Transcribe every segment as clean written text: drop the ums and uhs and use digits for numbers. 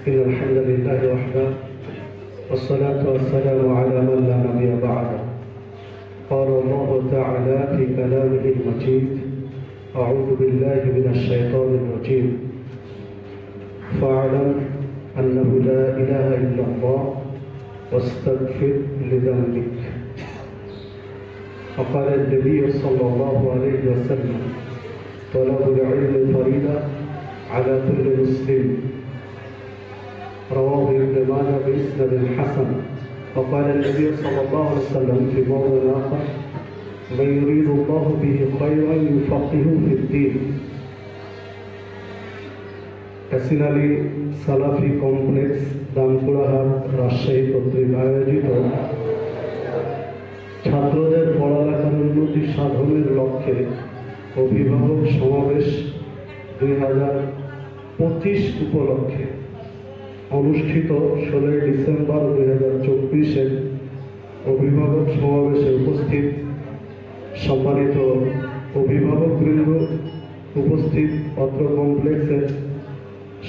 إن الحمد لله وحده والصلاة والسلام على من لا نبي بعده. قال الله تعالى في كلامه المجيد: أعوذ بالله من الشيطان الرجيم. فاعلم أنه لا إله إلا الله واستغفر لذنبك. وقال النبي صلى الله عليه وسلم: طلب العلم فريضة على كل مسلم. رواه ابن ماجه بإسناد حسن. وقال النبي صلى الله عليه وسلم في موضع آخر: من يريد الله به خيرا يفقهه في الدين. Kachin Ali সালাফি complex, দামকুড়াহাট, Rajshahi কর্তৃক আয়োজিত ছাত্রদের পড়ালেখার উন্নতি সাধনের লক্ষ্যে অভিভাবক সমাবেশ 2025 উপলক্ষে অনুষ্ঠিত 16 ডিসেম্বর 2024 অভিভাবক সমাবেশে উপস্থিত সম্মানিত অভিভাবকবৃন্দ, উপস্থিত অত্র কমপ্লেক্সের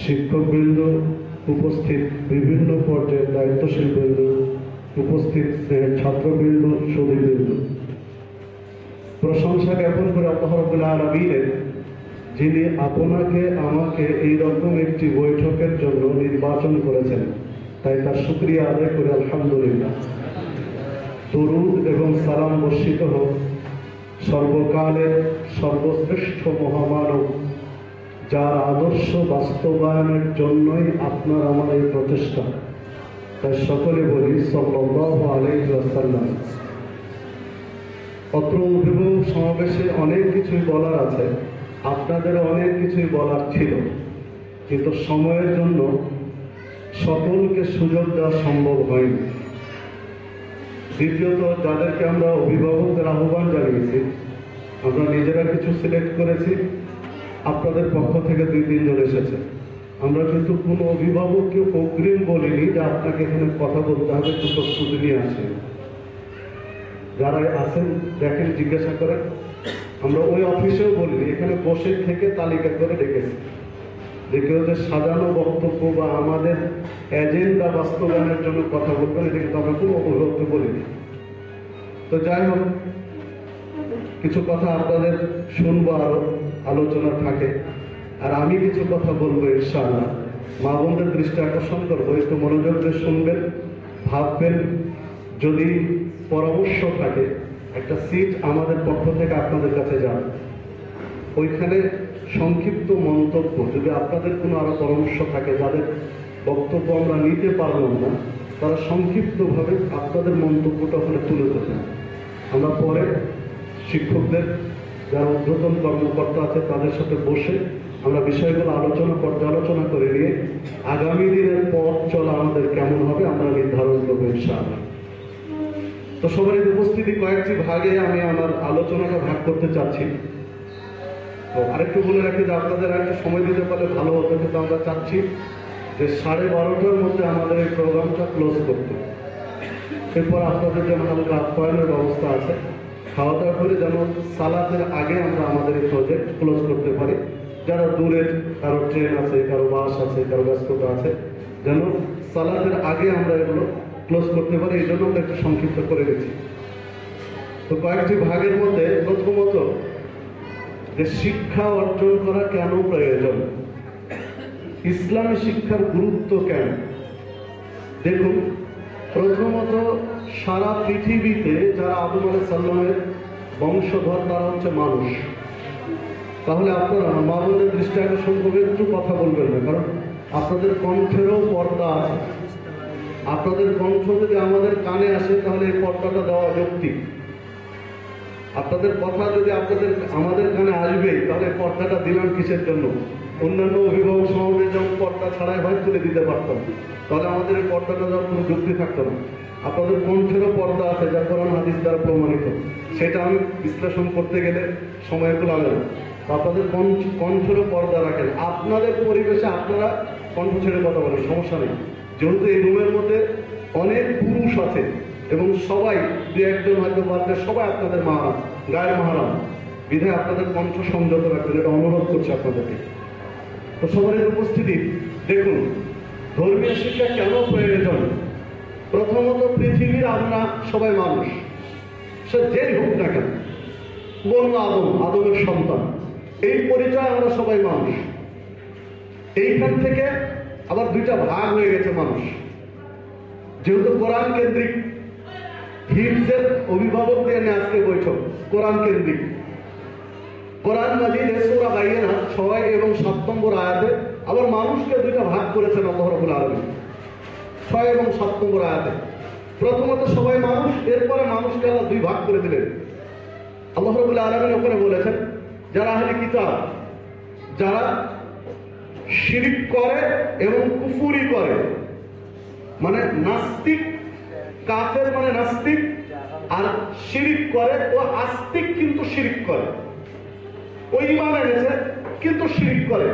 শিক্ষকবৃন্দ, উপস্থিত বিভিন্ন পর্যায়ের দায়িত্বশীল বৃন্দ, উপস্থিত ছাত্রবৃন্দ, সুধীবৃন্দ, প্রশংসা জ্ঞাপন করে আল্লাহ রাব্বুল আলামিনের, যিনি আপনাকে আমাকে এইরকম একটি বৈঠকের জন্য নির্বাচন করেছেন, তাই তার শুকরিয়া আদায় করে আলহামদুলিল্লাহ। দরুদ এবং সালাম বর্ষিত হোক সর্বকালের সর্বশ্রেষ্ঠ মহামানব, যার আদর্শ বাস্তবায়নের জন্যই আপনার আমার এই প্রচেষ্টা। তাই সকলে বলি সাল্লাল্লাহু আলাইহি ওয়াসাল্লাম। অত্র অভিভাবক সমাবেশে অনেক কিছুই বলার আছে, আপনাদের অনেক কিছুই বলার ছিল, কিন্তু সময়ের জন্য সকলকে সুযোগ দেওয়া সম্ভব হয়নি। দ্বিতীয়ত, যাদেরকে আমরা অভিভাবকদের আহ্বান জানিয়েছি, আমরা নিজেরা কিছু সিলেক্ট করেছি, আপনাদের পক্ষ থেকে 2-3 জন এসেছে। আমরা কিন্তু কোনো অভিভাবককে অগ্রিম বলিনি যে আপনাকে এখানে কথা বলতে হবে, একটু প্রস্তুতি নিয়ে আসেন। যারা আছেন দেখেন, জিজ্ঞাসা করেন। আমরা ওই অফিসেও বলিনি, এখানে বসে থেকে তালিকা করে ডেকেছি যে কেউ যে সাজানো বক্তব্য বা আমাদের এজেন্ডা বাস্তবায়নের জন্য কথা বলবেন, এটা কিন্তু আমরা কোনো অভিভাবককে বলিনি। তো যাই হোক, কিছু কথা আপনাদের শুনবো, আরো আলোচনা থাকে, আর আমি কিছু কথা বলবো ইনশাআল্লাহ। মা বোনদের দৃষ্টি আকর্ষণ করবো, একটু মনোযোগ দিয়ে শুনবেন, ভাববেন। যদি পরামর্শ থাকে, একটা সিট আমাদের পক্ষ থেকে আপনাদের কাছে যান, ওইখানে সংক্ষিপ্ত মন্তব্য, যদি আপনাদের কোনো আরো পরামর্শ থাকে, যাদের বক্তব্য আমরা নিতে পারলাম না, তারা সংক্ষিপ্তভাবে আপনাদের মন্তব্যটা ওখানে তুলে ধরবেন। আমরা পরে শিক্ষকদের যারা ঊর্ধ্বতন কর্মকর্তা আছে তাদের সাথে বসে আমরা বিষয়গুলো পর্যালোচনা করে নিয়ে আগামী দিনের পথ চলা আমাদের কেমন হবে আমরা নির্ধারণ করবো ইনশাআল্লাহ। তো সবারই উপস্থিতি কয়েকটি ভাগে আমি আমার আলোচনাটা ভাগ করতে চাচ্ছি। তো আরেকটু বলে রাখি যে আপনাদের একটা সময় দিতে পারলে ভালো হতো, কিন্তু আমরা চাচ্ছি যে 12:30টার মধ্যে আমাদের এই প্রোগ্রামটা ক্লোজ করতে। এরপর আপনাদের যেমন আমাদের আপ্যায়নের ব্যবস্থা আছে, খাওয়া দাওয়া করে যেন সালাতের আগে আমরা আমাদের এই প্রজেক্ট ক্লোজ করতে পারি। যারা দূরের, কারো ট্রেন আছে, কারো বাস আছে, কারো ব্যস্ততা আছে, যেন সালাতের আগে আমরা এগুলো ক্লোজ করতে পারি, এই জন্য আমরা একটু সংক্ষিপ্ত করে দিচ্ছি। তো কয়েকটি ভাগের মধ্যে প্রথমত, যে শিক্ষা অর্জন করা কেন প্রয়োজন, ইসলামী শিক্ষার গুরুত্ব কেন। দেখুন, প্রথমত সারা পৃথিবীতে যারা আদম আলাইহিস সালামের বংশধর, তারা হচ্ছে মানুষ। তাহলে আপনারা মা বোনদের দৃষ্টি আকর্ষণ করবে, একটু কথা বলবেন না, কারণ আপনাদের কণ্ঠেরও পর্দা আছে। আপনাদের কণ্ঠ যদি আমাদের কানে আসে, তাহলে এই পর্দাটা দেওয়া যৌক্তিক। আপনাদের কথা যদি আমাদের কানে আসবেই, তাহলে পর্দাটা দিলাম কিসের জন্য? অন্যান্য অভিভাবক সমাবেশ যেমন পর্দা ছাড়াই হয় তুলে দিতে পারতাম, তাহলে আমাদের এই পর্দাটা দেওয়ার কোনো যুক্তি থাকতো না। আপনাদের কণ্ঠেরও পর্দা আছে, যা কোরআন হাদিস দ্বারা প্রমাণিত। সেটা আমি বিশ্লেষণ করতে গেলে সময়গুলো লাগে না। আপনাদের কণ্ঠেরও পর্দা রাখেন। আপনাদের পরিবেশে আপনারা কণ্ঠ ছেড়ে কথা বলেন, সমস্যা নেই। যেহেতু এই রুমের মধ্যে অনেক পুরুষ আছে এবং সবাই 2-1 হয়তো বাদে সবাই আপনাদের মাহারাম, গায়ের মাহারাম, বিধায় আপনাদের কণ্ঠ সংযত রাখবেন, এটা অনুরোধ করছে আপনাদেরকে। তো সবার উপস্থিতি দেখুন, ধর্মীয় শিক্ষা কেন প্রয়োজন? প্রথমত, পৃথিবীর আমরা সবাই মানুষ, সে যেই হোক না কেন, বনু আদম, আদমের সন্তান, এই পরিচয় আমরা সবাই মানুষ। এইখান থেকে আবার দুইটা ভাগ হয়ে গেছে মানুষ। যেহেতু কোরআন কেন্দ্রিক, হিফজের অভিভাবক দিয়ে আজকে বৈঠক কোরআন কেন্দ্রিক। কোরআন মাজিদে সূরা বাইয়িনা 6 এবং 7 নম্বর আয়াতে আবার মানুষকে দুইটা ভাগ করেছেন আল্লাহ রাব্বুল আলামিন। 6 এবং 7 নম্বর আয়াতে প্রথমত সবাই মানুষ, এরপরে মানুষকে আল্লাহ দুই ভাগ করে দিলেন। আল্লাহ রাব্বুল আলামিন ওখানে বলেছেন, যারা আহলে কিতাব, যারা শিরক করে এবং কুফরি করে, মানে নাস্তিক, কাফের মানে নাস্তিক, আর শিরক করে ও আস্তিক কিন্তু শিরক করে, ওই ঈমান এনেছে কিন্তু শিরক করে,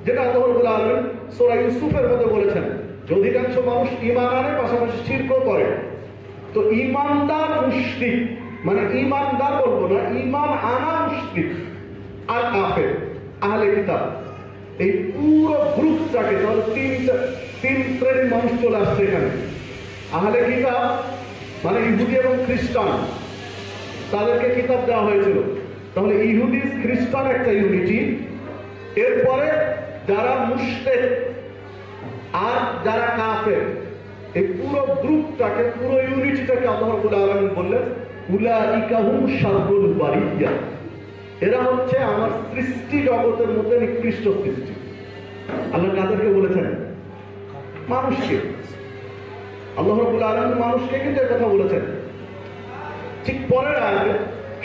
যেটা আল্লাহ রাব্বুল আলামিন সূরা ইউসুফের মধ্যে বলেছেন যে অধিকাংশ মানুষ ঈমান আনে পাশাপাশি শিরকও করে। তো ঈমানদার মুশরিক, মানে ঈমানদার বলবো না, ঈমান আনা মুশরিক আর কাফের, আহলে কিতাব, এই পুরো গ্রুপটাকে, তাহলে তিন শ্রেণীর মানুষ চলে আসছে এখানে। আহলে কিতাব মানে ইহুদি এবং খ্রিস্টান, তাদেরকে কিতাব দেওয়া হয়েছিল, তাহলে ইহুদি খ্রিস্টান একটা ইউনিটি। এরপরে যারা মুশরিক আর যারা কাফের, এই পুরো গ্রুপটাকে, পুরো ইউনিটিটাকে আল্লাহ রাব্বুল আলামিন বললেন উলাইকা হুম শাররুল বারিয়া, এরা হচ্ছে আমার সৃষ্টি জগতের মধ্যে নিকৃষ্ট সৃষ্টি। আল্লাহ কাদেরকে বলেছেন? মানুষকে। আল্লাহ রাব্বুল আলামিন মানুষকে কিন্তু এই কথা বলেছেন। ঠিক পরের আয়াতে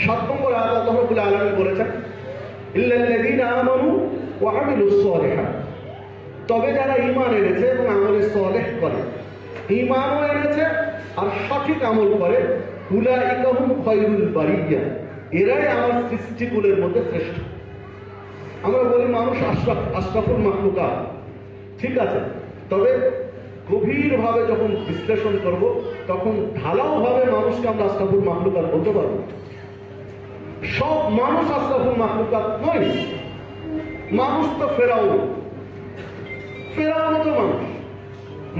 7 নম্বর আয়াতে আল্লাহ রাব্বুল আলামিন বলেছেন ইল্লাল্লাযীনা আমানু ওয়া আমিলুস সালিহাত, তবে যারা ঈমান এনেছে এবং আমলে সালেহ করে, ঈমানও এনেছে আর সঠিক আমল করে, উলাইকা হুম খায়রুল বারিয়া, এরাই আমার সৃষ্টিকুলের মধ্যে শ্রেষ্ঠ। আমরা বলি মানুষ আশরাফুল মাখলুকাত, ঠিক আছে, তবে গভীরভাবে যখন বিশ্লেষণ করব তখন ঢালাওভাবে মানুষকে আমরা আশরাফুল মাখলুকাত বলতে পারবো। সব মানুষ আশরাফুল মাখলুকাত নয়। মানুষ তো ফেরাউন তো মানুষ।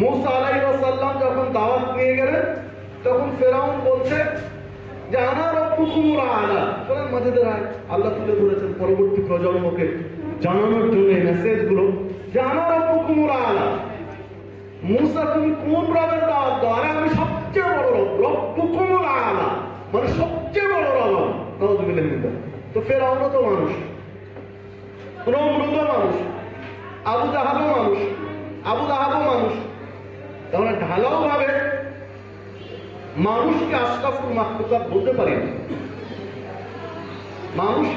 মূসা আলাইহিস সালাম যখন দাওয়াত নিয়ে গেলেন, তখন ফেরাউন বলছে যে আনা রাব্বুকুমুল আ'লা। কোরআন মাজিদের আল্লাহ তুলে ধরেছেন পরবর্তী প্রজন্মকে জানানোর জন্য এই মেসেজগুলো, যে আনা রাব্বুকুমুল আ'লা। মূসা, তুমি কোন রবের দাওয়াত দাও? আরে আমি সবচেয়ে বড় রব, রাব্বুকুমুল আ'লা, মানে সবচেয়ে বড় রব। নাউযুবিল্লাহি মিন যালিক। তো ফেরাউনও তো মানুষ, নমরুদও মানুষ, আবু জাহালও মানুষ, আবু লাহাবও মানুষ। তাহলে ঢালাও ভাবে মানুষকে আশরাফুল মাখলুকাত বলতে পারি না। মানুষ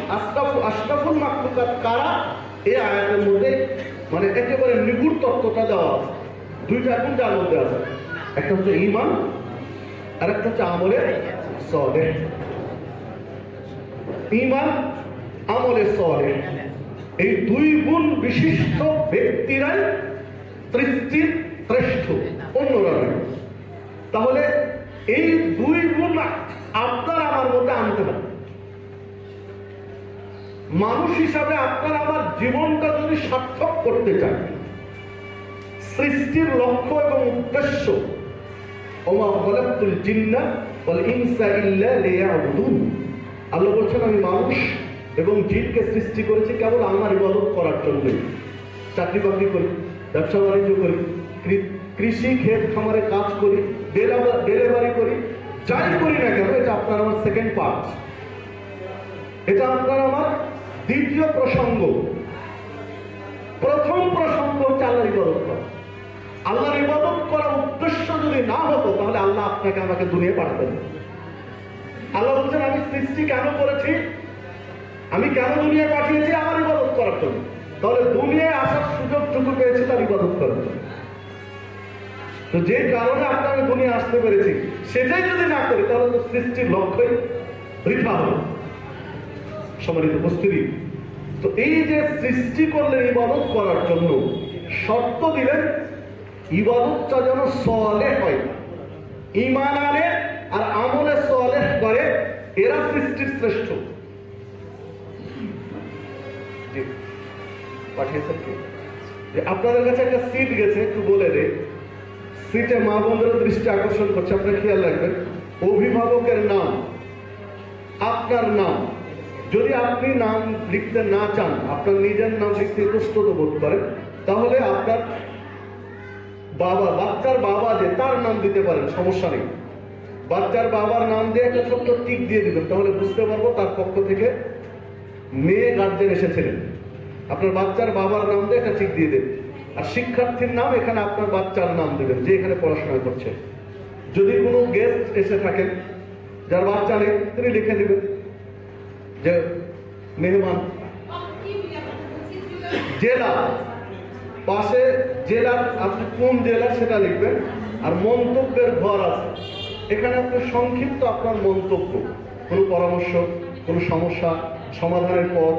আশরাফুল মাখলুকাত কারা? এই আয়াতের মধ্যে মানে একেবারে নিগুড় তত্ত্বটা দেওয়া আছে। দুইটা এখন যার মধ্যে আছে, একটা হচ্ছে ঈমান আর একটা হচ্ছে আমলে সালেহ। ঈমান, আমলে সালেহ, এই দুই গুণ বিশিষ্ট ব্যক্তিরাই সৃষ্টির শ্রেষ্ঠ, অন্যরা নয়। তাহলে এই দুই গুণ আপনার আমার মধ্যে আনতে হবে। মানুষ হিসাবে আপনার আমার জীবনটা যদি সার্থক করতে চান, সৃষ্টির লক্ষ্য এবং উদ্দেশ্য, ওমা খালাকতুল জিন্না ওয়াল ইনসা ইল্লা লিয়াবুদুন, আল্লাহ বলছেন আমি মানুষ এবং জিনকে সৃষ্টি করেছি কেবল আমার ইবাদত করার জন্য। চাকরি বাকরি করি, ব্যবসা বাণিজ্য করি, কৃষি ক্ষেত খামারে কাজ করি, ডেলিভারি করি, যাই করি না কেন, এটা আপনার আমার সেকেন্ড পার্ট, এটা আপনার আমার দ্বিতীয় প্রসঙ্গ। প্রথম প্রসঙ্গ হচ্ছে আল্লাহর ইবাদত করা। আল্লাহর ইবাদত করার উদ্দেশ্য যদি না হতো তাহলে আল্লাহ আপনাকে আমাকে দুনিয়ায় পাঠাতেন। আল্লাহ বলছেন আমি সৃষ্টি কেন করেছি, আমি কেন দুনিয়ায় পাঠিয়েছি? আমার ইবাদত করার জন্য। তাহলে দুনিয়ায় আসার সুযোগটুকু পেয়েছি তার ইবাদত করার জন্য। তো যে কারণে আপনাকে দুনিয়া আসতে পেরেছি সেটাই যদি না করি তাহলে তো সৃষ্টির লক্ষ্যই বৃথা হবে। সম্মানিত উপস্থিতি, তো এই যে সৃষ্টি করলেন ইবাদত করার জন্য, শর্ত দিলেন ইবাদতটা যেন সালেহ হয়, ঈমান আনে আর আমলে সালেহ করে, এরা সৃষ্টির শ্রেষ্ঠ। পাঠিয়েছেন কি? যে আপনাদের কাছে একটা সিট গেছে, একটু বলে দেয়, সিটে মা বোনদের দৃষ্টি আকর্ষণ করছে, আপনার খেয়াল রাখবেন অভিভাবকের নাম, আপনার নাম। যদি আপনি নাম লিখতে না চান, আপনার নিজের নাম লিখতে ইতস্তত বোধ করেন, তাহলে আপনার বাবা, বাচ্চার বাবা যে তার নাম দিতে পারেন, সমস্যা নেই। বাচ্চার বাবার নাম দিয়ে একটা ছোট্ট টিক দিয়ে দিবেন, তাহলে বুঝতে পারবো তার পক্ষ থেকে মেয়ে গার্জেন এসেছিলেন। আপনার বাচ্চার বাবার নাম দিয়ে একটা টিক দিয়ে দেবেন। আর শিক্ষার্থীর নাম এখানে আপনার বাচ্চার নাম দেবেন যে এখানে পড়াশোনা করছে। যদি কোনো গেস্ট এসে থাকেন যার বাচ্চা নেই, তিনি লিখে দিবেন যে মেহমান। জেলা, পাশে জেলার, আপনি কোন জেলা সেটা লিখবেন। আর মন্তব্যের ঘর আছে, এখানে আপনি সংক্ষিপ্ত আপনার মন্তব্য, কোনো পরামর্শ, কোনো সমস্যা, সমাধানের পথ।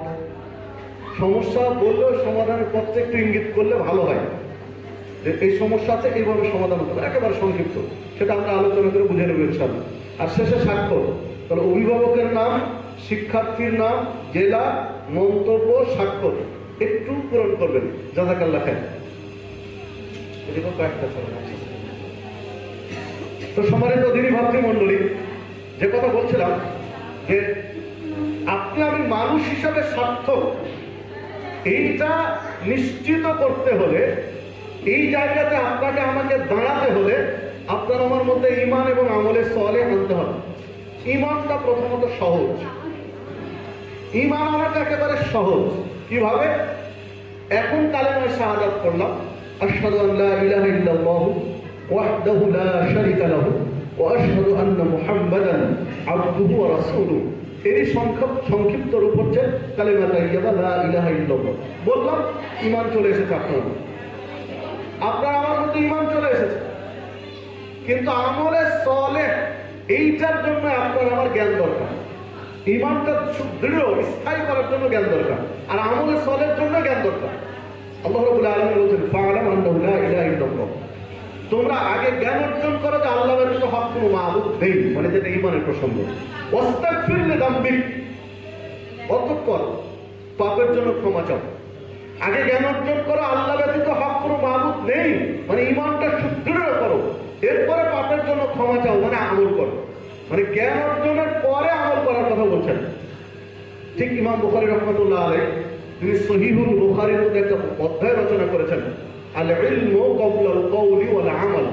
সমস্যা বললেও সমাধানের পথটা একটু ইঙ্গিত করলে ভালো হয়, যে এই সমস্যা আছে, এইভাবে সমাধান হতে হবে, একেবারে সংক্ষিপ্ত, সেটা আমরা আলোচনা করে বুঝে নেব ইনশাআল্লাহ। আর শেষে স্বাক্ষর। তাহলে অভিভাবকের নাম, শিক্ষার্থীর নাম, জেলা, মন্তব্য, স্বাক্ষর একটু পূরণ করবেন। জাযাকাল্লাহ খাইর। তো সম্মানিত দিনী ভাতৃমণ্ডলী, যে কথা বলছিলাম যে আপনি আমি মানুষ হিসাবে সার্থক, এইটা নিশ্চিত করতে হলে, এই জায়গাতে আপনাকে আমাকে দাঁড়াতে হলে আপনার আমার মধ্যে ঈমান এবং আমলে সালেহ আনতে হবে। ঈমানটা প্রথমত সহজ, ঈমান আনাটা একেবারে সহজ। কিভাবে? এখন কালেমায়ে শাহাদাত পড়লাম, আশহাদু আল্লা ইলাহা ইল্লাল্লাহু ওয়াহদাহু লা শারীকা লাহু ওয়া আশহাদু আন্না মুহাম্মাদান আবদুহু ওয়া রাসূলুহু। এরই সংক্ষিপ্ত রূপ হচ্ছে কালেমা তাইয়্যিবা লা ইলাহা ইল্লাল্লাহ। বললাম, ঈমান চলে এসেছে আপনার আমার মধ্যে ঈমান চলে এসেছে। কিন্তু আমলে সালেহ, এইটার জন্য আপনার আমার জ্ঞান দরকার। ঈমানটা দৃঢ় স্থায়ী করার জন্য জ্ঞান দরকার, আর আমলে সালেহের জন্য জ্ঞান দরকার। আল্লাহ রাব্বুল আলামিন বলেছেন, ফা'লাম আন্নাহু লা ইলাহা ইল্লাল্লাহ। তোমরা আগে জ্ঞান অর্জন করো যে আল্লাহ ব্যতীত হক কোনো মাবুদ নেই, মানে যেটা ঈমানের প্রসঙ্গ। ওয়াস্তাগফির লিযামবিক, অতঃপর পাপের জন্য ক্ষমা চাও। আগে জ্ঞান অর্জন করো আল্লাহ ব্যতীত হক কোনো মাবুদ নেই, মানে ঈমানটা সুদৃঢ় করো। এরপরে পাপের জন্য ক্ষমা চাও, মানে আমল করো। মানে জ্ঞান অর্জনের পরে আমল করার কথা বলছেন। ঠিক ইমাম বুখারী রাহমাতুল্লাহ আলাইহি তিনি সহিহুল বুখারীর মধ্যে একটা অধ্যায় রচনা করেছেন, আল ইলমু ক্বাবলাল কওলি ওয়াল আমাল।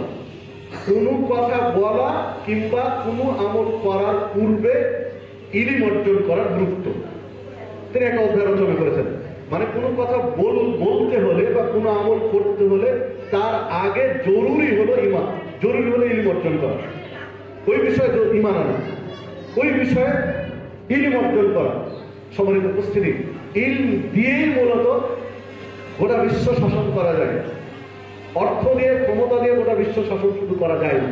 কোনো কথা বলা কিংবা কোনো আমল করার পূর্বে ইলম অর্জন করার গুরুত্ব তিনি একটা অধ্যায় রচনা করেছেন। মানে কোনো কথা বলতে হলে বা কোনো আমল করতে হলে তার আগে জরুরি হলো ঈমান, জরুরি হলো ইলম অর্জন করা। ওই বিষয়ে ঈমান আনা, ওই বিষয়ে ইলম অর্জন করা। সম্মানিত উপস্থিতি, ইলম দিয়েই মূলত গোটা বিশ্ব শাসন করা যায়। অর্থ দিয়ে, ক্ষমতা দিয়ে গোটা বিশ্ব শাসন শুধু করা যায় না।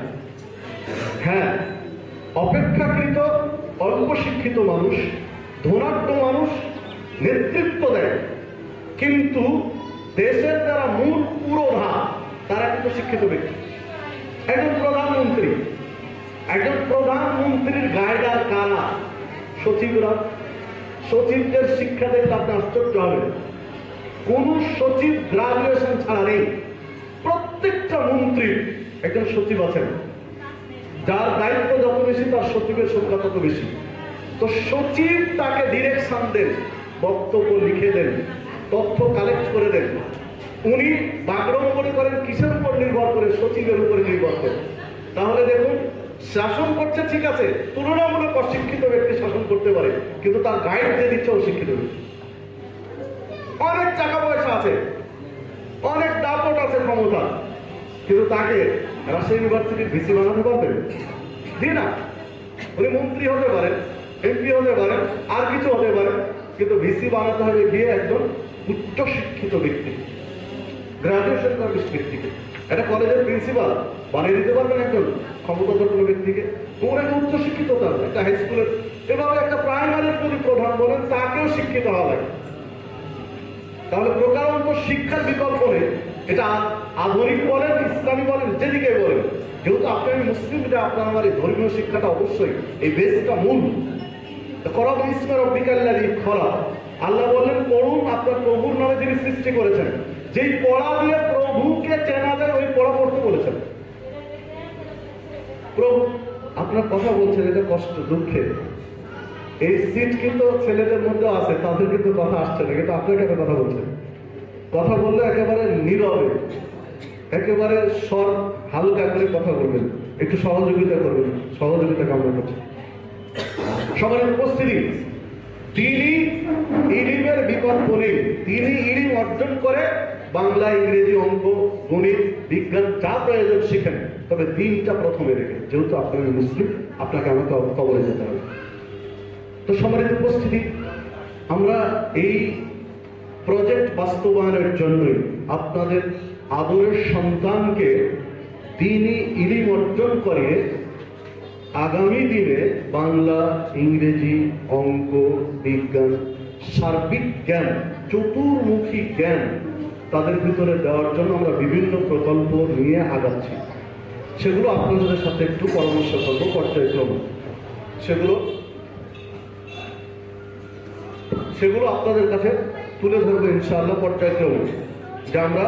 হ্যাঁ, অপেক্ষাকৃত অল্প শিক্ষিত মানুষ, ধনাঢ্য মানুষ নেতৃত্ব দেয়, কিন্তু দেশের যারা মূল পুরোধা তারা কিন্তু শিক্ষিত ব্যক্তি। একজন প্রধানমন্ত্রীর গাইডার কারা? সচিবরা। সচিবদের শিক্ষা দেখলে আপনি আশ্চর্য হবেন, কোন সচিব গ্রাজুয়েশন ছাড়া নেই। প্রত্যেকটা মন্ত্রীর একজন সচিব আছেন, যার দায়িত্ব যত বেশি তার সচিবের সংখ্যা তত বেশি। তো সচিব তাকে ডিরেকশন দেন, বক্তব্য লিখে দেন, তথ্য কালেক্ট করে দেন। উনি বাগড়ম মনে করেন কিসের উপর নির্ভর করে? সচিবের উপরে নির্ভর করে। তাহলে দেখুন, শাসন করছে ঠিক আছে, তুলনামূলক অশিক্ষিত ব্যক্তি শাসন করতে পারে, কিন্তু তার গাইড দিয়ে দিচ্ছে অশিক্ষিত ব্যক্তি। অনেক টাকা পয়সা আছে, অনেক দাপট আছে, ক্ষমতা, কিন্তু তাকে রাজশাহী ইউনিভার্সিটির ভিসি বানাতে পারবেন? জি না। উনি মন্ত্রী হতে পারেন, এমপি হতে পারেন, আর কিছু হতে পারে, কিন্তু ভিসি বানাতে হবে গিয়ে একজন উচ্চ শিক্ষিত ব্যক্তি, গ্রাজুয়েশন করা ব্যক্তিকে। একটা কলেজের প্রিন্সিপাল বানিয়ে দিতে পারবেন একজন ক্ষমতাধর কোনো ব্যক্তিকে? কোন একটা উচ্চ শিক্ষিত, তার একটা হাই স্কুলের, এভাবে একটা প্রাইমারির যদি প্রধান বলেন তাকেও শিক্ষিত হওয়া লাগে। তাহলে প্রকারান্ত শিক্ষার বিকল্প নেই। এটা আধুনিক বলেন, ইসলামী বলেন, যেদিকে বলেন, যেহেতু আপনি আমি মুসলিম, যে আপনার আমার এই ধর্মীয় শিক্ষাটা অবশ্যই, এই বেসটা মূল। করা ইসমে রব্বিকাল্লাযী খলাক, আল্লাহ বললেন পড়ুন আপনার প্রভুর নামে যিনি সৃষ্টি করেছেন। যেই পড়া দিয়ে প্রভুকে চেনা যায় ওই পড়া পড়তে বলেছেন। প্রভু আপনার কথা বলছেন, এটা কষ্ট দুঃখে। এই সিট কিন্তু ছেলেদের মধ্যে আছে, তাদের কিন্তু কথা আসছে না, কিন্তু আপনি কেন কথা বলছেন? কথা বললে একেবারে নীরবে, একেবারে স্বর হালকা করে কথা বলবেন, একটু সহযোগিতা করবেন, সহযোগিতা কামনা করছেন। সবার উপস্থিতি, তিনি ইলিমের বিকল্প নেই। তিনি ইলিম অর্জন করে বাংলা, ইংরেজি, অঙ্ক, গণিত, বিজ্ঞান যা প্রয়োজন শিখেন, তবে দিনটা প্রথমে রেখে। যেহেতু আপনার মুসলিম, আপনাকে আমাকে কবরে যেতে হবে। তো সবার উপস্থিতি, আমরা এই প্রজেক্ট বাস্তবায়নের জন্যই আপনাদের আদরের সন্তানকে দিনই ইলিম অর্জন করে আগামী দিনে বাংলা, ইংরেজি, অঙ্ক, বিজ্ঞান, সার্বিক জ্ঞান, চতুর্মুখী জ্ঞান তাদের ভিতরে দেওয়ার জন্য আমরা বিভিন্ন প্রকল্প নিয়ে আগাচ্ছি। সেগুলো আপনাদের সাথে একটু পরামর্শ করবো পর্যায়ক্রমে। সেগুলো আপনাদের কাছে তুলে ধরবো ইনশাআল্লাহ পর্যায়ক্রমে, যে আমরা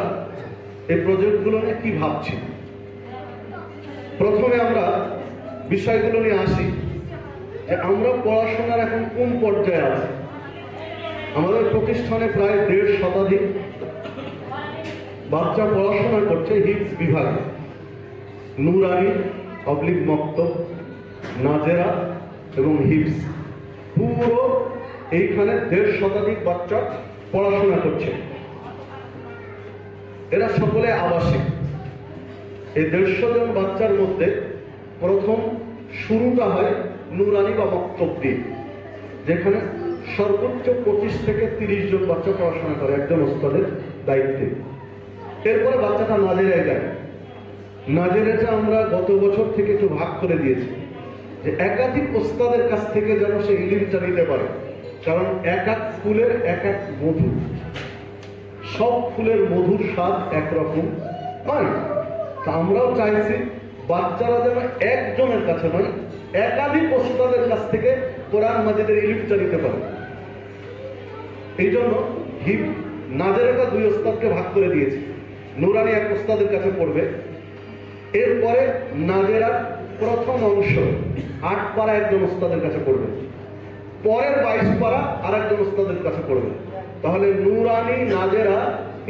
এই প্রজেক্টগুলো নিয়ে কি ভাবছি। প্রথমে আমরা বিষয়গুলো নিয়ে আসি যে আমরা পড়াশোনার এখন কোন পর্যায়ে আছি। আমাদের প্রতিষ্ঠানে প্রায় 1.5 শতাধিক বাচ্চা পড়াশোনা করছে হিফজ বিভাগে, নুরানি, মক্তব, নাজেরা এবং হিফজ। পুরো এইখানে 1.5 শতাধিক বাচ্চা পড়াশোনা করছে। এরা সকলে আবাসিক। এই 150 জন বাচ্চার মধ্যে প্রথম শুরুটা হয় নুরানি বা মক্তব দিয়ে, যেখানে সর্বোচ্চ 25 থেকে 30 জন বাচ্চা পড়াশোনা করে একজন ওস্তাদের দায়িত্বে। এরপরে বাচ্চাটা নাজেরায় যায়। নাজেরাটা আমরা গত বছর থেকে একটু ভাগ করে দিয়েছি, যে একাধিক ওস্তাদের কাছ থেকে যেন সে ইলিমটা নিতে পারে। কারণ এক এক ফুলের এক এক মধু, সব ফুলের মধুর স্বাদ একরকম নয়। তা আমরাও চাইছি বাচ্চারা যেন একজনের কাছে নয়, একাধিক ওস্তাদের কাছ থেকে কোরআন মাজিদের ইলিমটা নিতে পারে। এই জন্য নাজেরাটা 2 ওস্তাদকে ভাগ করে দিয়েছি। নুরানি এক ওস্তাদের কাছে পড়বে। এরপরে নাজেরার প্রথম অংশ 8 পারা একজন ওস্তাদের কাছে পড়বে। পরের 22 পারা আর একজন ওস্তাদের কাছে পড়বে। তাহলে নুরানি, নাজেরা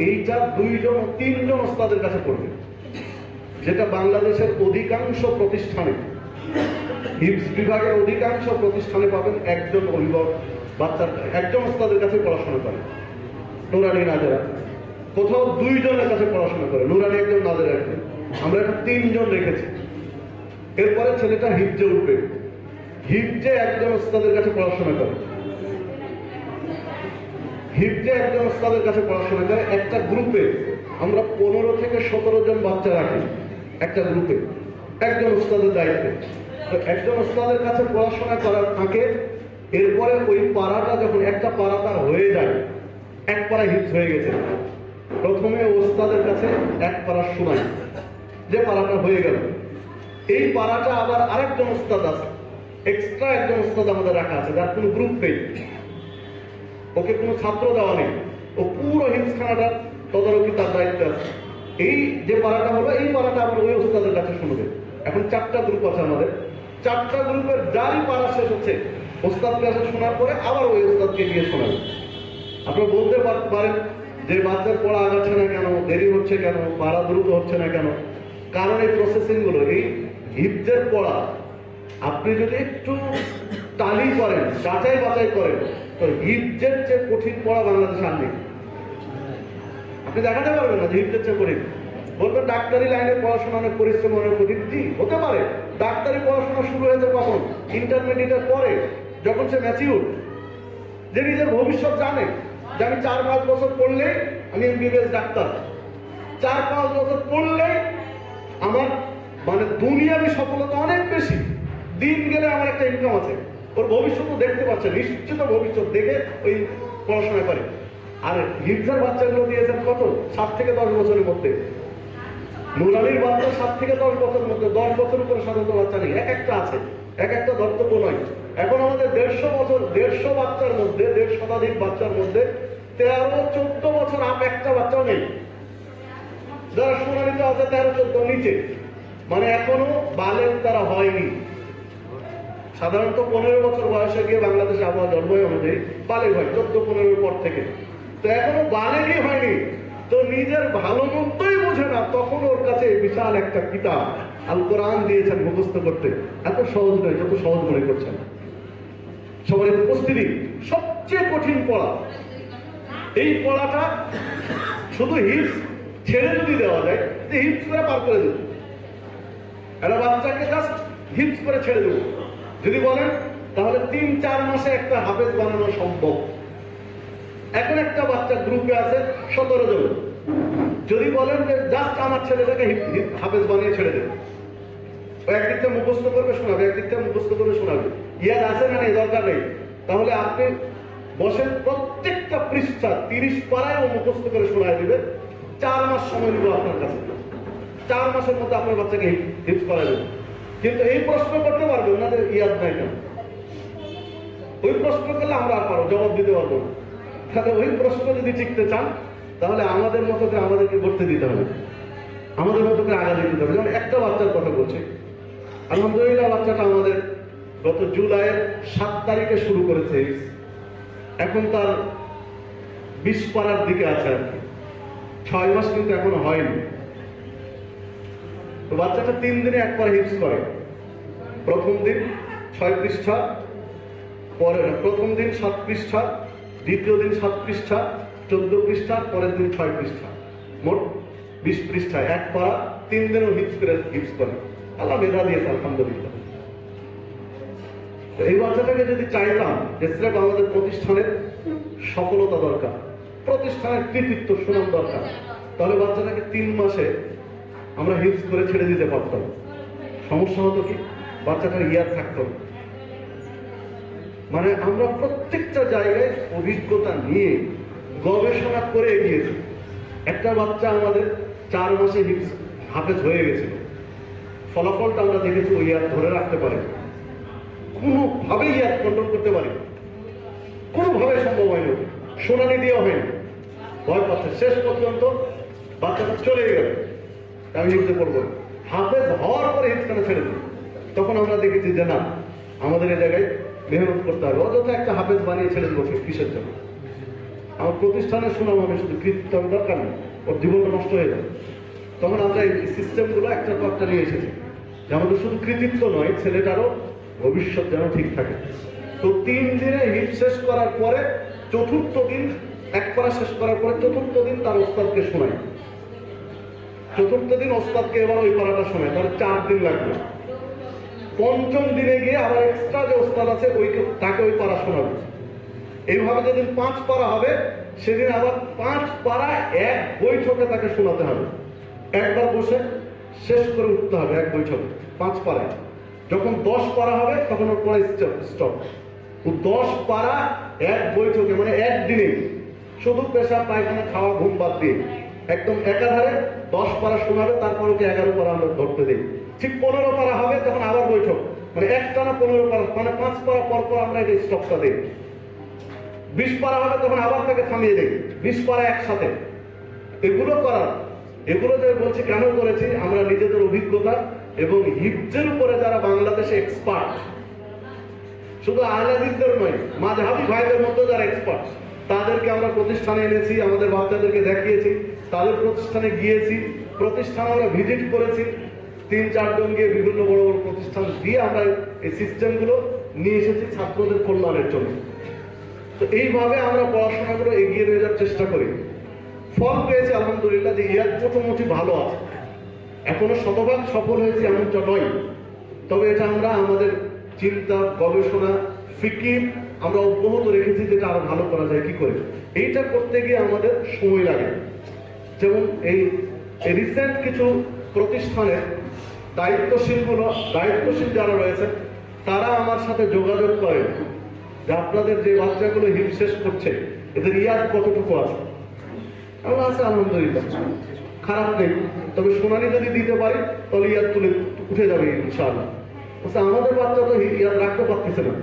এইটা 2 জন 3 জন ওস্তাদের কাছে পড়বে, যেটা বাংলাদেশের অধিকাংশ প্রতিষ্ঠানে, হিফজ বিভাগের অধিকাংশ প্রতিষ্ঠানে পাবেন একজন অভিভাবক বাচ্চার একজন ওস্তাদের কাছে পড়াশোনা করে। নুরানি, নাজেরা কোথাও 2 জনের কাছে পড়াশোনা করে, নুরানি একজন, নাজেরা একজন। আমরা এখন 3 জন রেখেছি। এরপরে ছেলেটা হিফজে উঠবে। হিফজে একজন ওস্তাদের কাছে পড়াশোনা করে। হিফজে একজন ওস্তাদের কাছে পড়াশোনা করে। একটা গ্রুপে আমরা 15 থেকে 17 জন বাচ্চা রাখি একটা গ্রুপে, একজন ওস্তাদের দায়িত্বে। তো একজন ওস্তাদের কাছে পড়াশোনা করার ফাঁকে এরপরে ওই পাড়াটা যখন একটা পাড়া তার হয়ে যায়, 1 পাড়া হিফজ হয়ে গেছে, প্রথমে ওস্তাদের কাছে 1 পাড়া শোনায় যে পাড়াটা হয়ে গেল। এই পাড়াটা আবার আরেকজন ওস্তাদ আছে, এক্সট্রা একজন ওস্তাদ আমাদের রাখা আছে, যার কোনো গ্রুপ নেই, ওকে কোনো ছাত্র দেওয়া নেই, ও পুরো হিফজখানাটা তদারকি তার দায়িত্বে আছে। এই যে পাড়াটা হলো, এই পাড়াটা আবার ওই ওস্তাদের কাছে শুনবে। এখন 4টা গ্রুপ আছে আমাদের। 4টা গ্রুপের যারই পাড়া শেষ হচ্ছে, ওস্তাদ কাছে শোনার পরে আবার ওই ওস্তাদকে গিয়ে শোনাবে। আপনারা বলতে পারেন যে বাচ্চার পড়া আগাচ্ছে না কেন, দেরি হচ্ছে কেন, পাড়া দ্রুত হচ্ছে না কেন? কারণ এই প্রসেসিং গুলো, এই হিফজের পড়া আপনি যদি একটু টালি করেন, যাচাই বাছাই করেন, তো হিফজের চেয়ে কঠিন পড়া বাংলাদেশে আর নেই। আপনি দেখাতে পারবেন না যে হিফজের চেয়ে কঠিন। বলবেন ডাক্তারি লাইনে পড়াশোনা অনেক পরিশ্রম, অনেক কঠিন। জি, হতে পারে। ডাক্তারি পড়াশোনা শুরু হয়েছে কখন? ইন্টারমিডিয়েটের পরে, যখন সে ম্যাচিউর, যে নিজের ভবিষ্যৎ জানে যে আমি 4-5 বছর পড়লে আমি এমবিবিএস ডাক্তার, 4-5 বছর পড়লে আমার মানে দুনিয়াবি সফলতা অনেক বেশি, দিন গেলে আমার একটা ইনকাম আছে। ওর ভবিষ্যৎ দেখতে পাচ্ছে, নিশ্চিত ভবিষ্যৎ দেখে ওই পড়াশোনা করে। আর হিফজের বাচ্চাগুলো দিয়েছেন কত? 7 থেকে 10 বছরের মধ্যে। নুরানির বাচ্চা 7 থেকে 10 বছরের মধ্যে, 10 বছর উপরে সাধারণত বাচ্চা নেই, এক একটা আছে, এক একটা ধর্তব্য নয়। এখন আমাদের 150 বাচ্চার মধ্যে, 1.5 শতাধিক বাচ্চার মধ্যে 13-14 বছর আপ একটা বাচ্চাও নেই। যারা শুনানিতে আছে 13-14 নিচে, মানে এখনো বালেগ তারা হয়নি। সাধারণত 15 বছর বয়সে গিয়ে বাংলাদেশে আবহাওয়া জলবায়ু অনুযায়ী বালেগ হয় 14-15 পর থেকে, তো এখনো বালেগই হয়নি, তো নিজের ভালো মন্দই বোঝে না, তখন ওর কাছে বিশাল একটা কিতাব আল কোরআন দিয়েছেন মুখস্থ করতে। এত সহজ নয় যত সহজ মনে করছেন। সবার উপস্থিতি সবচেয়ে কঠিন পড়া। এই পড়াটা শুধু হিপস ছেড়ে যদি দেওয়া যায়, যে হিপস করে পার করে দেব, একটা বাচ্চাকে জাস্ট হিপস করে ছেড়ে দেবো যদি বলেন, তাহলে 3-4 মাসে একটা হাফেজ বানানো সম্ভব। এখন একটা বাচ্চা গ্রুপে আছে 17 জন, যদি বলেন যে জাস্ট আমার ছেলেটাকে হাফেজ বানিয়ে ছেড়ে দেবে, একদিক থেকে মুখস্থ করবে শোনাবে, একদিক থেকে মুখস্থ করবে শোনাবে, ইয়াদ আছে না নেই দরকার নেই, তাহলে আপনি বসেন প্রত্যেকটা পৃষ্ঠা 30 পারায় ও মুখস্থ করে শোনায় দিবে। 4 মাস সময় নিব আপনার কাছে, 4 মাসের মধ্যে আপনার বাচ্চাকে হিপস করা দেবে। কিন্তু এই প্রশ্ন করতে পারবেন না যে ইয়াদ নাই কেন, ওই প্রশ্ন করলে আমরা আর পারবো জবাব দিতে পারবো না। তাহলে ওই প্রশ্ন যদি টিকতে চান, তাহলে আমাদের মতো করে আমাদেরকে করতে দিতে হবে, আমাদের মতো করে আগা দিতে হবে। যেমন একটা বাচ্চার কথা বলছি, আলহামদুলিল্লাহ বাচ্চাটা আমাদের গত জুলাইয়ের 7 তারিখে শুরু করেছে, এখন তার 20 পারার দিকে আছে আর কি, 6 মাস কিন্তু এখনো হয়নি। তো বাচ্চাটা 3 দিনে একবার হিপস করে। প্রথম দিন 6 পৃষ্ঠা, পরের প্রথম দিন 7 পৃষ্ঠা, দ্বিতীয় দিন 7 পৃষ্ঠা, 14 পৃষ্ঠা, পরের দিন 6 পৃষ্ঠা, মোট 20 পৃষ্ঠা এক পারা। 3 দিনও হিপস করে। আল্লাহ মেধা দিয়েছে আলহামদুলিল্লাহ। তো এই বাচ্চাটাকে যদি চাইতাম যে স্রেফ আমাদের প্রতিষ্ঠানের সফলতা দরকার, প্রতিষ্ঠানের কৃতিত্ব সুনাম দরকার, তাহলে বাচ্চাটাকে 3 মাসে আমরা হিপস করে ছেড়ে দিতে পারতাম। সমস্যা হতো কি, বাচ্চাটার ইয়াদ থাকতো না। মানে আমরা প্রত্যেকটা জায়গায় অভিজ্ঞতা নিয়ে গবেষণা করে এগিয়েছি। একটা বাচ্চা আমাদের 4 মাসে হিপস হাফেজ হয়ে গেছিল, ফলাফলটা আমরা দেখেছি ওই ইয়াদ ধরে রাখতে পারে, কোনোভাবেই ইয়াদ কন্ট্রোল করতে পারে, কোনোভাবে সম্ভব হয়নি, শুনানি দেওয়া হয়নি, ভয় পাচ্ছে। শেষ পর্যন্ত বাচ্চাটা চলে গেল, আমি হিপসে পড়বো, হাফেজ হওয়ার পরে হিপসখানে ছেড়ে দিই। তখন আমরা দেখেছি যে না, আমাদের এই জায়গায় মেহনত করতে হবে, অযথা একটা হাফেজ বানিয়ে ছেড়ে দেবো কিসের জন্য? আমার প্রতিষ্ঠানের সুনাম হবে, শুধু কৃতিত্ব দরকার নেই, ওর জীবনটা নষ্ট হয়ে যাবে। তখন আমরা এই সিস্টেমগুলো একটা পর একটা নিয়ে এসেছি, যে আমাদের শুধু কৃতিত্ব নয়, ছেলেটারও ভবিষ্যৎ যেন ঠিক থাকে। তো 3 দিনে হিপ শেষ করার পরে 4র্থ দিন এক পারা শেষ করার পরে 4র্থ দিন তার ওস্তাদকে শোনায়, 4র্থ দিন ওস্তাদকে এবার ওই পারাটা শোনায়, তাহলে 4 দিন লাগবে। 5ম দিনে গিয়ে আবার এক্সট্রা যে ওস্তাদ আছে তাকে ওই পারা শোনাবে। এইভাবে যেদিন 5 পারা হবে, সেদিন আবার 5 পারা এক বৈঠকে তাকে শোনাতে হবে। একবার বসে শেষ করে উঠতে হবে এক বৈঠকে 5 পারায়। যখন 10 পারা হবে তখন ওর পরে স্টপ। 10 পারা এক বৈঠকে, মানে একদিনে শুধু পেশাব পায়খানা খাওয়া ঘুম বাদ দিয়ে একদম একাধারে 10 পারা শোনাবে। তারপর ওকে 11 পারা আমরা ধরতে দিই। ঠিক 15 পারা হবে তখন আবার বৈঠক, মানে একটানা 15 পারা, মানে 5 পারা পর পর আমরা এটা স্টপটা দিই। 20 পারা হবে তখন আবার তাকে থামিয়ে দিই, 20 পারা একসাথে। এগুলো করার, এগুলো যে বলছি কেন করেছি, আমরা নিজেদের অভিজ্ঞতা এবং হিফজের উপরে যারা বাংলাদেশে এক্সপার্ট, শুধু আহলে হাদিসদের নয়, মাযহাবী ভাইদের মধ্যে যারা এক্সপার্ট, তাদেরকে আমরা প্রতিষ্ঠানে এনেছি, আমাদের বাচ্চাদেরকে দেখিয়েছি, তাদের প্রতিষ্ঠানে গিয়েছি, প্রতিষ্ঠানে আমরা ভিজিট করেছি, 3-4 জন গিয়ে বিভিন্ন বড় বড় প্রতিষ্ঠান দিয়ে আমরা এই সিস্টেমগুলো নিয়ে এসেছি ছাত্রদের কল্যাণের জন্য। তো এইভাবে আমরা পড়াশোনাগুলো এগিয়ে নিয়ে যাওয়ার চেষ্টা করি। ফল পেয়েছি আলহামদুলিল্লাহ, যে ইয়াদ মোটামুটি ভালো আছে। এখনো শতভাগ সফল হয়েছে এমনটা নয়, তবে এটা আমরা আমাদের চিন্তা, গবেষণা, ফিকির আমরা অব্যাহত রেখেছি, যেটা আরো ভালো করা যায় কি করে। এইটা করতে গিয়ে আমাদের সময় লাগে। যেমন এই রিসেন্ট কিছু প্রতিষ্ঠানের দায়িত্বশীল যারা রয়েছে, তারা আমার সাথে যোগাযোগ করে যে আপনাদের যে বাচ্চাগুলো হিপ শেষ করছে, এদের ইয়াদ কতটুকু আছে। আমরা আছে আলহামদুলিল্লাহ, খারাপ নেই, তবে শুনানি যদি দিতে পারি তাহলে ইয়াদ তুলে উঠে যাবে ইনশাআল্লাহ। আমাদের বাচ্চা তো ইয়াদ রাখতে পারতেছে না।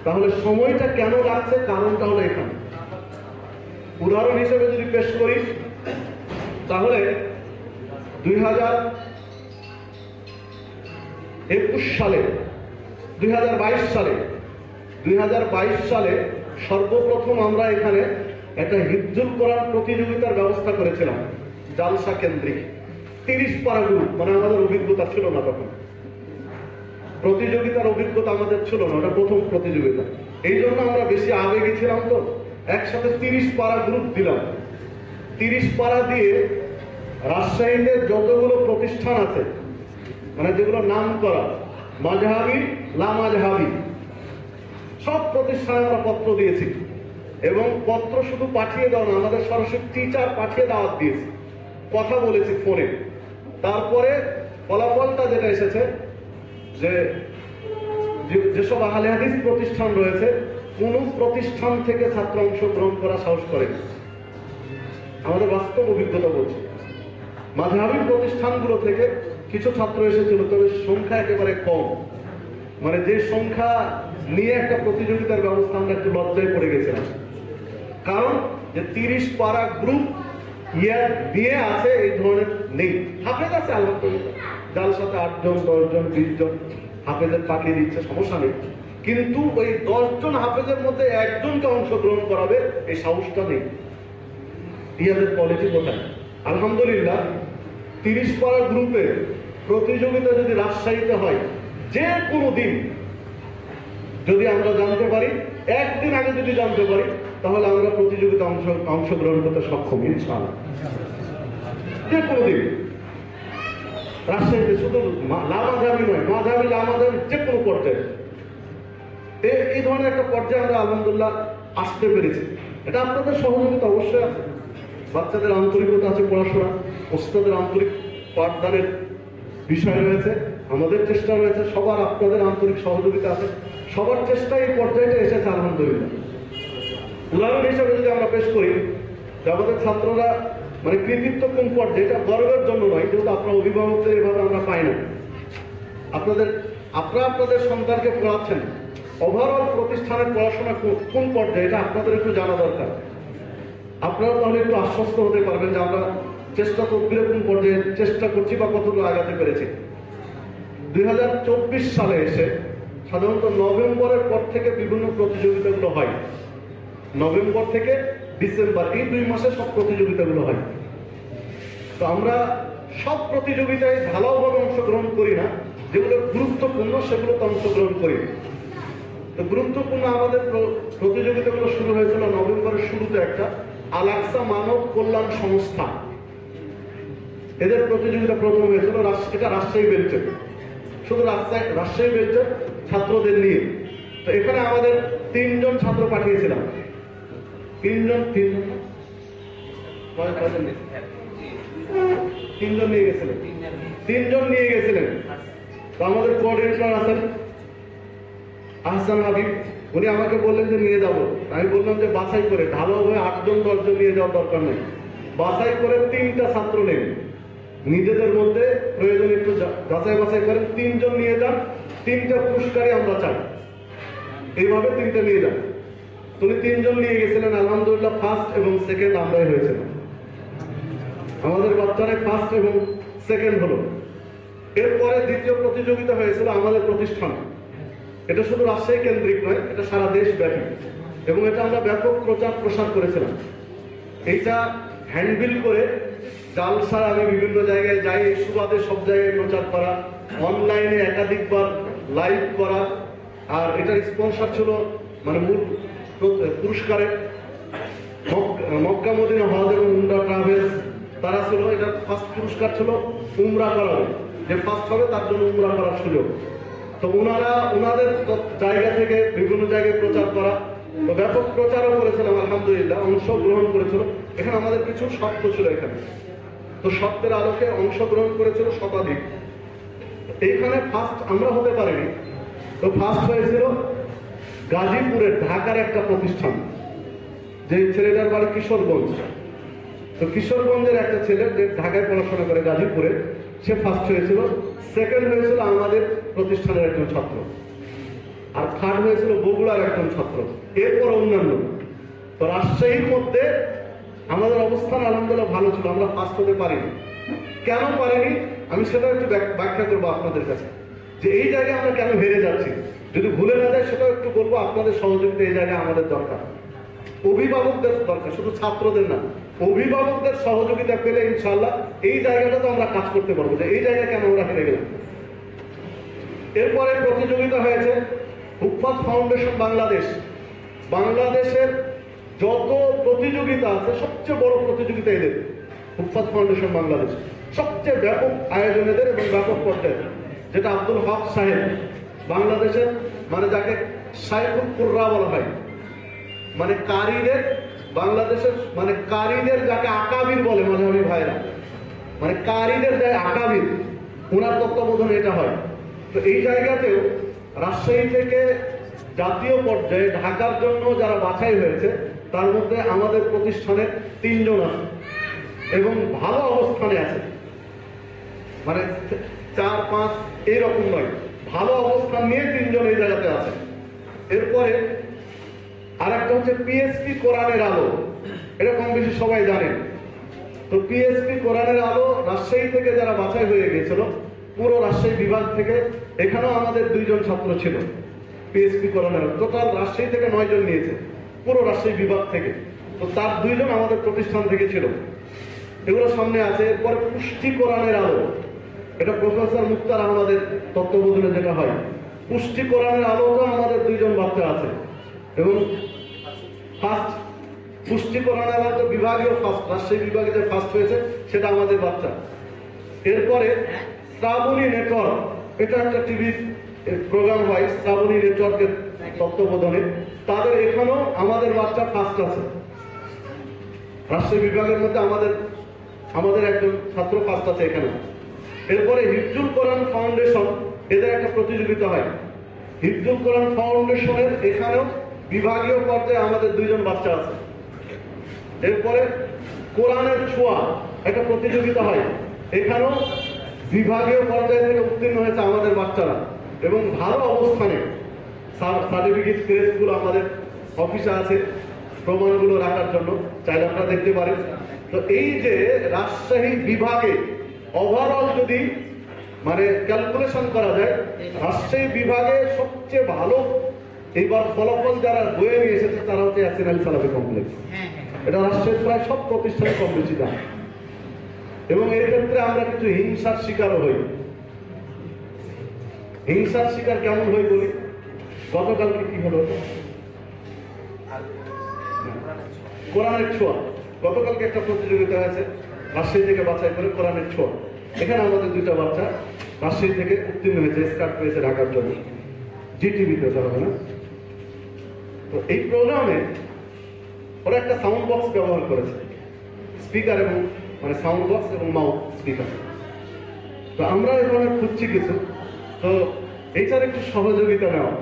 তাহলে সময়টা কেন লাগছে, কারণটা হলো এখানে। উদাহরণ হিসেবে যদি পেশ করি, তাহলে 2021 সালে 2022 সালে সর্বপ্রথম আমরা এখানে একটা হিফজুল কোরআন প্রতিযোগিতার ব্যবস্থা করেছিলাম, জালসা কেন্দ্রিক 30 পারা গ্রুপ। মানে আমাদের অভিজ্ঞতা ছিল না, তখন প্রতিযোগিতার অভিজ্ঞতা আমাদের ছিল না, ওটা প্রথম প্রতিযোগিতা। এই জন্য আমরা বেশি আবেগে ছিলাম, তো একসাথে 30 পারা গ্রুপ দিলাম। 30 পারা দিয়ে রাজশাহীতে যতগুলো প্রতিষ্ঠান আছে, মানে যেগুলো নাম করা মাযহাবি লামাযহাবি, সব প্রতিষ্ঠানে আমরা পত্র দিয়েছি। এবং পত্র শুধু পাঠিয়ে দাও না, আমাদের সরাসরি টিচার পাঠিয়ে দাওয়াত দিয়েছি, কথা বলেছি ফোনে। তারপরে ফলাফলটা যেটা এসেছে যে যেসব আহলে হাদিস প্রতিষ্ঠান রয়েছে, কোন প্রতিষ্ঠান থেকে ছাত্র অংশগ্রহণ করা সাহস করেনি। আমাদের বাস্তব অভিজ্ঞতা বলছে, মাযহাবী প্রতিষ্ঠানগুলো থেকে কিছু ছাত্র এসেছিল, তবে সংখ্যা একেবারে কম। মানে যে সংখ্যা নিয়ে একটা প্রতিযোগিতার ব্যবস্থা, আমরা একটু লজ্জায় পড়ে গেছিলাম। কারণ যে 30 পারা গ্রুপ ইয়ার দিয়ে আছে, এই ধরনের নেই। হাফেজ আছে আলহামদুলিল্লাহ, যার সাথে 8 জন 10 জন 20 জন হাফেজের পাঠিয়ে দিচ্ছে, সমস্যা নেই। কিন্তু ওই 10 জন হাফেজের মধ্যে একজনকে অংশগ্রহণ করাবে, এই সাহসটা নেই। ইয়াদের কোয়ালিটি কোথায়? আলহামদুলিল্লাহ 30 পারা গ্রুপে প্রতিযোগিতা যদি রাজশাহীতে হয়, যে কোনো দিন যদি আমরা জানতে পারি, একদিন আগে যদি জানতে পারি, তাহলে আমরা প্রতিযোগিতা অংশগ্রহণ করতে সক্ষম ইনশাআল্লাহ। যে কোনো দিন রাজশাহীতে, শুধু লামাযহাবি নয়, মাযহাবি লামাযহাবি যে কোনো পর্যায়ে, এই ধরনের একটা পর্যায়ে আমরা আলহামদুলিল্লাহ আসতে পেরেছি। এটা আপনাদের সহযোগিতা অবশ্যই আছে, বাচ্চাদের আন্তরিকতা আছে, পড়াশোনা, ওস্তাদের আন্তরিক পাঠদানের বিষয় রয়েছে, আমাদের চেষ্টা রয়েছে, সবার আপনাদের আন্তরিক সহযোগিতা আছে, সবার চেষ্টা এই পর্যায়ে এসেছে আলহামদুলিল্লাহ। উদাহরণ হিসেবে যদি আমরা পেশ করি, যে আমাদের ছাত্ররা মানে কৃতিত্ব কোন পর্যায়ে, এটা গর্বের জন্য নয়, যেহেতু আপনার অভিভাবকদের এভাবে আমরা পাই না। আপনারা আপনাদের সন্তানকে পড়াচ্ছেন, ওভারঅল প্রতিষ্ঠানের পড়াশোনা কোন পর্যায়ে, এটা আপনাদের একটু জানা দরকার। আপনারা তাহলে একটু আশ্বস্ত হতে পারবেন যে আমরা চেষ্টা তদবিরে কোন পর্যায়ে চেষ্টা করছি বা কতটুকু আগাতে পেরেছি। 2024 সালে এসে সাধারণত নভেম্বরের পর থেকে বিভিন্ন প্রতিযোগিতাগুলো হয়, নভেম্বর থেকে ডিসেম্বর, এই 2 মাসে সব প্রতিযোগিতাগুলো হয়। তো আমরা সব প্রতিযোগিতায় ঢালাওভাবে অংশগ্রহণ করি না, যেগুলো গুরুত্বপূর্ণ সেগুলোতে অংশগ্রহণ করি। তো গুরুত্বপূর্ণ আমাদের প্রতিযোগিতাগুলো শুরু হয়েছিল নভেম্বরের শুরুতে একটা আল-আকসা মানব কল্যাণ সংস্থা, এদের প্রতিযোগিতা প্রথম হয়েছিল, এটা রাজশাহী বেল্টে, শুধু রাজশাহী বেল্টের ছাত্রদের নিয়ে। তো এখানে আমাদের 3 জন ছাত্র পাঠিয়েছিলাম, 3 জন নিয়ে গেছিলেন, 3 জন নিয়ে গেছিলেন। তো আমাদের কোঅর্ডিনেটর আছেন আহসান হাবিব, উনি আমাকে বললেন যে নিয়ে যাবো। আমি বললাম যে বাছাই করে, ঢালাওভাবে 8 জন 10 জন নিয়ে যাওয়ার দরকার নেই, বাছাই করে 3টা ছাত্র নেন, নিজেদের মধ্যে প্রয়োজন একটু যাচাই বাছাই করেন, 3 জন নিয়ে যান, 3টা পুরস্কারই আমরা চাই, এইভাবে 3টা নিয়ে যান। উনি 3 জন নিয়ে গেছিলেন, আলহামদুলিল্লাহ ফার্স্ট এবং সেকেন্ড আমরাই হয়েছিল, আমাদের বাচ্চারা ফার্স্ট এবং সেকেন্ড হলো। এরপরে দ্বিতীয় প্রতিযোগিতা হয়েছিল আমাদের প্রতিষ্ঠানে, এটা শুধু রাজশাহী কেন্দ্রিক নয়, এটা সারা দেশ ব্যাপী, এবং এটা আমরা ব্যাপক প্রচার প্রসার করেছিলাম। এইটা হ্যান্ডবিল করে জালসার আমি বিভিন্ন জায়গায় যাই, এই সুবাদে সব জায়গায় প্রচার করা, অনলাইনে একাধিকবার লাইভ করা, আর এটার স্পন্সর ছিল মানে মূল পুরস্কারে মক্কা মদিনা হজ এবং উমরা ট্রাভেলস, তারা ছিল। এটা ফার্স্ট পুরস্কার ছিল উমরা করা, যে ফার্স্ট হবে তার জন্য উমরা করার সুযোগ। তো ওনাদের জায়গা থেকে বিভিন্ন জায়গায় প্রচার করা, তো ব্যাপক প্রচারও করেছিলাম আলহামদুলিল্লাহ, অংশগ্রহণ করেছিল। এখানে আমাদের কিছু শর্ত ছিল এখানে, তো শর্তের আলোকে অংশগ্রহণ করেছিল শতাধিক। এইখানে ফার্স্ট আমরা হতে পারিনি, তো ফার্স্ট হয়েছিল গাজীপুরের, ঢাকার একটা প্রতিষ্ঠান, যে ছেলেটার বাড়ি কিশোরগঞ্জ। তো কিশোরগঞ্জের একটা ছেলে যে ঢাকায় পড়াশোনা করে গাজীপুরে, সে ফার্স্ট হয়েছিল। সেকেন্ড হয়েছিল আমাদের প্রতিষ্ঠানের একজন ছাত্র, আর থার্ড হয়েছিল বগুড়ার একজন ছাত্র, এরপর অন্যান্য। তো রাজশাহীর মধ্যে আমাদের অবস্থান আলহামদুলিল্লাহ ভালো ছিল, আমরা ফার্স্ট হতে পারিনি। কেন পারিনি আমি সেটা একটু ব্যাখ্যা করবো আপনাদের কাছে, যে এই জায়গায় আমরা কেন হেরে যাচ্ছি। যদি ভুলে না যায় সেটাও একটু বলবো। আপনাদের সহযোগিতা এই জায়গায় আমাদের দরকার, অভিভাবকদের দরকার, শুধু ছাত্রদের না, অভিভাবকদের সহযোগিতা পেলে ইনশাল্লাহ এই জায়গাটা তো আমরা কাজ করতে পারবো, যে এই জায়গায় কেন আমরা হেরে গেলাম। এরপরে প্রতিযোগিতা হয়েছে হুফাজ ফাউন্ডেশন বাংলাদেশ। বাংলাদেশের যত প্রতিযোগিতা আছে সবচেয়ে বড় প্রতিযোগিতা এদের, হুফাজ ফাউন্ডেশন বাংলাদেশ। সবচেয়ে ব্যাপক আয়োজন এদের এবং ব্যাপক পর্যায়ে, যেটা আব্দুল হক সাহেব বাংলাদেশের, মানে যাকে শাইখুল কুররা বলা হয়, মানে কারীদের, বাংলাদেশের মানে কারীদের যাকে আকাবির বলে মাঝহাবি ভাইরা, মানে কারীদের যে আকাবির, ওনার তত্ত্বাবধানে এটা হয়। তো এই জায়গাতেও রাজশাহী থেকে জাতীয় পর্যায়ে ঢাকার জন্য যারা বাছাই হয়েছে তার মধ্যে আমাদের প্রতিষ্ঠানের 3 জন আছে এবং ভালো অবস্থানে আছে, মানে 4-5 এইরকম নয়, ভালো অবস্থান নিয়ে 3 জন এই জায়গাতে আছে। এরপরে আরেকটা হচ্ছে পিএসপি কোরআনের আলো, এটা কম বেশি সবাই জানেন। তো পিএসপি কোরআনের আলো রাজশাহী থেকে যারা বাছাই হয়ে গিয়েছিল, পুরো রাজশাহী বিভাগ থেকে, এখানেও আমাদের 2 জন ছাত্র ছিল পিএসপি কোরআনের আলো। টোটাল রাজশাহী থেকে 9 জন নিয়েছে, পুরো রাজশাহী বিভাগ থেকে। তো তার 2 জন আমাদের প্রতিষ্ঠান থেকে ছিল, এগুলো সামনে আছে। এরপরে পুষ্টি কোরআনের আলো, এটা প্রফেসর মুক্তার আহমদের তত্ত্বাবধানে যেটা হয়। পুষ্টি কোরআনের আলোতে আমাদের 2 জন বাচ্চা আছে এবং ফার্স্ট পুষ্টি কোরআনের আলো তো বিভাগীয় ফার্স্ট, রাজশাহী বিভাগে যে ফার্স্ট হয়েছে সেটা আমাদের বাচ্চা। এরপরে শ্রাবণী নেটওয়ার্ক, এটা একটা টিভি প্রোগ্রাম হয় শ্রাবণী নেটওয়ার্কের তত্ত্বাবধানে, তাদের এখানেও আমাদের বাচ্চা ফার্স্ট আছে। রাজশাহী বিভাগের মধ্যে আমাদের একজন ছাত্র ফার্স্ট আছে এখানে। এরপরে হিফজুল কোরআন ফাউন্ডেশন, এদের একটা প্রতিযোগিতা হয়। হিফজুল কোরআন ফাউন্ডেশনের এখানেও বিভাগীয় পর্যায়ে আমাদের 2 জন বাচ্চা আছে। এরপরে কোরআনের ছোঁয়া, একটা প্রতিযোগিতা হয়, এখানেও বিভাগীয় পর্যায়ে থেকে উত্তীর্ণ হয়েছে আমাদের বাচ্চারা এবং ভালো অবস্থানে। সার্টিফিকেট ক্রেজগুলো আমাদের অফিসে আছে, প্রমাণগুলো রাখার জন্য, চাইলে আপনারা দেখতে পারেন। তো এই যে রাজশাহী বিভাগে ওভারঅল যদি মানে ক্যালকুলেশন করা যায়, রাজশাহী বিভাগে সবচেয়ে ভালো এইবার ফলাফল যারা বয়ে নিয়ে এসেছে তারা হচ্ছে ইয়াসিন আলী সালাফি কমপ্লেক্স। এটা রাজশাহীর প্রায় সব প্রতিষ্ঠানে কম বেশি দাম। এবং এই ক্ষেত্রে আমরা কিছু হিংসার শিকারও হই। হিংসার শিকার কেমন হই বলি, গতকালকে কি হলো, কোরআনের ছোঁয়া, গতকালকে একটা প্রতিযোগিতা হয়েছে রাজশাহী থেকে বাছাই করে কোরআনের ছোঁয়া। এখানে আমাদের 2টা বাচ্চা রাজশাহী থেকে উত্তীর্ণ হয়েছে, স্কার্ট পেয়েছে ঢাকার জন্য, জিটিভিতে হবে না। তো এই প্রোগ্রামে ওরা একটা সাউন্ড বক্স ব্যবহার করেছে, স্পিকার এবং মানে সাউন্ড বক্স এবং মাউথ স্পিকার। তো আমরা এই ধরনের খুঁজছি কিছু, তো এইটার একটু সহযোগিতা নেওয়া,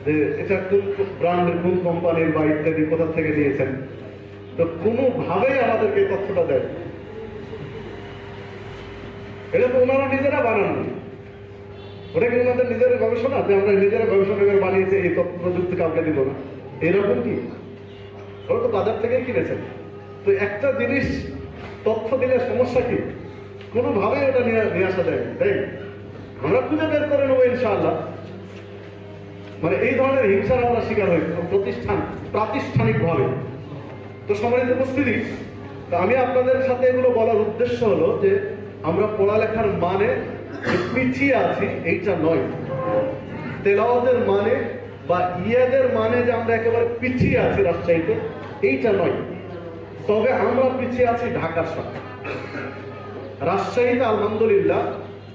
যে এটা কোন ব্র্যান্ডের, কোন কোম্পানির বা ইত্যাদি কোথা থেকে নিয়েছেন। তো কোনোভাবেই আমাদেরকে তথ্যটা দেয়, এটা তো ওনারা নিজেরা বানান, ওটা কি ওনাদের নিজের গবেষণা, যে আমরা নিজেরা গবেষণা করে বানিয়েছি, এই তথ্য প্রযুক্তি কাউকে দিব না, এরকম কি? ওরা তো বাজার থেকেই কিনেছেন। তো একটা জিনিস তথ্য দিলে সমস্যা কি? কোনোভাবেই ওটা নিয়ে আসা যায়, তাই আমরা খুঁজে বের করে নেবো ইনশাআল্লাহ। মানে এই ধরনের হিংসার আমরা শিকার হই প্রাতিষ্ঠানিক ভাবে। তো সম্মানিত উপস্থিতি, তো আমি আপনাদের সাথে এগুলো বলার উদ্দেশ্য হলো যে আমরা পড়ালেখার মানে পিছিয়ে আছি এইটা নয়, তেলাওয়াতের মানে বা ইয়াদের মানে যে আমরা একেবারে পিছিয়ে আছি রাজশাহীতে, এইটা নয়। তবে আমরা পিছিয়ে আছি ঢাকার সাথে। রাজশাহীতে আলহামদুলিল্লাহ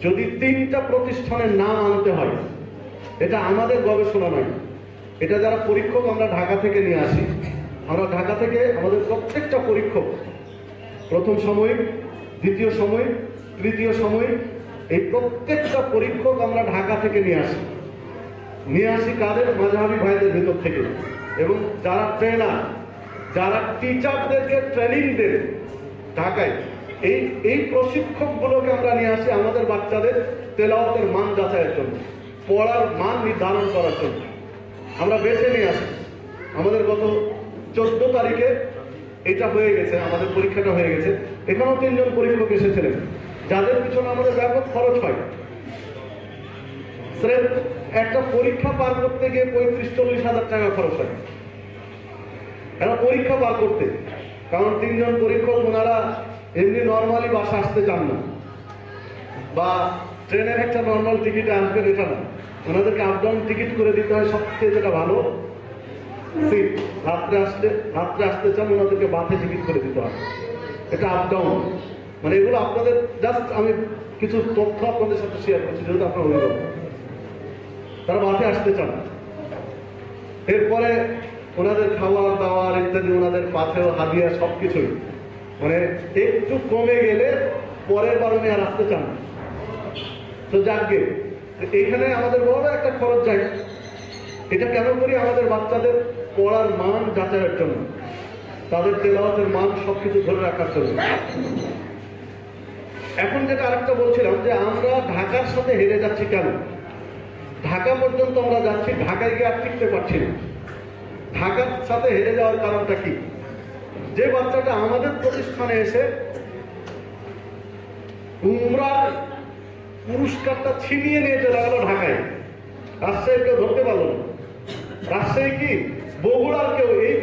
যদি 3টা প্রতিষ্ঠানের নাম আনতে হয়, এটা আমাদের গবেষণা নয়, এটা যারা পরীক্ষক আমরা ঢাকা থেকে নিয়ে আসি। আমরা ঢাকা থেকে আমাদের প্রত্যেকটা পরীক্ষক, প্রথম সাময়িক, দ্বিতীয় সাময়িক, তৃতীয় সাময়িক, এই প্রত্যেকটা পরীক্ষক আমরা ঢাকা থেকে নিয়ে আসি কাদের? মাযহাবী ভাইদের ভেতর থেকে। এবং যারা ট্রেনার, যারা টিচারদেরকে ট্রেনিং দেবে ঢাকায়, এই প্রশিক্ষকগুলোকে আমরা নিয়ে আসি আমাদের বাচ্চাদের তেলাওয়াতের মান যাচাইয়ের জন্য, পড়ার মান নির্ধারণ করার জন্য আমরা বেছে নিয়ে আসি। আমাদের গত 14 তারিখে এটা হয়ে গেছে, আমাদের পরীক্ষাটা হয়ে গেছে। এখানেও 3 জন পরীক্ষক এসেছিলেন, যাদের পিছনে আমাদের ব্যাপক খরচ হয়। স্রেফ একটা পরীক্ষা পার করতে গিয়ে 35-40 হাজার টাকা খরচ হয় একটা পরীক্ষা পার করতে। কারণ 3 জন পরীক্ষক ওনারা এমনি নর্মালি বাসা আসতে চান না, বা ট্রেনের একটা নর্মাল টিকিটে আসবেন এটা না, ওনাদেরকে আপ ডাউন টিকিট করে দিতে হয়। সবচেয়ে যেটা ভালো সিট, রাত্রে আসতে চান ওনাদেরকে বাসে টিকিট করে দিতে হয়, এটা আপ ডাউন। মানে এগুলো আপনাদের জাস্ট আমি কিছু তথ্য আপনাদের সাথে শেয়ার করছি, যেহেতু আপনার অভিভাবক, তারা বাসে আসতে চান। এরপরে ওনাদের খাওয়ার দাওয়ার ইত্যাদি, ওনাদের পাথেও হাদিয়া সবকিছুই মানে একটু কমে গেলে পরের বার উনি আর আসতে চান। তো যাকে এইখানে আমাদের বড় একটা খরচ যায়। এটা কেন করি? আমাদের বাচ্চাদের পড়ার মান যাচাইয়ের জন্য, তাদের তেলাওয়াতের মান সবকিছু ধরে রাখার জন্য। এখন যেটা আরেকটা বলছিলাম যে আমরা ঢাকার সাথে হেরে যাচ্ছি কেন? ঢাকা পর্যন্ত আমরা যাচ্ছি, ঢাকায় গিয়ে আর টিকতে পারছি না। ঢাকার সাথে হেরে যাওয়ার কারণটা কি? যে বাচ্চাটা আমাদের প্রতিষ্ঠানে এসে উমরার পুরস্কারটা ছিনিয়ে নিয়ে চলে গেল ঢাকায়, রাজশাহী কেউ ধরতে পারল না। রাজশাহী কি বগুড়ার কেউ, এই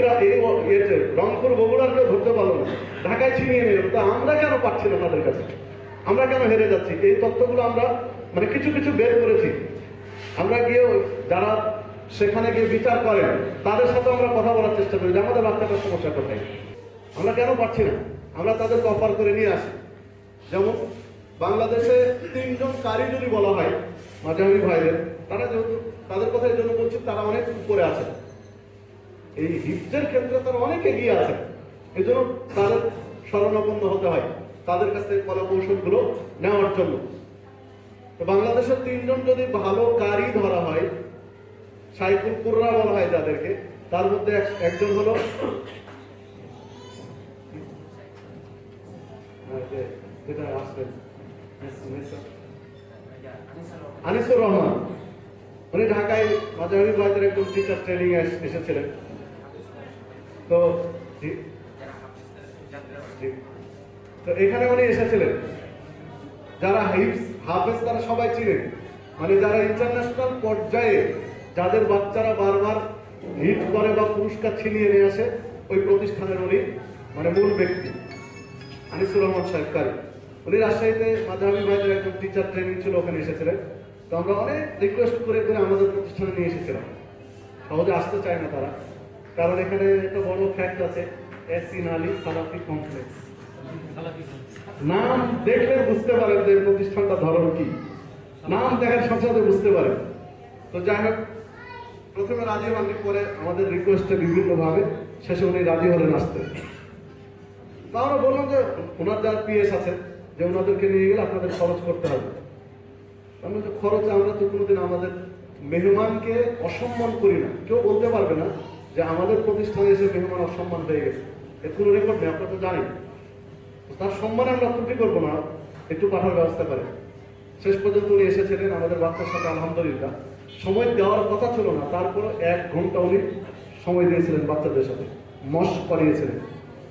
রংপুর বগুড়ার কেউ ধরতে পারলো না, ঢাকায় ছিনিয়ে নিয়ে গেল। তো আমরা কেন পাচ্ছি না তাদের কাছে? আমরা কেন হেরে যাচ্ছি? এই তথ্যগুলো আমরা মানে কিছু কিছু বের করেছি। আমরা গিয়েও যারা সেখানে গিয়ে বিচার করেন তাদের সাথে আমরা কথা বলার চেষ্টা করি যে আমাদের বাচ্চাটার সমস্যা কোথায়, আমরা কেন পাচ্ছি না। আমরা তাদেরকে অফার করে নিয়ে আসি। যেমন বাংলাদেশে 3 জন কারি যদি বলা হয় মাঝারি ভাইদের, তারা যেহেতু তাদের কথা এই জন্য বলছি, তারা অনেক উপরে আছে, এই হিফজের ক্ষেত্রে তারা অনেক এগিয়ে আছে। এই জন্য তাদের শরণাপন্ন হতে হয়, তাদের কাছ থেকে কলা কৌশলগুলো নেওয়ার জন্য। তো বাংলাদেশের 3 জন যদি ভালো কারি ধরা হয়, সাইকুল কুররা বলা হয় যাদেরকে, তার মধ্যে একজন হলো আনিসুর রহমান। উনি ঢাকায় মাঝারি ভাইদের একজন টিচার ট্রেনিং এসেছিলেন। তো এখানে উনি এসেছিলেন। যারা হাফেজ তারা সবাই চিনেন, মানে যারা ইন্টারন্যাশনাল পর্যায়ে যাদের বাচ্চারা বারবার হিট করে বা পুরস্কার ছিনিয়ে নিয়ে আসে, ওই প্রতিষ্ঠানের উনি মানে মূল ব্যক্তি আনিসুর রহমান সাহেব কারি। উনি রাজশাহীতে মাঝারি ভাইদের একজন টিচার ট্রেনিং ছিল, ওখানে এসেছিলেন। তো আমরা অনেক রিকোয়েস্ট করে করে আমাদের প্রতিষ্ঠানে নিয়ে এসেছিলাম। সহজে আসতে চায় না তারা, কারণ এখানে একটা বড় ফ্যাক্ট আছে, এসিন আলী সালাফি কমপ্লেক্স। নাম দেখলে বুঝতে পারেন যে প্রতিষ্ঠানটা ধরন কি, নাম দেখার সাথে সাথে বুঝতে পারেন। তো যাই হোক, প্রথমে রাজি হননি, পরে আমাদের রিকোয়েস্টে বিভিন্নভাবে শেষে উনি রাজি হলেন আসতে। তা আমরা বললাম যে ওনার যারা পিএস আছে, যে ওনাদেরকে নিয়ে গেলে আপনাদের খরচ করতে হবে। আমরা তো খরচ, আমরা তো কোনোদিন আমাদের মেহমানকে অসম্মান করি না। কেউ বলতে পারবে না যে আমাদের প্রতিষ্ঠানে এসে মেহমান অসম্মান হয়ে গেছে, এর কোনো রেকর্ড নেই, আপনারা তো জানেন। তার সম্মানে আমরা ত্রুটি করবো না, একটু পাঠার ব্যবস্থা করে। শেষ পর্যন্ত উনি এসেছিলেন আমাদের বাচ্চার সাথে, আলহামদুলিল্লাহ। সময় দেওয়ার কথা ছিল না, তারপরে 1 ঘন্টা উনি সময় দিয়েছিলেন বাচ্চাদের সাথে, মস্ক করিয়েছিলেন।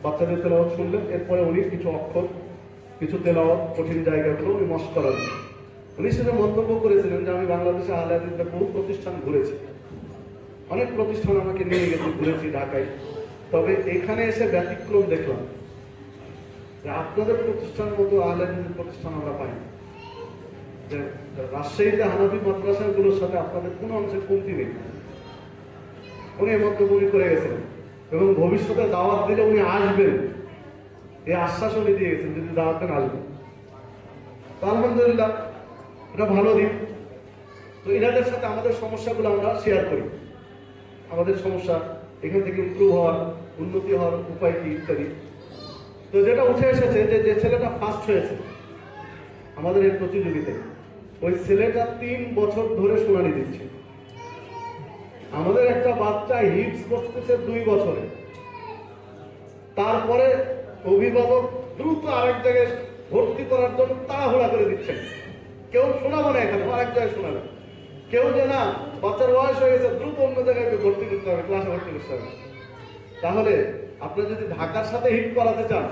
বাচ্চাদের তেলাওয়াত শুনলেন, এরপরে উনি কিছু অক্ষর, কিছু তেলাওয়াত কঠিন জায়গাগুলো উনি মস্ক করালেন। উনি সেটা মন্তব্য করেছিলেন যে আমি বাংলাদেশে আহলে হাদিসের বহু প্রতিষ্ঠান ঘুরেছি, অনেক প্রতিষ্ঠান আমাকে নিয়ে গেছে, ঘুরেছি ঢাকায়, তবে এখানে এসে ব্যতিক্রম দেখলাম যে আপনাদের প্রতিষ্ঠানের মতো আহলে হাদিসের প্রতিষ্ঠান আমরা পাই। যে রাজশাহীতে হানাফি মাদ্রাসাগুলোর সাথে আপনাদের কোনো অংশের কমতি নেই। উনি মন্তব্য করে গেছিলেন, এবং ভবিষ্যতে দাওয়াত দিলে উনি আসবেন এই আশ্বাস উনি দিয়ে গেছেন, যদি দাওয়াত দেন আসবেন। তো আলহামদুলিল্লাহ, এটা ভালো দিক। তো এনাদের সাথে আমাদের সমস্যাগুলো আমরা শেয়ার করি, আমাদের সমস্যা, এখান থেকে ইমপ্রুভ হওয়ার, উন্নতি হওয়ার উপায় কি ইত্যাদি। তো যেটা উঠে এসেছে যে ছেলেটা ফার্স্ট হয়েছে আমাদের এই প্রতিযোগিতায়, ওই ছেলেটা 3 বছর ধরে শুনানি দিচ্ছে। আমাদের একটা বাচ্চা হিপস করতেছে 2 বছরে, তারপরে অভিভাবক দ্রুত আরেক জায়গায় ভর্তি করার জন্য তাড়াহুড়া করে দিচ্ছেন। কেউ শোনাবো না এখানে, আরেক জায়গায় শোনাবে। কেউ যে না, বাচ্চার বয়স হয়ে গেছে, দ্রুত অন্য জায়গায় ভর্তি করতে হবে, ক্লাসে ভর্তি করতে হবে। তাহলে আপনি যদি ঢাকার সাথে হিট করাতে চান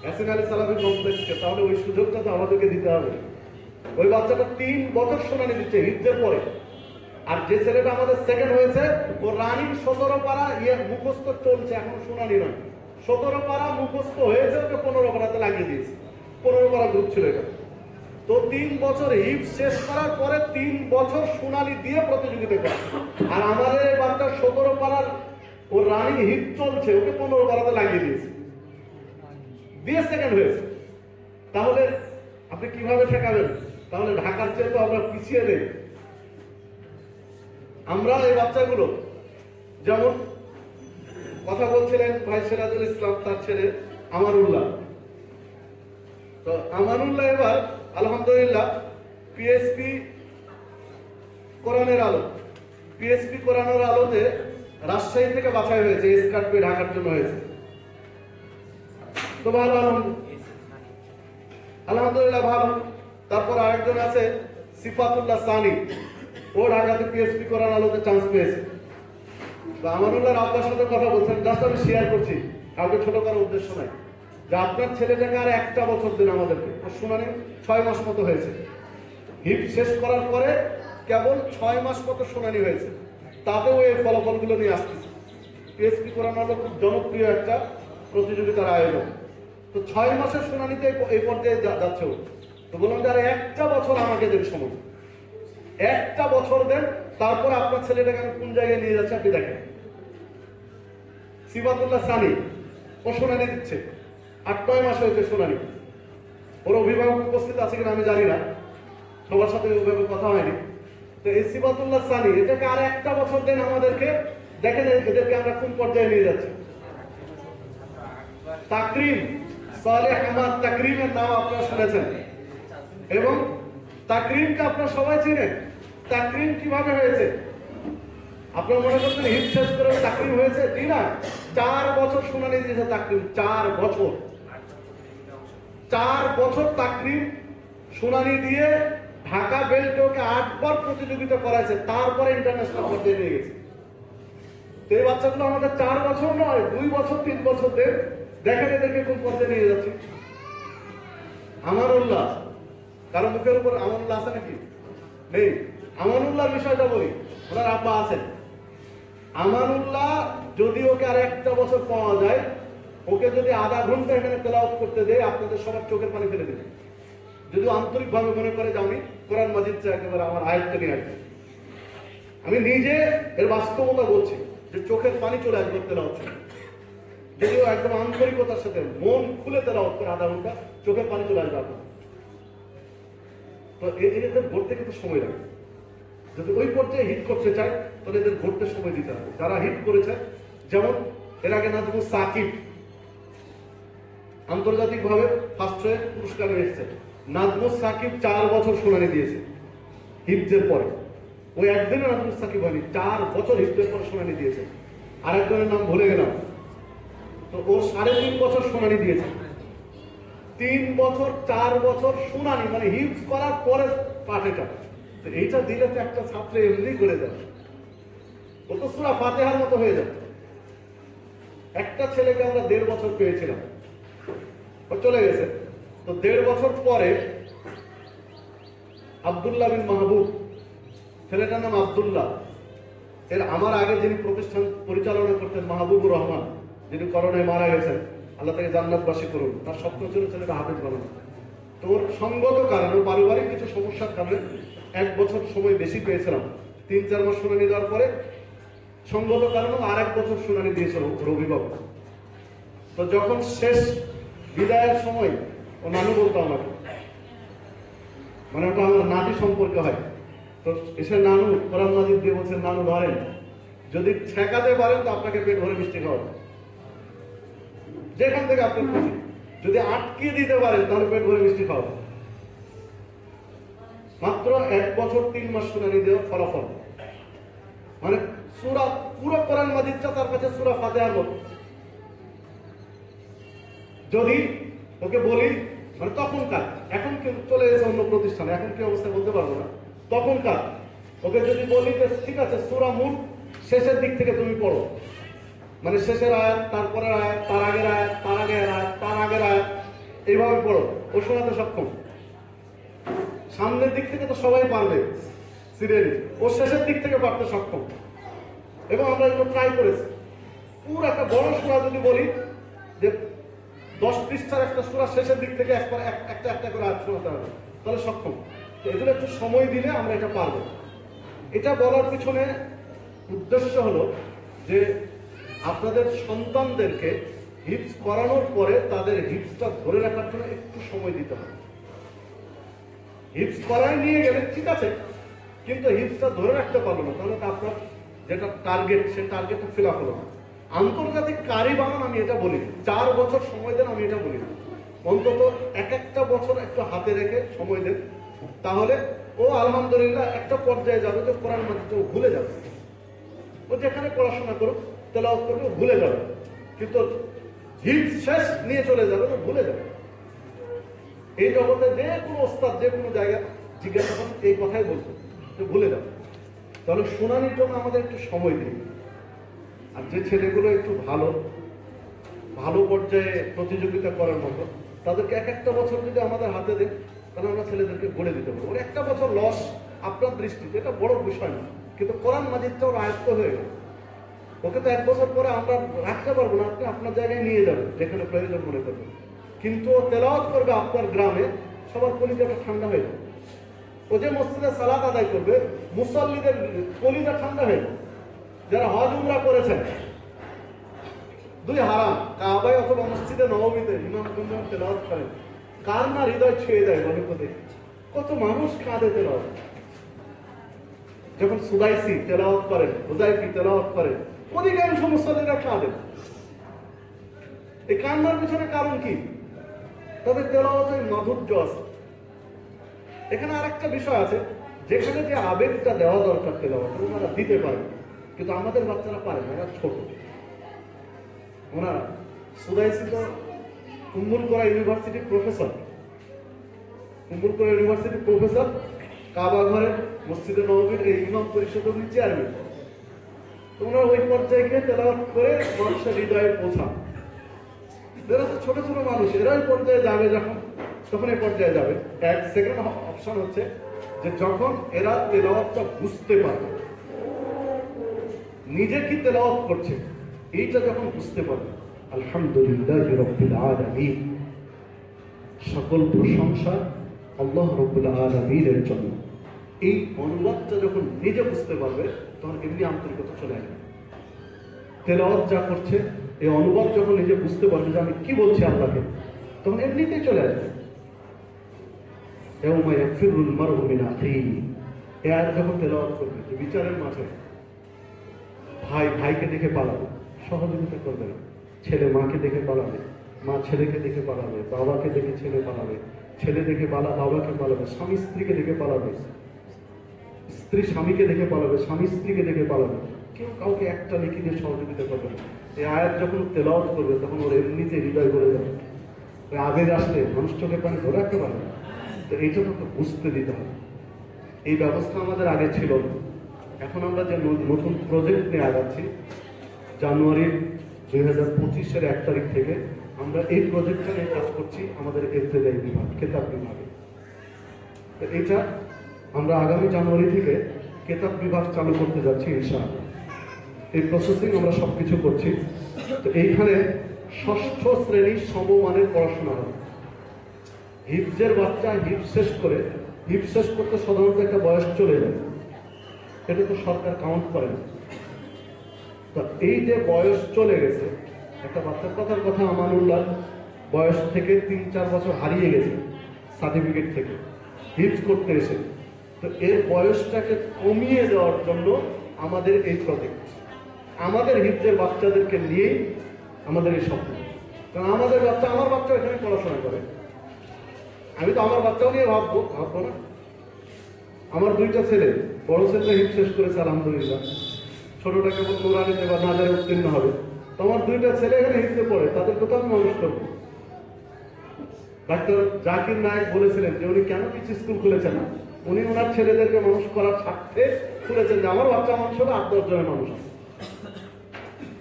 হাসিন আলী সালাফি কমপ্লেক্সকে, তাহলে ওই সুযোগটা তো আমাদেরকে দিতে হবে। ওই বাচ্চাটা 3 বছর শুনানি দিচ্ছে হিটের পরে। আর যে ছেলেটা আমাদের সেকেন্ড হয়েছে, ও রানিং 17 পারা মুখস্থ চলছে, এখনো শুনানি নয়। 17 পারা মুখস্থ হয়েছে, ওকে 15 পারাতে লাগিয়ে দিয়েছে। 15 পারা গ্রুপ ছিল এটা। তো 3 বছর হিপ শেষ করার পরে 3 বছর শুনানি দিয়ে প্রতিযোগিতা করে। আর আমাদের এই বাচ্চা 17 পারার ও রানিং হিপ চলছে, ওকে 15 পারাতে লাগিয়ে দিয়েছে, দিয়ে সেকেন্ড হয়েছে। তাহলে আপনি কিভাবে ঠেকাবেন? তাহলে ঢাকার চেয়ে তো আমরা পিছিয়ে নেই। আমরা এই বাচ্চাগুলো, যেমন কথা বলছিলেন ভাই সিরাজুল ইসলাম, তার ছেলে আমানুল্লাহ। তো আমানুল্লাহ এবার আলহামদুলিল্লাহ পিএসপি কোরআনের আলো, পিএসপি কোরআনের আলোতে রাজশাহী থেকে বাছাই হয়েছে, স্কার্ট পেয়ে ঢাকার জন্য হয়েছে। তো ভালো, আলহামদুলিল্লাহ ভালো। তারপর আরেকজন আছে সিফাতুল্লাহ সানি, ও ঢাকাতে পিএসপি কোরআন আলোতে চান্স পেয়েছে। তো আমানুল্লাহর আব্বার সাথে কথা বলছেন, জাস্ট আমি শেয়ার করছি, কাউকে ছোট করার উদ্দেশ্য নাই, যে আপনার ছেলেটাকে আর একটা বছর দিন আমাদেরকে। শুনানি 6 মাস মতো হয়েছে, হিপ শেষ করার পরে কেবল 6 মাস মতো শুনানি হয়েছে, তাতেও এই ফলাফলগুলো নিয়ে আসতেছে। পিএসপি কোরআন আলো খুব জনপ্রিয় একটা প্রতিযোগিতার আয়োজন। তো 6 মাসের শুনানিতে এই পর্যায়ে যাচ্ছে। তো বললাম যে আর একটা বছর আমাকে দেন সময়, একটা বছর দেন, তারপর আপনার ছেলেটাকে আমি কোন জায়গায় নিয়ে যাচ্ছি আপনি দেখেন। সিফাতুল্লাহ সানি, ও শুনানি দিচ্ছে, 8-9 মাস হয়েছে শুনানি। ওর অভিভাবক উপস্থিত আছে কিনা আমি জানি না, সবার সাথে ওইভাবে কথা হয়নি। তো এই সিফাতুল্লাহ সানি, এটাকে আর একটা বছর দেন আমাদেরকে, দেখেন এদেরকে আমরা কোন পর্যায়ে নিয়ে যাচ্ছি। তাকরিম সালেহ আহমদ, তাকরিমের নাম আপনারা শুনেছেন, এবং তাকরিমকে আপনারা সবাই চিনেন। তাকরিম কিভাবে হয়েছে? আপনারা মনে করছেন হিপ শেষ করে তাকরিম হয়েছে? জি না, 4 বছর শুনানি দিয়েছে তাকরিম। 4 বছর, 4 বছর তাকরিম শুনানি দিয়ে ঢাকা বেল্টে ওকে 8 বার প্রতিযোগিতা করাইছে, তারপরে ইন্টারন্যাশনাল পর্যায়ে নিয়ে গেছে। তো এই বাচ্চাগুলো আমাদের 4 বছর নয়, 2 বছর 3 বছর দেন, দেখেন এদেরকে কোন পর্যায়ে নিয়ে যাচ্ছে। আমানুল্লাহ, কারো মুখের উপর আমানুল্লাহ আছে নাকি? নেই। আমানুল্লাহর বিষয়টা বলি, ওনার আব্বা আছেন। আমানুল্লাহ যদি ওকে আর একটা বছর পাওয়া যায়, ওকে যদি আধা ঘন্টা এখানে তেলাওয়াত করতে দেয়, আপনাদের সবার চোখের পানি ফেলে দেবে। যদি আন্তরিক ভাবে মনে করে যে আমি কোরআন মাজিদটা একেবারে আমার আয়ত্তে নিয়ে আসবে। আমি নিজে এর বাস্তবতা বলছি, যে চোখের পানি চলে আসবে তেলাওয়াত। যদিও একদম আন্তরিকতার সাথে মন খুলে তেলাওয়াত করে আধা ঘন্টা, চোখের পানি চলে আসবে আপনার। তো এদের ঘুরতে কিন্তু সময় লাগে। যদি ওই পর্যায়ে হিট করতে চায়, তাহলে এদের ঘুরতে সময় দিতে হবে। যারা হিট করেছে, যেমন এর আগে নাজমুস সাকিব আন্তর্জাতিক ভাবে ফার্স্ট হয়ে পুরস্কার এসেছে। নাজমুস সাকিব 4 বছর শুনানি দিয়েছে হিফজের পরে। ওই একদিনে নাজমুস সাকিব হয়নি, 4 বছর হিফজের পরে শুনানি দিয়েছে। আরেকজনের নাম ভুলে গেলাম, তো ও 3.5 বছর শুনানি দিয়েছে। 3 বছর 4 বছর শুনানি, মানে হিফজ করার পরে পাঠ। এটা তো এইটা দিলে তো একটা ছাত্র এমনি করে যাবে, ও তো সূরা ফাতিহার মতো হয়ে যাবে। একটা ছেলেকে আমরা 1.5 বছর পেয়েছিলাম, ও চলে গেছে। তো 1.5 বছর পরে আব্দুল্লাহ বিন মাহবুব, ছেলেটার নাম আব্দুল্লাহ। এর আমার আগে যিনি প্রতিষ্ঠান পরিচালনা করতেন মাহবুবুর রহমান, যিনি করোনায় মারা গেছেন, আল্লাহ তাকে জান্নাতবাসী করুন। তার স্বপ্ন ছিল ছেলেটা হাফেজ বানানো। তো ওর সঙ্গত কারণে, পারিবারিক কিছু সমস্যার কারণে 1 বছর সময় বেশি পেয়েছিলাম। 3-4 মাস শুনানি দেওয়ার পরে সঙ্গত কারণে আর 1 বছর শুনানি দিয়েছিল ওর অভিভাবক। তো যখন শেষ বিদায়ের সময়, ও নানু বলতো আমাকে, মানে ওটা আমার নাতি সম্পর্কে হয়। তো এসে নানু কোরআন মাজিদ দিয়ে বলছেন, নানু ধরেন, যদি ঠেকাতে পারেন তো আপনাকে পেট ভরে মিষ্টি খাওয়াবেন, যেখান থেকে আপনি খুশি। যদি আটকিয়ে দিতে পারেন তাহলে পেট ভরে মিষ্টি খাওয়াবেন। মাত্র 1 বছর 3 মাস শুনানি দেওয়ার ফলাফল, মানে সূরা, পুরো কোরআন মাজিদটা তার কাছে সূরা ফাতিহার মতো। যদি ওকে বলি, মানে তখনকার, এখন কেউ চলে গেছে অন্য প্রতিষ্ঠানে, এখন কি অবস্থা বলতে পারবো না, তখনকার ওকে যদি বলি যে ঠিক আছে সূরা মুলক শেষের দিক থেকে তুমি পড়ো, মানে শেষের আয়াত, তারপরের আয়াত, তার আগের আয়াত, তার আগের আয়াত, তার আগের আয়াত, এইভাবে পড়ো। ও শোনাতে সক্ষম। সামনের দিক থেকে তো সবাই পারবে সিরিয়ালি, ও শেষের দিক থেকে পারতে সক্ষম। এবং আমরা এগুলো ট্রাই করেছি। পুরো একটা বড় সূরা যদি বলি যে 10 পৃষ্ঠার একটা সূরা শেষের দিক থেকে একটা একটা করে আয়াত শোনাতে হবে, তাহলে সক্ষম। তো এগুলো একটু সময় দিলে আমরা এটা পারবো। এটা বলার পিছনে উদ্দেশ্য হলো যে আপনাদের সন্তানদেরকে হিফজ করানোর পরে তাদের হিফজটা ধরে রাখার জন্য একটু সময় দিতে হবে। হিফজ করায় নিয়ে গেলে ঠিক আছে, কিন্তু হিফজটা ধরে রাখতে পারলো না, তাহলে আপনার যেটা টার্গেট, সে টার্গেটটা ফিল আপ হলো না। আন্তর্জাতিক কারি বানান আমি এটা বলি, 4 বছর সময় দেন, আমি এটা বলি না। অন্তত একটা বছর একটু হাতে রেখে সময় দেন, তাহলে ও আলহামদুলিল্লাহ একটা পর্যায়ে যাবে যে কোরআন মাজিদ ও ভুলে যাবে। ও যেখানে পড়াশোনা করুক, তেলাওয়াত করবে, ও ভুলে যাবে। কিন্তু হিফজ শেষ নিয়ে চলে যাবে, ও ভুলে যাবে। এই জগতে যে কোনো ওস্তাদ যে কোনো জায়গায় জিজ্ঞাসা করেন এই কথাই বলতো যে ভুলে যাবে। তাহলে শুনানির জন্য আমাদের একটু সময় দিই। আর যে ছেলেগুলো একটু ভালো পর্যায়ে প্রতিযোগিতা করার মতো, তাদেরকে একটা বছর যদি আমাদের হাতে দেন, তাহলে আমরা ছেলেদেরকে গড়ে দিতে পারবো। ওর একটা বছর লস আপনার দৃষ্টিতে এটা বড় বিষয় না, কিন্তু কোরআন মাজিদটা ওর আয়ত্ত হয়ে গেল। ওকে তো 1 বছর পরে আমরা রাখতে পারবো না, আপনি আপনার জায়গায় নিয়ে যাবেন যেখানে প্রয়োজন মনে করবেন। কিন্তু ও তেলাওয়াত করবে আপনার গ্রামে, সবার কলিজাটা ঠান্ডা হয়ে যাবে। ও যে মসজিদে সালাত আদায় করবে, মুসল্লিদের কলিজা ঠান্ডা হয়ে যাবে। যারা হজ উমরা করেছেন, 2 হারাম, কাবায় অথবা মসজিদে নববীতে ইমাম যখন তেলাওয়াত করেন, কার না হৃদয় ছুঁয়ে যায় বলে তো দেখি। কত মানুষ কাঁদে তেলাওয়াত যখন সুদাইসি তেলাওয়াত করেন, হুযায়ফি তেলাওয়াত করেন, অধিকাংশ মুসল্লিরা কাঁদেন। এই কান্নার পিছনে কারণ কি? তাদের তেলাওয়াতের মাধুর্য আছে। এখানে আরেকটা বিষয় আছে, যেখানে যে আবেগটা দেওয়া দরকার তেলাওয়াতে ওনারা দিতে পারে, কিন্তু আমাদের বাচ্চারা পারে না, এরা ছোট। ওনারা সুদাইসি তো উম্মুল কোরা ইউনিভার্সিটির প্রফেসর, কাবা ঘরের মসজিদে নববীর এই ইমাম পরিষদের উনি চেয়ারম্যান। তোমরা ওই পর্যায়ে গিয়ে তেলাওয়াত করে মানুষের হৃদয়ে পৌঁছা। এরা তো ছোট ছোট মানুষ, এরাই পর্যায়ে যাবে যখন, তখন এই পর্যায়ে যাবে। সেকেন্ড অপশন হচ্ছে যে যখন এরা তেলাওয়াতটা বুঝতে পারবে, নিজে কি তেলাওয়াত করছে এইটা যখন বুঝতে পারবে। আলহামদুলিল্লাহি রাব্বিল আলামিন, সকল প্রশংসা আল্লাহ রাব্বুল আলামিনের জন্য। এই অনুবাদটা যখন নিজে বুঝতে পারবে, তখন এমনি আন্তরিকতা চলে আসবে। তেলাওয়াত যা করছে এই অনুবাদ যখন নিজে বুঝতে পারবে যে আমি কি বলছি আল্লাহকে, তখন এমনিতেই চলে আসবে। ইয়াউমা ইয়াফিরুল মারউ মিন আখিহি, এই আয়াত যখন তেলাওয়াত করবে যে বিচারের মাঠে ভাই ভাইকে দেখে পালাবে, সহযোগিতা করবে না। ছেলে মাকে দেখে পালাবে, মা ছেলেকে দেখে পালাবে, বাবাকে দেখে ছেলে পালাবে, ছেলে দেখে বাবাকে পালাবে, স্বামী স্ত্রীকে দেখে পালাবে, স্ত্রী স্বামীকে দেখে পালাবে, স্বামী স্ত্রীকে দেখে পালাবে। কেউ কাউকে একটা নেকি দিয়ে সহযোগিতা করবে না। এই আয়াত যখন তেলাওয়াত করবে, তখন ওর এমনিতে হৃদয় গড়ে যাবে। ওই আবেগ আসলে মানুষ চোখে পানি ধরে রাখতে পারবে না। তো এইটা তো বুঝতে দিতে হবে। এই ব্যবস্থা আমাদের আগে ছিল না। এখন আমরা যে নতুন প্রজেক্ট নিয়ে আগাচ্ছি, জানুয়ারি 2025-এর 1 তারিখ থেকে আমরা এই প্রজেক্টটা নিয়ে কাজ করছি আমাদের ইবতেদায়ী বিভাগ, কেতাব বিভাগে। তো এটা আমরা আগামী জানুয়ারি থেকে কেতাব বিভাগ চালু করতে যাচ্ছি ইনশাআল্লাহ। এই প্রসেসিং আমরা সবকিছু করছি। তো এইখানে 6ষ্ঠ শ্রেণীর সমমানের পড়াশোনা হবে। হিফজের বাচ্চা হিফজ শেষ করতে সাধারণত একটা বয়স চলে যায়, এটা তো সরকার কাউন্ট করে না। তো এই যে বয়স চলে গেছে, একটা বাচ্চার কথা আমানুল্লাহ বয়স থেকে 3-4 বছর হারিয়ে গেছে সার্টিফিকেট থেকে হিফজ করতে এসে। তো এর বয়সটাকে কমিয়ে দেওয়ার জন্য আমাদের এই প্রজেক্ট, আমাদের হিফজের বাচ্চাদেরকে নিয়েই আমাদের এই স্বপ্ন। কারণ আমার বাচ্চা এখানে পড়াশোনা করে, আমি তো আমার বাচ্চাও নিয়ে ভাববো না। আমার 2টা ছেলে, বড় ছেলেটা হিফজ শেষ করেছে আলহামদুলিল্লাহ, ছোটটা কেবল নুরানিতে বা নাজারে উত্তীর্ণ হবে। তো আমার 2টা ছেলে এখানে হিফজে পড়ে, তাদের কোথাও আমি মানুষ করবো। ডাক্তার জাকির নায়েক বলেছিলেন যে উনি কেন কিছু স্কুল খুলেছেন না, উনি ওনার ছেলেদেরকে মানুষ করার স্বার্থে খুলেছেন যে আমার বাচ্চা মানুষ হবে 8-10 জনের মানুষ আছে।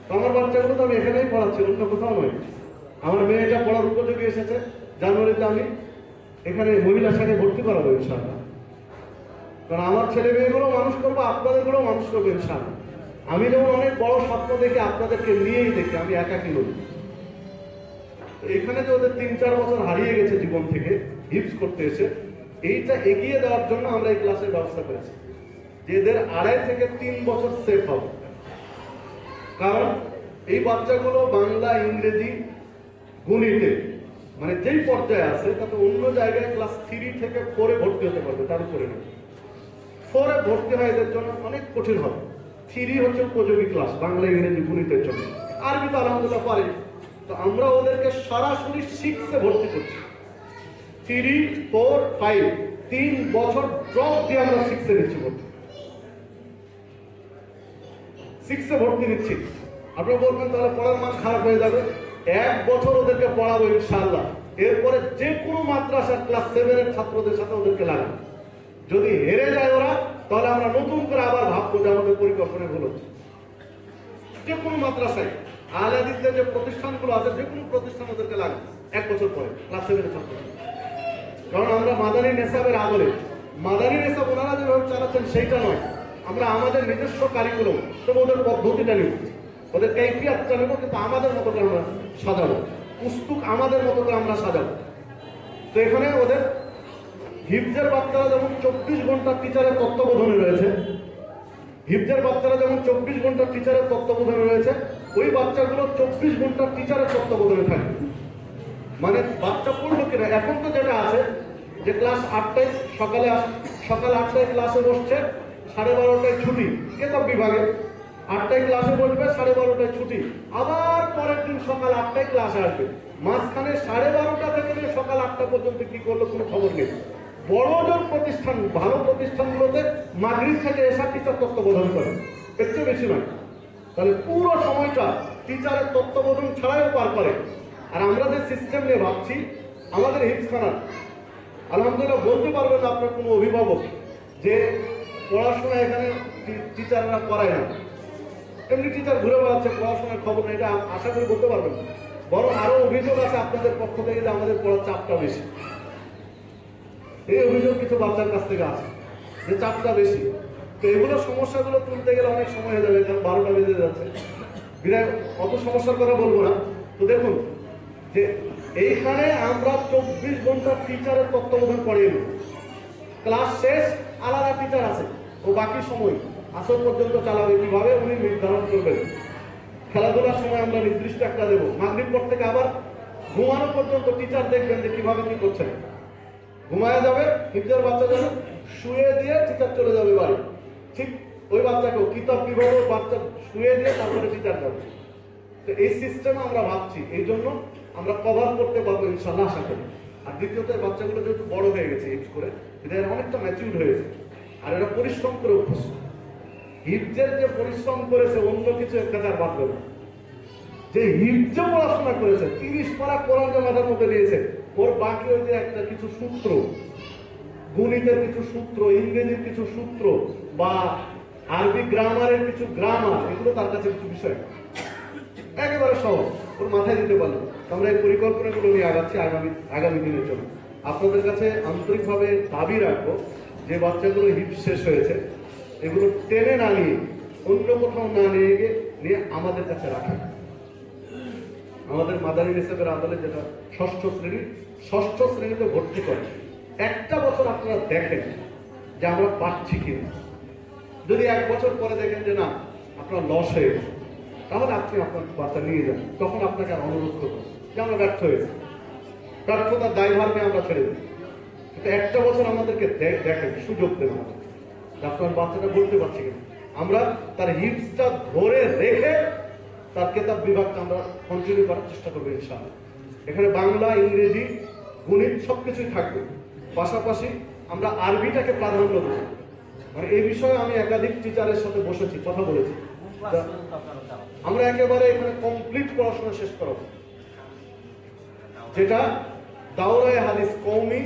তো আমার বাচ্চাগুলো তো আমি এখানেই পড়াচ্ছি, অন্য কোথাও নয়। আমার মেয়েটা পড়ার উপযোগী এসেছে, জানুয়ারিতে আমি এখানে মহিলা শাখায় ভর্তি করাবো ইনশাআল্লাহ। কারণ আমার ছেলে মেয়েগুলো মানুষ করবো, আপনাদেরগুলো মানুষ করবো ইনশাআল্লাহ। আমি যেমন অনেক বড় স্বপ্ন দেখি, আপনাদেরকে নিয়েই দেখি, আমি একাকি নই। এখানে যে ওদের 3-4 বছর হারিয়ে গেছে জীবন থেকে হিপস করতে এসে, এইটা এগিয়ে দেওয়ার জন্য আমরা এই ক্লাসের ব্যবস্থা করেছি, যে এদের 2.5 থেকে 3 বছর সেফ হবে। কারণ এই বাচ্চাগুলো বাংলা, ইংরেজি, গণিতে মানে যেই পর্যায়ে আছে তাতে অন্য জায়গায় ক্লাস 3 থেকে 4 ভর্তি হতে পারবে, তার উপরে না। 4 ভর্তি হয় এদের জন্য অনেক কঠিন হবে। 3 হচ্ছে উপযোগী ক্লাস বাংলা, ইংরেজি, গণিতের জন্য। আরবি তো আলহামদুলিল্লাহ পারে। তো আমরা ওদেরকে সরাসরি 6 ভর্তি করছি। 3, 4, 5 3 বছর ড্রপ দিয়ে আমরা 6 নিচ্ছি ভর্তি। 6 ভর্তি নিচ্ছি। আপনারা বলবেন তাহলে পড়ার মান খারাপ হয়ে যাবে। 1 বছর ওদেরকে পড়াবো ইনশাআল্লাহ। এরপরে যে কোনো মাদ্রাসার ক্লাস 7 এর ছাত্রদের সাথে ওদেরকে লাগাবো। যদি হেরে যায় ওরা, তাহলে আমরা নতুন করে আবার ভাববো যে আমাদের পরিকল্পনা ভুল হচ্ছে। যে কোনো মাদ্রাসায় আহলে হাদিসের যে প্রতিষ্ঠানগুলো আছে, যে কোনো প্রতিষ্ঠান ওদেরকে লাগবে 1 বছর পরে ক্লাস 7 এর ছাত্র। কারণ আমরা মাদানী নেসাবের আদলে, মাদানী নেসাব ওনারা যেভাবে চালাচ্ছেন সেইটা নয়, আমরা আমাদের নিজস্ব কারিকুলাম, তবে ওদের পদ্ধতিটা নিব, ওদের কাইফিয়াতটা নেব, কিন্তু আমাদের মতো করে আমরা সাজাবো, পুস্তক আমাদের মতো করে আমরা সাজাবো। তো এখানে ওদের হিফজের বাচ্চারা যেমন 24 ঘন্টা টিচারের তত্ত্বাবধানে রয়েছে, হিফজের বাচ্চারা যেমন 24 ঘন্টা টিচারের তত্ত্বাবধানে রয়েছে, ওই বাচ্চাগুলো 24 ঘন্টা টিচারের তত্ত্বাবধানে থাকে। মানে বাচ্চা পড়লো কিনা, এখন তো যেটা আছে যে ক্লাস 8টায় সকাল 8টায় ক্লাসে বসছে, 12:30টায় ছুটি, কেতাব বিভাগে 8টায় ক্লাসে বসবে, 12:30টায় ছুটি, আবার পরের দিন সকাল 8টায় ক্লাসে আসবে। মাঝখানে 12:30টা থেকে নিয়ে সকাল 8টা পর্যন্ত কি করলো কোনো খবর নেই। বড় জোর প্রতিষ্ঠান, ভালো প্রতিষ্ঠানগুলোতে মাগরিব থেকে এসা টিচার তত্ত্বাবধান করে, এর চেয়ে বেশি নয়। তাহলে পুরো সময়টা টিচারের তত্ত্বাবধান ছাড়াইও পার করে। আর আমরা যে সিস্টেম নিয়ে ভাবছি, আমাদের হিফজখানার আলহামদুলিল্লাহ বলতে পারবেন আপনার কোনো অভিভাবক যে পড়াশোনা এখানে টিচাররা করায় না, এমনি টিচার ঘুরে বেড়াচ্ছে, পড়াশোনার খবর নেই, এটা আশা করি বলতে পারবেন না। বরং আরো অভিযোগ আছে আপনাদের পক্ষ থেকে যে আমাদের পড়ার চাপটা বেশি। এই অভিযোগ কিছু বাচ্চার কাছ থেকে আছে যে চাপটা বেশি। তো এগুলো সমস্যাগুলো তুলতে গেলে অনেক সময় হয়ে যাবে, কারণ 12টা বেজে যাচ্ছে, বিরাট অত সমস্যার কথা বলবো না। তো দেখুন যে এইখানে আমরা 24 ঘন্টা টিচারের তত্ত্বাবধান করিয়ে নেব। ক্লাস শেষ আলাদা টিচার আছে, ও বাকি সময় আসর পর্যন্ত চালাবে, কিভাবে উনি নির্ধারণ করবেন। খেলাধুলার সময় আমরা নির্দিষ্ট একটা দেবো, মাগরিব পর থেকে আবার ঘুমানো পর্যন্ত টিচার দেখবেন যে কিভাবে কি করছেন। ঘুমায়া যাবে, হিফজের বাচ্চা যাবে, শুয়ে দিয়ে টিচার চলে যাবে বাড়ি। ঠিক ওই বাচ্চাকেও কিতাব বিভাগের বাচ্চা শুয়ে দিয়ে তারপরে টিচার যাবে। তো এই সিস্টেম আমরা ভাবছি, এই জন্য আমরা কভার করতে পারবো ইনশাআল্লাহ, আশা করি। আর দ্বিতীয়ত বাচ্চাগুলো যেহেতু বড় হয়ে গেছে হিফজ করে, এদের অনেকটা ম্যাচিউর হয়েছে, আর এরা পরিশ্রম করে অভ্যস্ত। হিফজের যে পরিশ্রম করেছে অন্য কিছু একটা তার বাদ দেবে। যে হিফজে পড়াশোনা করেছে, 30 পারা কোরআন যে মাথার মধ্যে নিয়েছে, ওর বাকি ওই যে একটা কিছু সূত্র, গণিতের কিছু সূত্র, ইংরেজির কিছু সূত্র, বা আরবি গ্রামারের কিছু গ্রামার, এগুলো তার কাছে কিছু বিষয় একেবারে সহজ, ওর মাথায় দিতে পারলো। আমরা এই পরিকল্পনাগুলো নিয়ে আগাচ্ছি আগামী দিনের জন্য। আপনাদের কাছে আন্তরিকভাবে দাবি রাখবো যে বাচ্চাগুলো হিফজ শেষ হয়েছে, এগুলো টেনে না নিয়ে অন্য কোথাও না নিয়ে আমাদের কাছে রাখেন। আমাদের মাদানী নেসাবের আদলে যেটা ষষ্ঠ শ্রেণীতে ভর্তি করে, একটা বছর আপনারা দেখেন যে আমরা পাচ্ছি কিনা। যদি 1 বছর পরে দেখেন যে না আপনার লস হয়ে গেছে, তাহলে আপনি আপনার বাচ্চা নিয়ে যান, তখন আপনাকে আর অনুরোধ করবো যে আমরা ব্যর্থ হয়েছি, ব্যর্থতার দায়ভার নিয়ে আমরা ছেড়ে দিই। কিন্তু একটা বছর আমাদেরকে দেখেন, সুযোগ দেন আমাদের, আপনার বাচ্চাটা বলতে পারছি কিনা। আমরা তার হিপসটা ধরে রেখে তার কেতাব বিভাগটা আমরা কন্টিনিউ করার চেষ্টা করবো ইনশাআল্লাহ। এখানে বাংলা, ইংরেজি, গণিত সবকিছুই থাকবে, পাশাপাশি আমরা আরবিটাকে প্রাধান্য দেবো। মানে এই বিষয়ে আমি একাধিক টিচারের সাথে বসেছি, কথা বলেছি। আমরা একেবারে এখানে কমপ্লিট পড়াশোনা শেষ করাবো, যেটা দাওরায়ে হাদিস কওমি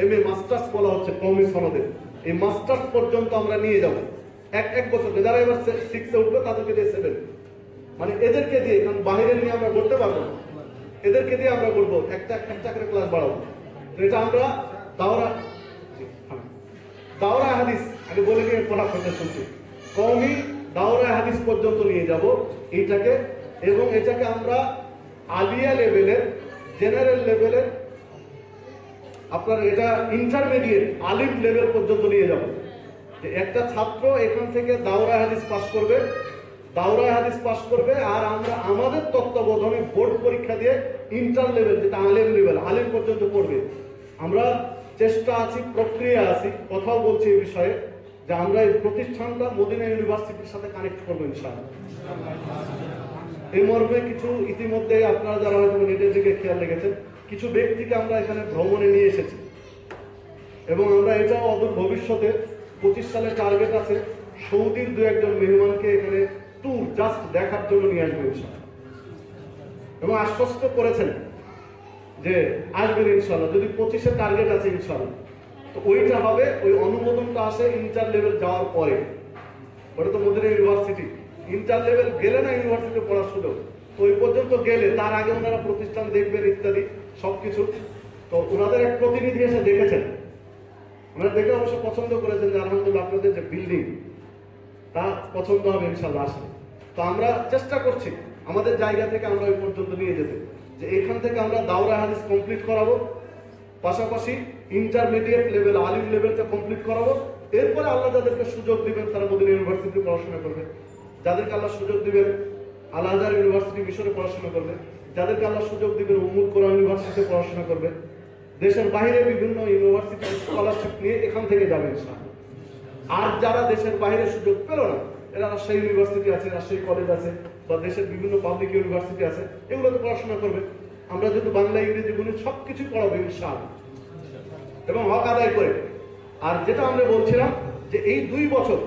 MA মাস্টার্স বলা হচ্ছে, কওমি সনদে এই মাস্টার্স পর্যন্ত আমরা নিয়ে যাব। এক বছর যারা এবার 6 উঠবে তাদেরকে দিয়ে 7, মানে এদেরকে দিয়ে, কারণ বাইরের নিয়ে আমরা করতে পারবো না, এদেরকে দিয়ে আমরা বলবো একটা একটা করে ক্লাস বাড়াবো। তো এটা আমরা দাওরা দাওরা হাদিস, আমি বলে নিয়ে পড়া করতে শুনছি, কওমি দাওরা হাদিস পর্যন্ত নিয়ে যাব এইটাকে, এবং এটাকে আমরা আলিয়া লেভেলের, জেনারেল লেভেলের, আপনার এটা ইন্টারমিডিয়েট আলিম লেভেল পর্যন্ত নিয়ে যাব। যে একটা ছাত্র এখান থেকে দাওরা হাদিস পাস করবে, দাওরা হাদিস পাস করবে, আর আমরা আমাদের তত্ত্বাবধানে বোর্ড পরীক্ষা দিয়ে ইন্টার লেভেল, যেটা আলিম লেভেল, আলিম পর্যন্ত পড়বে। আমরা চেষ্টা আছি, প্রক্রিয়া আছি, কথাও বলছি এই বিষয়ে, যে আমরা এই প্রতিষ্ঠানটা মদিনা ইউনিভার্সিটির সাথে কানেক্ট করবো ইনশাআল্লাহ। এই মর্মে কিছু ইতিমধ্যে আপনারা যারা হয়তো নেটের দিকে খেয়াল রেখেছেন, কিছু ব্যক্তিকে আমরা এখানে ভ্রমণে নিয়ে এসেছি, এবং আমরা এটাও অদূর ভবিষ্যতে 25 সালের টার্গেট আছে সৌদির 2-1 মেহমানকে এখানে ট্যুর জাস্ট দেখার জন্য নিয়ে আসবো ইনশাআল্লাহ, এবং আশ্বস্ত করেছেন যে আসবেন ইনশাআল্লাহ। যদি 25-এর টার্গেট আছে ইনশাআল্লাহ, তো ওইটা হবে, ওই অনুমোদনটা আসে ইন্টার লেভেল যাওয়ার পরে। ওটা তো মদিনা ইউনিভার্সিটি, ইন্টার লেভেল গেলে না ইউনিভার্সিটিতে পড়ার সুযোগ, তো ওই পর্যন্ত গেলে তার আগে ওনারা প্রতিষ্ঠান দেখবেন ইত্যাদি সবকিছু। তো ওনাদের এক প্রতিনিধি এসে দেখেছেন, ওনারা দেখে অবশ্য পছন্দ করেছেন যে আলহামদুলিল্লাহ আপনাদের যে বিল্ডিং তা পছন্দ হবে ইনশাআল্লাহ আসলে। তো আমরা চেষ্টা করছি আমাদের জায়গা থেকে আমরা ওই পর্যন্ত নিয়ে যেতে, যে এখান থেকে আমরা দাওরা হাদিস কমপ্লিট করাবো, পাশাপাশি ইন্টারমিডিয়েট লেভেল আলিম লেভেলটা কমপ্লিট করাবো। এরপরে আল্লাহ যাদেরকে সুযোগ দিবেন তারা মদিনা ইউনিভার্সিটিতে পড়াশোনা করবে, যাদেরকে আল্লাহ সুযোগ দিবেন আল আজহার ইউনিভার্সিটি মিশরে পড়াশোনা করবে, যাদেরকে আল্লাহ সুযোগ দিবেন উম্মুল কোরআন ইউনিভার্সিটিতে পড়াশোনা করবে, দেশের বাইরে বিভিন্ন ইউনিভার্সিটি স্কলারশিপ নিয়ে এখান থেকে যাবে ইনশাআল্লাহ। আর যারা দেশের বাইরে সুযোগ পেল না, এরা রাজশাহী ইউনিভার্সিটি আছে, রাজশাহী কলেজ আছে, বা দেশের বিভিন্ন পাবলিক ইউনিভার্সিটি আছে, এগুলোতে পড়াশোনা করবে। আমরা যেহেতু বাংলা ইংরেজি গণিত সবকিছু পড়াবো ইনশাআল্লাহ, এবং হক আদায় করে। আর যেটা আমরা বলছিলাম যে এই 2 বছর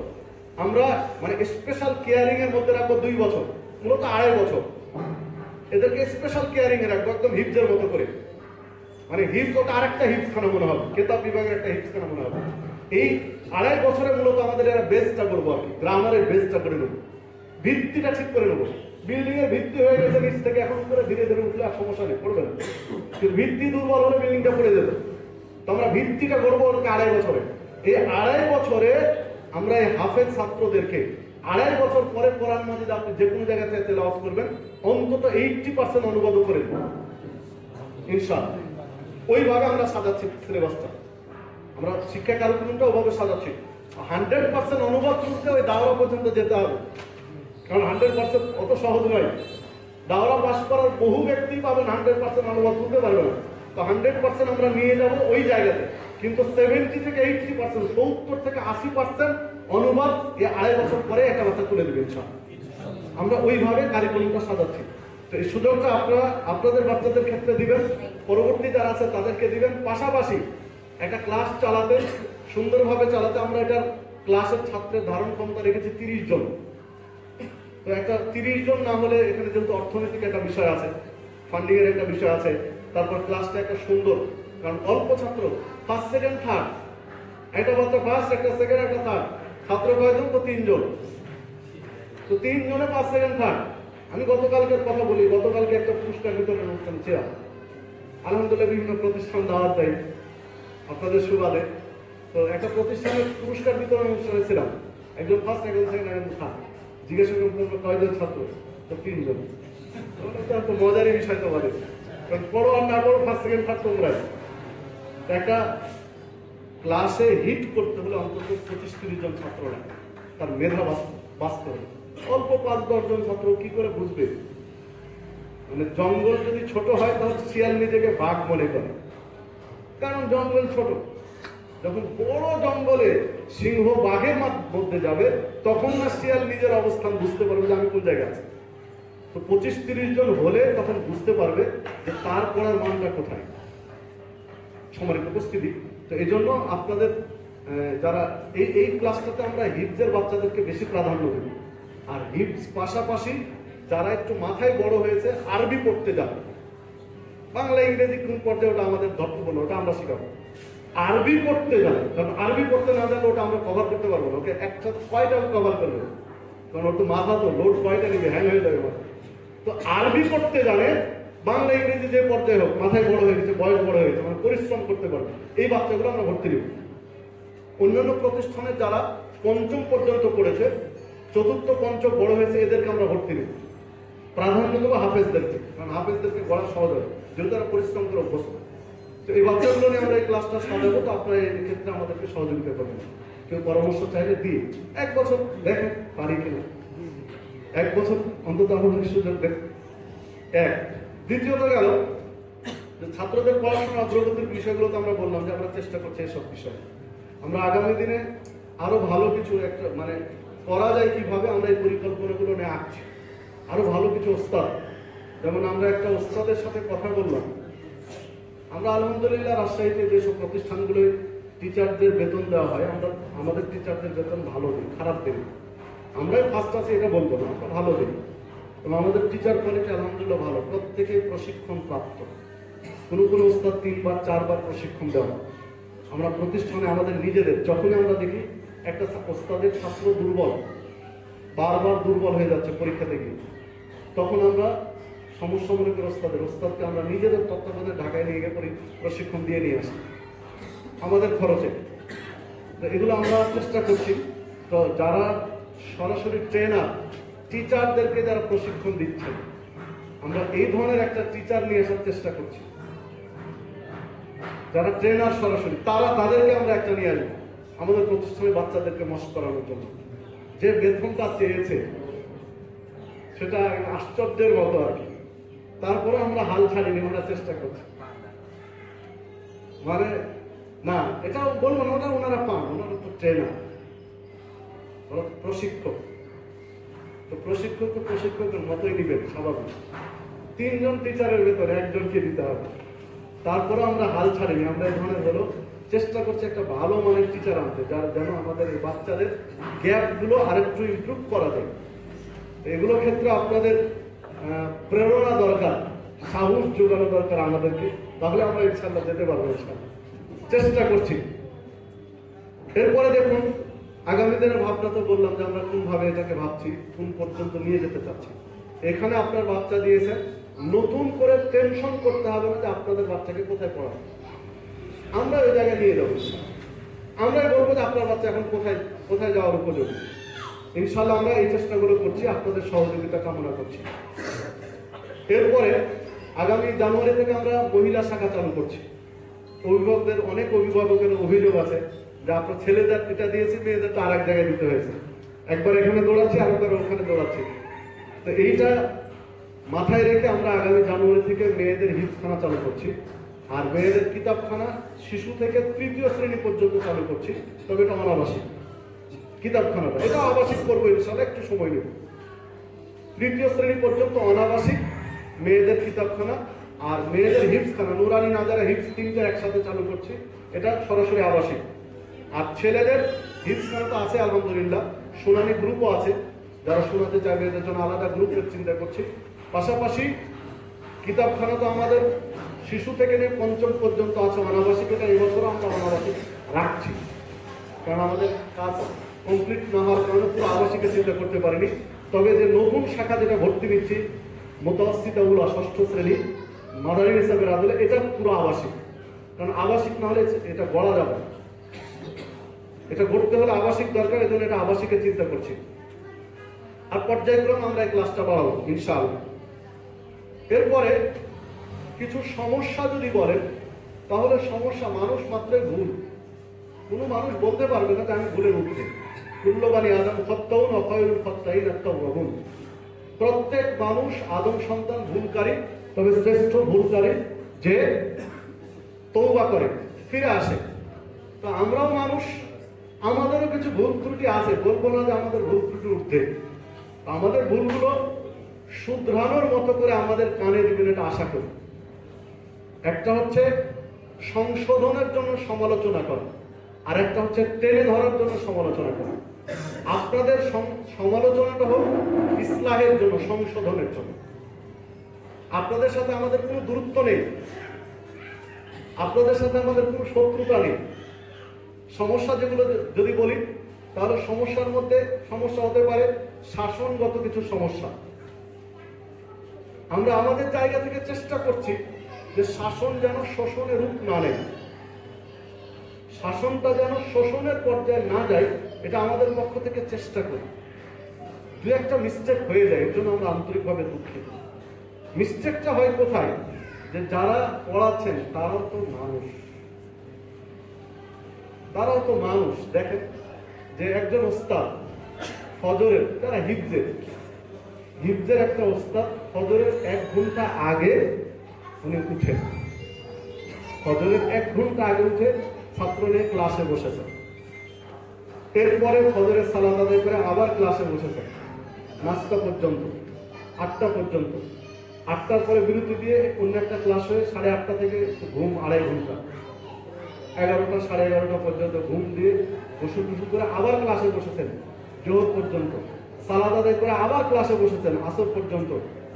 আমরা মানে স্পেশাল কেয়ারিং এর মধ্যে রাখবো, 2 বছর, মূলত 2.5 বছর এদেরকে স্পেশাল কেয়ারিং এ রাখবো, একদম হিফজের মতো করে। মানে হিফজ ওটা আরেকটা হিফজখানা মনে হবে, কেতাব বিভাগের একটা হিফজখানা মনে হবে। এই 2.5 বছরে মূলত আমাদের এরা বেসটা করবো, আর কি গ্রামারের বেসটা করে নেবো, ভিত্তিটা ঠিক করে নেবো। বিল্ডিং এর ভিত্তি হয়ে গেছে নিচ থেকে, এখন করে ধীরে ধীরে উঠলে আর সমস্যা নেই, পড়বে না। কিন্তু ভিত্তি দুর্বল হলে বিল্ডিংটা পড়ে যেত। তো আমরা ভিত্তিটা করবো ওকে 2.5 বছরে। এই 2.5 বছরে আমরা এই হাফেজ ছাত্রদেরকে 2.5 বছর পরে কোরআন মাজিদ আপনি যে কোনো জায়গা থেকে তেলাওয়াত করবেন, অন্তত 80% অনুবাদ করে ইনশাআল্লাহ। ওইভাবে আমরা সাজাচ্ছি সিলেবাসটা, আমরা শিক্ষা কারিকুলামটা ওইভাবে সাজাচ্ছি। 100% অনুবাদ করতে ওই দাওরা পর্যন্ত যেতে হবে, কারণ 100% অত সহজ নয়। দাওরা পাস করার বহু ব্যক্তি পাবেন 100% অনুবাদ করতে পারবে না। তো 100% আমরা নিয়ে যাব ওই জায়গাতে, কিন্তু 70 থেকে 80%, 70 থেকে 80% অনুবাদ এই 2.5 বছর পরে একটা বাচ্চা তুলে দেবে ইনশাআল্লাহ। আমরা ওইভাবে কারিকুলামটা সাজাচ্ছি। তো এই সুযোগটা আপনারা আপনাদের বাচ্চাদের ক্ষেত্রে দিবেন, পরবর্তী যারা আছে তাদেরকে দিবেন। পাশাপাশি একটা ক্লাস চালাতে, সুন্দরভাবে চালাতে আমরা এটার ক্লাসের ছাত্রের ধারণ ক্ষমতা রেখেছি 30 জন। তো একটা 30 জন না হলে এখানে যেহেতু অর্থনৈতিক একটা বিষয় আছে, ফান্ডিং এর একটা বিষয় আছে, তারপর ক্লাসটা একটা সুন্দর, কারণ অল্প ছাত্র, ফার্স্ট সেকেন্ড থার্ড, একটা বাচ্চা ফার্স্ট, একটা সেকেন্ড, একটা থার্ড, ছাত্র কয়জন? তো 3 জন। তো 3 জনে ফার্স্ট সেকেন্ড থার্ড। আমি গতকালকের কথা বলি, গতকালকে একটা পুরস্কার বিতরণ অনুষ্ঠান ছিল, আলহামদুলিল্লাহ বিভিন্ন প্রতিষ্ঠান দাওয়াত দেয় আপনাদের সুবাদে। তো একটা প্রতিষ্ঠানের পুরস্কার বিতরণ অনুষ্ঠানে ছিলাম, একজন ফার্স্ট, একজন সেকেন্ড, একজন থার্ড। জিজ্ঞেস করলাম কয়জন ছাত্র? তো 3 জন। তো মজারই বিষয় তো বলে, কারণ পড়ো আর না পড়ো ফার্স্ট সেকেন্ড থার্ড তোমরাই। একটা ক্লাসে হিট করতে হলে অন্তত 25-30 জন ছাত্র লাগে, তার মেধা বাঁচতে হবে। অল্প 5-10 জন ছাত্র কি করে বুঝবে? মানে জঙ্গল যদি ছোট হয় তাহলে শিয়াল নিজেকে বাঘ মনে করে, কারণ জঙ্গল ছোট। যখন বড় জঙ্গলে সিংহ বাঘের মধ্যে যাবে, তখন না শিয়াল নিজের অবস্থান বুঝতে পারবে যে আমি কোন জায়গায় আছি। তো 25-30 জন হলে তখন বুঝতে পারবে যে তার পড়ার মানটা কোথায়। সম্মানিত উপস্থিতি, তো এই জন্য আপনাদের যারা এই ক্লাসটাতে আমরা হিফজের বাচ্চাদেরকে বেশি প্রাধান্য দেব। আর হিফজ পাশাপাশি যারা একটু মাথায় বড় হয়েছে আরবি পড়তে যাবে, বাংলা ইংরেজি কোন পর্যায়ে ওটা আমাদের ধর্তব্য না, ওটা আমরা শিখাবো। আরবি পড়তে যাবে, কারণ আরবি পড়তে না জানলে ওটা আমরা কভার করতে পারবো না। ওকে একটা কয়টা কভার করবে? কারণ ওর তো মাথা তো লোড কয়টা নিবে, হ্যাং হয়ে যাবে মাথা। তো আরবি পড়তে জানে, বাংলা ইংরেজি যে পর্যায়ে হোক, মাথায় বড় হয়ে গেছে, বয়স বড় হয়ে গেছে, মানে পরিশ্রম করতে পারবে, এই বাচ্চাগুলো আমরা ভর্তি নেব। অন্যান্য প্রতিষ্ঠানে যারা পঞ্চম পর্যন্ত পড়েছে, চতুর্থ পঞ্চম বড় হয়েছে, এদেরকে আমরা ভর্তি নেব। প্রাধান্য দেবো হাফেজদেরকে, কারণ হাফেজদেরকে গড়া সহজ হবে, যেহেতু তারা পরিশ্রম করে অভ্যস্ত। তো এই বাচ্চাগুলো নিয়ে আমরা এই ক্লাসটা সাজাবো। তো আপনারা এই ক্ষেত্রে আমাদেরকে সহযোগিতা করবেন, কেউ পরামর্শ চাইলে দিয়ে 1 বছর দেখেন পারি কিনা, 1 বছর অন্তত আমাদের সুযোগ দেখ। দ্বিতীয়ত গেল যে ছাত্রদের পড়াশোনা অগ্রগতির বিষয়গুলো তো আমরা বললাম যে আমরা চেষ্টা করছি এইসব বিষয়ে। আমরা আগামী দিনে আরো ভালো কিছু একটা মানে করা যায় কিভাবে, আমরা এই পরিকল্পনাগুলো নিয়ে আঁকছি। আরো ভালো কিছু ওস্তাদ, যেমন আমরা একটা ওস্তাদের সাথে কথা বললাম। আমরা আলহামদুলিল্লাহ রাজশাহীতে যেসব প্রতিষ্ঠানগুলোয় টিচারদের বেতন দেওয়া হয়, আমরা আমাদের টিচারদের বেতন ভালো দিই, খারাপ দিই। আমরাই ফার্স্ট আছি এটা বলবো না, আমরা ভালো দিই। এবং আমাদের টিচার কোয়ালিটি আলহামদুলিল্লাহ ভালো, প্রত্যেকে প্রশিক্ষণ প্রাপ্ত। কোনো কোনো ওস্তাদ 3 বার 4 বার প্রশিক্ষণ দেওয়া। আমরা প্রতিষ্ঠানে আমাদের নিজেদের যখনই আমরা দেখি একটা ওস্তাদের ছাত্র দুর্বল, বারবার দুর্বল হয়ে যাচ্ছে পরীক্ষাতে গিয়ে, তখন আমরা সমস্যা মনে করি ওস্তাদকে আমরা নিজেদের তত্ত্বাবধানে ঢাকায় নিয়ে গিয়ে প্রশিক্ষণ দিয়ে নিয়ে আসি আমাদের খরচে। তো এগুলো আমরা চেষ্টা করছি। তো যারা সরাসরি ট্রেনার, টিচারদেরকে যারা প্রশিক্ষণ দিচ্ছেন, আমরা এই ধরনের একটা টিচার নিয়ে আসার চেষ্টা করছি। যারা ট্রেনার সরাসরি, তাদেরকে আমরা একটা নিয়ে আসবো আমাদের প্রতিষ্ঠানে বাচ্চাদেরকে মস্ক করানোর জন্য। যে বেতনটা চেয়েছে সেটা আশ্চর্যের মতো আর কি, তারপরে আমরা হাল ছাড়িনি, আমরা চেষ্টা করছি। মানে না, এটাও বলবো না, ওটা ওনারা পান, ওনারা তো ট্রেনার, প্রশিক্ষক। তো প্রশিক্ষক তো প্রশিক্ষকের মতোই দিবেন স্বাভাবিক। 3 জন টিচারের ভেতরে 1 জনকে দিতে হবে। তারপরে আমরা হাল ছাড়িনি, আমরা এই ধরনের হলো চেষ্টা করছি একটা ভালো মানের টিচার আনতে, যার যেন আমাদের এই বাচ্চাদের গ্যাপগুলো আরেকটু ইমপ্রুভ করা যায়। এগুলোর ক্ষেত্রে আপনাদের প্রেরণা দরকার, সাহস যোগানো দরকার আমাদেরকে, তাহলে আমরা ইনশাল্লাহ যেতে পারবো। ইনশাল্লাহ চেষ্টা করছি। এরপরে দেখুন আগামী দিনের ভাবনা তো বললাম যে আমরা কোন ভাবে এটাকে ভাবছি, কোন পর্যন্ত নিয়ে যেতে চাচ্ছি। এখানে আপনার বাচ্চা দিয়েছেন, নতুন করে টেনশন করতে হবে না যে আপনাদের বাচ্চাকে কোথায় পড়াবো, আমরা ওই জায়গায় নিয়ে যাবো। আমরাই বলবো যে আপনার বাচ্চা এখন কোথায় কোথায় যাওয়ার উপযোগী। ইনশাল্লাহ আমরা এই চেষ্টাগুলো করছি, আপনাদের সহযোগিতা কামনা করছি। এরপরে আগামী জানুয়ারি থেকে আমরা মহিলা শাখা চালু করছি। অভিভাবকদের, অনেক অভিভাবকের অভিযোগ আছে যে আপনার ছেলেদের এটা দিয়েছি, মেয়েদের তো আরেক জায়গায় দিতে হয়েছে, একবার এখানে দৌড়াচ্ছি আরেকবার ওখানে দৌড়াচ্ছি। তো এইটা মাথায় রেখে আমরা আগামী জানুয়ারি থেকে মেয়েদের হিফজখানা চালু করছি, আর মেয়েদের কিতাবখানা শিশু থেকে 3য় শ্রেণী পর্যন্ত চালু করছি। তবে এটা অনাবাসিক কিতাবখানাটা, এটা আবাসিক করবো ইনশাল্লাহ, একটু সময় নেব। 3য় শ্রেণী পর্যন্ত অনাবাসিক মেয়েদের কিতাবখানা, আর মেয়েদের হিফজখানা নুরানি নাজারা হিফজ 3টা একসাথে চালু করছি, এটা সরাসরি আবাসিক। আর ছেলেদের হিফজখানা তো আছে আলহামদুলিল্লাহ, শুনানি গ্রুপও আছে, যারা শোনাতে চাইবে এদের জন্য আলাদা গ্রুপের চিন্তা করছি। পাশাপাশি কিতাবখানা তো আমাদের শিশু থেকে নিয়ে 5ম পর্যন্ত আছে অনাবাসিক, এটা এবছরও আমরা অনাবাসিক রাখছি, কারণ আমাদের কাজ কমপ্লিট না হওয়ার কারণে পুরো আবাসিকে চিন্তা করতে পারিনি। তবে যে নতুন শাখা যেটা ভর্তি নিচ্ছি মুতাওয়াসসিতাউলা 6ষ্ঠ শ্রেণী মাদানী হিসাবে আদলে, এটা পুরো আবাসিক, কারণ আবাসিক না হলে এটা গড়া যাবে, এটা গড়তে হলে আবাসিক দরকার, এই জন্য এটা আবাসিকে চিন্তা করছি। আর পর্যায়ক্রমে আমরা এই ক্লাসটা বাড়াবো ইনশাআল্লাহ। এরপরে কিছু সমস্যা যদি বলেন, তাহলে সমস্যা মানুষ মাত্রই ভুল, কোনো মানুষ বলতে পারবে না যে আমি ভুলের ঊর্ধ্বে। কুল্লু বানি আদম খাত্তাউন ওয়া খায়রুল খাত্তাইন আত-তাওয়াবুন। প্রত্যেক মানুষ আদম সন্তান ভুলকারী, তবে শ্রেষ্ঠ ভুলকারী যে তওবা করে, ফিরে আসে। তো আমরাও মানুষ, আমাদেরও কিছু ভুল ত্রুটি আছে, বলবো না যে আমাদের ভুল ত্রুটি ঊর্ধ্বে। আমাদের ভুলগুলো শুধরানোর মতো করে আমাদের কানে দিবেন, এটা আশা করি। একটা হচ্ছে সংশোধনের জন্য সমালোচনা করা, আর একটা হচ্ছে টেনে ধরার জন্য সমালোচনা করা। আপনাদের সমালোচনাটা হোক ইসলাহের জন্য, সংশোধনের জন্য। আপনাদের সাথে আমাদের কোনো দূরত্ব নেই, আপনাদের সাথে আমাদের কোনো শত্রুতা নেই। সমস্যা যেগুলো যদি বলি, তাহলে সমস্যার মধ্যে সমস্যা হতে পারে শাসনগত কিছু সমস্যা। আমরা আমাদের জায়গা থেকে চেষ্টা করছি যে শাসন যেন শোষণের রূপ না নেয়, শাসনটা যেন শোষণের পর্যায়ে না যায়, এটা আমাদের পক্ষ থেকে চেষ্টা করি। দু একটা মিস্টেক হয়ে যায়, এর জন্য আমরা আন্তরিকভাবে দুঃখিত। মিস্টেকটা হয় কোথায়? যে যারা পড়াচ্ছেন তারাও তো মানুষ, তারাও তো মানুষ। দেখেন যে একজন ওস্তাদ ফজরের, যারা হিফজের একটা ওস্তাদ ফজরের 1 ঘন্টা আগে উনি উঠেন, ফজরের 1 ঘন্টা আগে উঠে ছাত্র নিয়ে ক্লাসে বসেছেন। এরপরে ফজরের সালাত আদায় করে আবার ক্লাসে বসেছেন নাস্তা পর্যন্ত, 8টা পর্যন্ত। 8টার পরে বিরতি দিয়ে অন্য একটা ক্লাস হয়ে 8:30 থেকে ঘুম 2.5 ঘন্টা, 11টা 11:30 পর্যন্ত ঘুম দিয়ে বসু টুসু করে আবার ক্লাসে বসেছেন জোহর পর্যন্ত। সালাত আদায় করে আবার ক্লাসে বসেছেন আসর পর্যন্ত।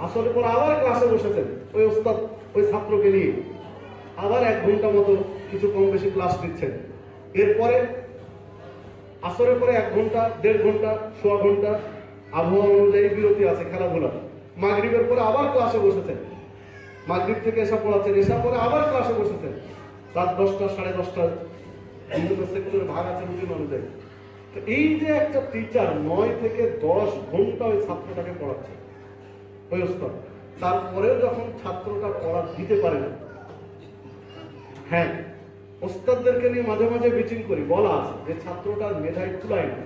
আসরের পর আবার ক্লাসে বসেছেন ওই ওস্তাদ ওই ছাত্রকে নিয়ে, আবার 1 ঘন্টা মতো কিছু কম বেশি ক্লাস দিচ্ছেন। এরপরে আসরের পরে 1 ঘন্টা 1.5 ঘন্টা সোয়া ঘন্টা আবহাওয়া অনুযায়ী বিরতি আছে খেলাধুলা। মাগরিবের পরে আবার ক্লাসে বসেছেন, মাগরিব থেকে এসা পড়াচ্ছেন, এসা পরে আবার ক্লাসে বসেছেন রাত 10টা 10:30। বিভিন্ন সেক্টরে ভাগ আছে রুটিন অনুযায়ী। তো এই যে একটা টিচার 9 থেকে 10 ঘন্টা ওই ছাত্রটাকে পড়াচ্ছে ওই ওস্তাদ, তারপরেও যখন ছাত্রটা পড়া দিতে পারে না, হ্যাঁ ওস্তাদদেরকে নিয়ে মাঝে মাঝে মিটিং করি, বলা আছে যে ছাত্রটার মেধায় কুলায় না,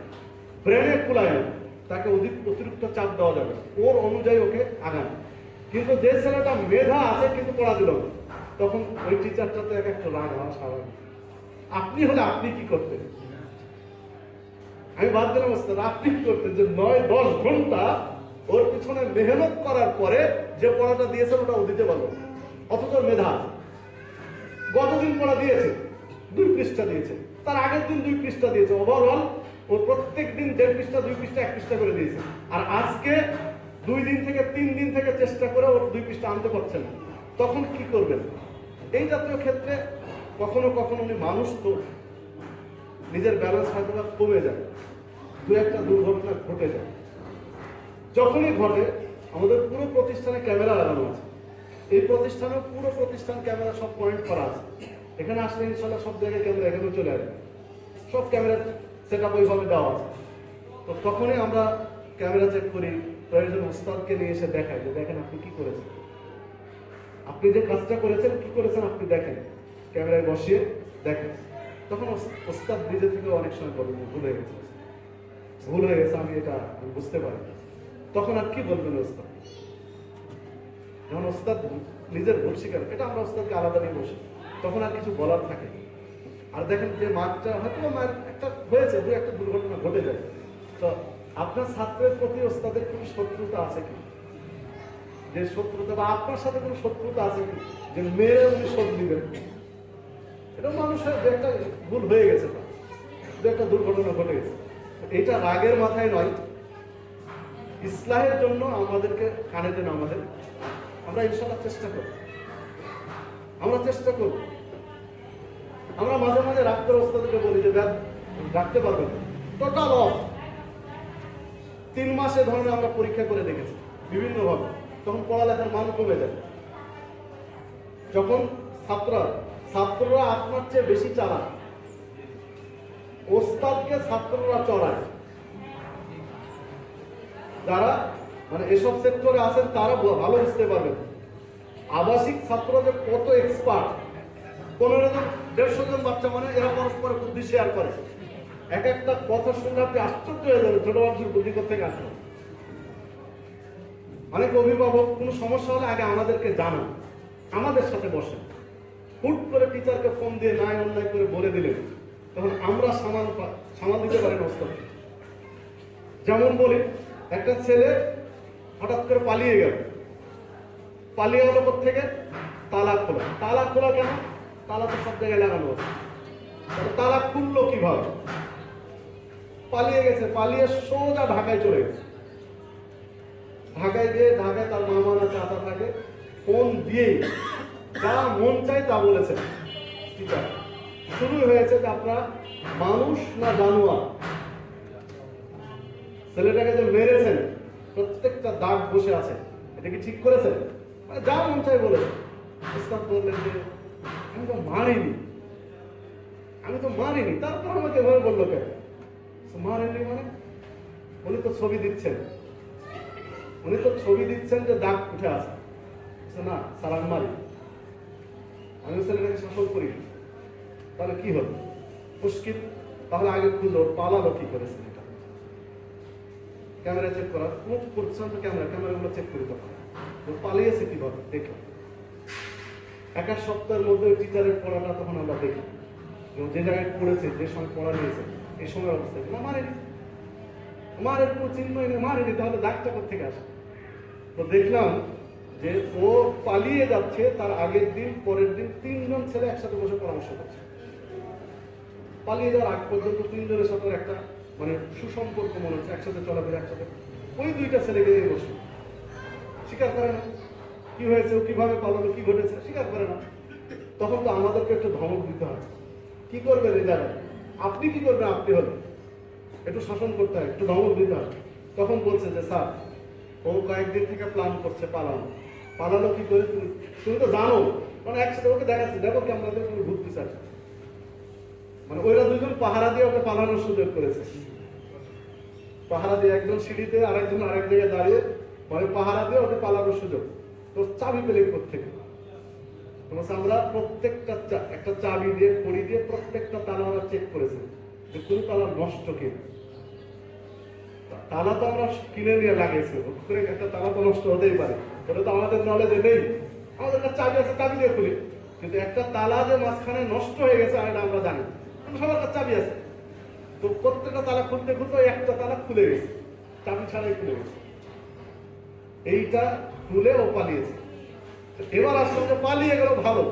ব্রেনে কুলায় না, তাকে অতিরিক্ত চাপ দেওয়া যাবে, ওর অনুযায়ী ওকে আগান। কিন্তু যে ছেলেটা মেধা আছে কিন্তু পড়া দিল না, তখন ওই টিচারটাতে একটা রাগ হওয়া স্বাভাবিক। আপনি হলে আপনি কি করতেন? আমি বাদ দিলাম ওস্তাদ, আপনি কি করতেন যে 9-10 ঘন্টা ওর পিছনে মেহনত করার পরে যে পড়াটা দিয়েছেন ওটা ও দিতে পারলো, অথচ মেধা গতদিন পড়া দিয়েছে 2 পৃষ্ঠা দিয়েছে, তার আগের দিন 2 পৃষ্ঠা দিয়েছে, ওভারঅল ও প্রত্যেক দিন 1.5 পৃষ্ঠা 2 পৃষ্ঠা 1 পৃষ্ঠা করে দিয়েছে। আর আজকে 2 দিন থেকে 3 দিন থেকে চেষ্টা করে ওর 2 পৃষ্ঠা আনতে পারছেন না, তখন কি করবেন? এই জাতীয় ক্ষেত্রে কখনো কখনো উনি মানুষ তো নিজের ব্যালেন্স হয়তো কমে যায়, 2-একটা দুর্ঘটনা ঘটে যায়। যখনই ঘটে, আমাদের পুরো প্রতিষ্ঠানে ক্যামেরা লাগানো আছে, এই প্রতিষ্ঠানে পুরো প্রতিষ্ঠান ক্যামেরা সব পয়েন্ট করা আছে। এখানে আসলে ইনশাল্লাহ সব জায়গায় ক্যামেরা এখানেও চলে আসবে, সব ক্যামেরা সেট আপ ওইভাবে দেওয়া আছে। তো তখনই আমরা ক্যামেরা চেক করি, প্রয়োজন ওস্তাদকে নিয়ে এসে দেখাই যে দেখেন আপনি কি করেছেন, আপনি যে কাজটা করেছেন কি করেছেন আপনি দেখেন, ক্যামেরায় বসিয়ে দেখেন। তখন ওস্তাদ নিজে থেকে অনেক সময় বলবেন ভুল হয়ে গেছে, ভুল হয়ে গেছে, আমি এটা বুঝতে পারি। তখন আর কি বলবেন ওস্তাদ? যখন ওস্তাদ নিজের ভুল স্বীকার, এটা আমরা ওস্তাদকে আলাদা নিয়ে বসি, তখন আর কিছু বলার থাকে। আর দেখেন যে মাঠটা হয়তো মায়ের একটা হয়েছে, 2-একটা দুর্ঘটনা ঘটে যায়, তো আপনার ছাত্রের প্রতি ওস্তাদের কোনো শত্রুতা আছে কি? যে শত্রুতা বা আপনার সাথে কোনো শত্রুতা আছে কি যে মেরে উনি শোধ দিবেন? এটা মানুষের যে একটা ভুল হয়ে গেছে, যে একটা দুর্ঘটনা ঘটে গেছে, এটা রাগের মাথায় নয়, ইসলাহের জন্য আমাদেরকে কানে দেন। আমরা ইনশাল্লাহ চেষ্টা করব, আমরা চেষ্টা করব। আমরা মাঝে মাঝে রাখতে ওস্তাদকে বলি যে রাখতে পারবেন টোটাল অফ। 3 মাসে ধরনের আমরা পরীক্ষা করে দেখেছি বিভিন্নভাবে, তখন পড়ালেখার মান কমে যায়। যখন ছাত্ররা আপনার চেয়ে বেশি চালায়, ওস্তাদকে ছাত্ররা চড়ায়। যারা মানে এসব সেক্টরে আছেন তারা ভালো বুঝতে পারবেন আবাসিক ছাত্র যে কত এক্সপার্ট। 15 জন 150 জন বাচ্চা, মানে এরা পরস্পর বুদ্ধি শেয়ার করে, এক একটা কথা শুনলে আপনি আশ্চর্য হয়ে যাবেন ছোট মানুষের বুদ্ধি থেকে আসবে। অনেক অভিভাবক কোনো সমস্যা হলে আগে আমাদেরকে জানান, আমাদের সাথে বসেন। হুট করে টিচারকে ফোন দিয়ে নাই অন্যায় করে বলে দিলেন, তখন আমরা সামাল দিতে পারি না ওস্তাদ। যেমন বলি, একটা ছেলে হঠাৎ করে পালিয়ে গেল, পালিয়ে গেল থেকে তালা খোলা। তালা খোলা কেন? তালা তো সব জায়গায় লাগানো আছে, তালা খুললো কিভাবে? পালিয়ে গেছে, পালিয়ে সোজা ঢাকায় চলে গেছে। ঢাকায় গিয়ে ঢাকায় তার মামারা চাচা থাকে, ফোন দিয়েই যা মন চাই তা বলেছে। ঠিক আছে, শুরু হয়েছে যে আপনারা মানুষ না জানোয়ার? ছেলেটাকে যে মেরেছেন প্রত্যেকটা দাগ বসে আছে, এটা কি ঠিক করেছেন? মানে যা মন চাই বলেছে। উস্তাদ বললেন যে আমি তো মারিনি, তারপর আমাকে এভাবে বললো কেন? মারেননি মানে? উনি তো ছবি দিচ্ছেন যে দাগ উঠে আছে। না স্যার আমি মারি, আমি ছেলেটাকে শাসন করি। তাহলে কি হলো? মুশকিল। তাহলে আগে খুঁজো পালালো কি করেছে। এটা ক্যামেরা চেক করা করছেন তো, ক্যামেরাগুলো চেক করি। তখন পালিয়েছে কিভাবে দেখলাম। এক সপ্তাহের মধ্যে ওই টিচারের পড়াটা তখন আমরা দেখি, যে জায়গায় পড়েছে, যে সময় পড়া নিয়েছে, এই সময় অবস্থা না মারের কোনো চিন্ময় নেই, মারেনি। তাহলে দাগটা কোথেকে আসে? তো দেখলাম যে ও পালিয়ে যাচ্ছে, তার আগের দিন পরের দিন 3 জন ছেলে একসাথে বসে পরামর্শ করছে। পালিয়ে যাওয়ার আগ পর্যন্ত 3 জনের সাথে একটা মানে সুসম্পর্ক মনে হচ্ছে, একসাথে চলাফেরা, একসাথে। ওই 2টা ছেলেকে নিয়ে বসে স্বীকার করে না কি হয়েছে, কিভাবে পালালো, কি ঘটেছে, স্বীকার করে না। তখন তো আমাদেরকে একটু ধমক দিতে হয়। কি করবেন এই জায়গায়? আপনি কি করবেন? আপনি হলে একটু শাসন করতে হয়, একটু ধমক দিতে হয়। তখন বলছে যে স্যার ও কয়েকদিন থেকে প্ল্যান করছে পালানো কি করে? তুমি তো জানো। মানে একসাথে ওকে দেখাচ্ছে, দেখো ক্যামেরাতে তুমি ঘুরতে চাচ্ছ। মানে ওইরা 2 জন পাহারা দিয়ে ওকে পালানোর সুযোগ করেছে। পাহারা দিয়ে একজন সিঁড়িতে, আরেকজন আরেক জায়গায় দাঁড়িয়ে, মানে পাহারা দিয়ে ওকে পালানোর সুযোগ। তো চাবি পেলে কোত্থেকে? আমরা প্রত্যেকটা একটা চাবি দিয়ে, খড়ি দিয়ে প্রত্যেকটা তালা আমরা চেক করেছি যে কোন তালা নষ্ট কিনা। তালা তো আমরা কিনে নিয়ে লাগিয়েছি, একটা তালা তো নষ্ট হতেই পারে, এটা তো আমাদের নলেজে নেই। আমাদের কাছে চাবি আছে, চাবি দিয়ে খুলি। কিন্তু একটা তালা যে মাঝখানে নষ্ট হয়ে গেছে এটা আমরা জানি, সবার কাছে চাবি আছে। তো প্রত্যেকটা তালা খুলতে একটা তালা খুলে গেছে, চাবি ছাড়াই খুলে গেছে। এইটা খুলে ও পালিয়েছে। এবার আসলে যে পালিয়ে গেল ভালো,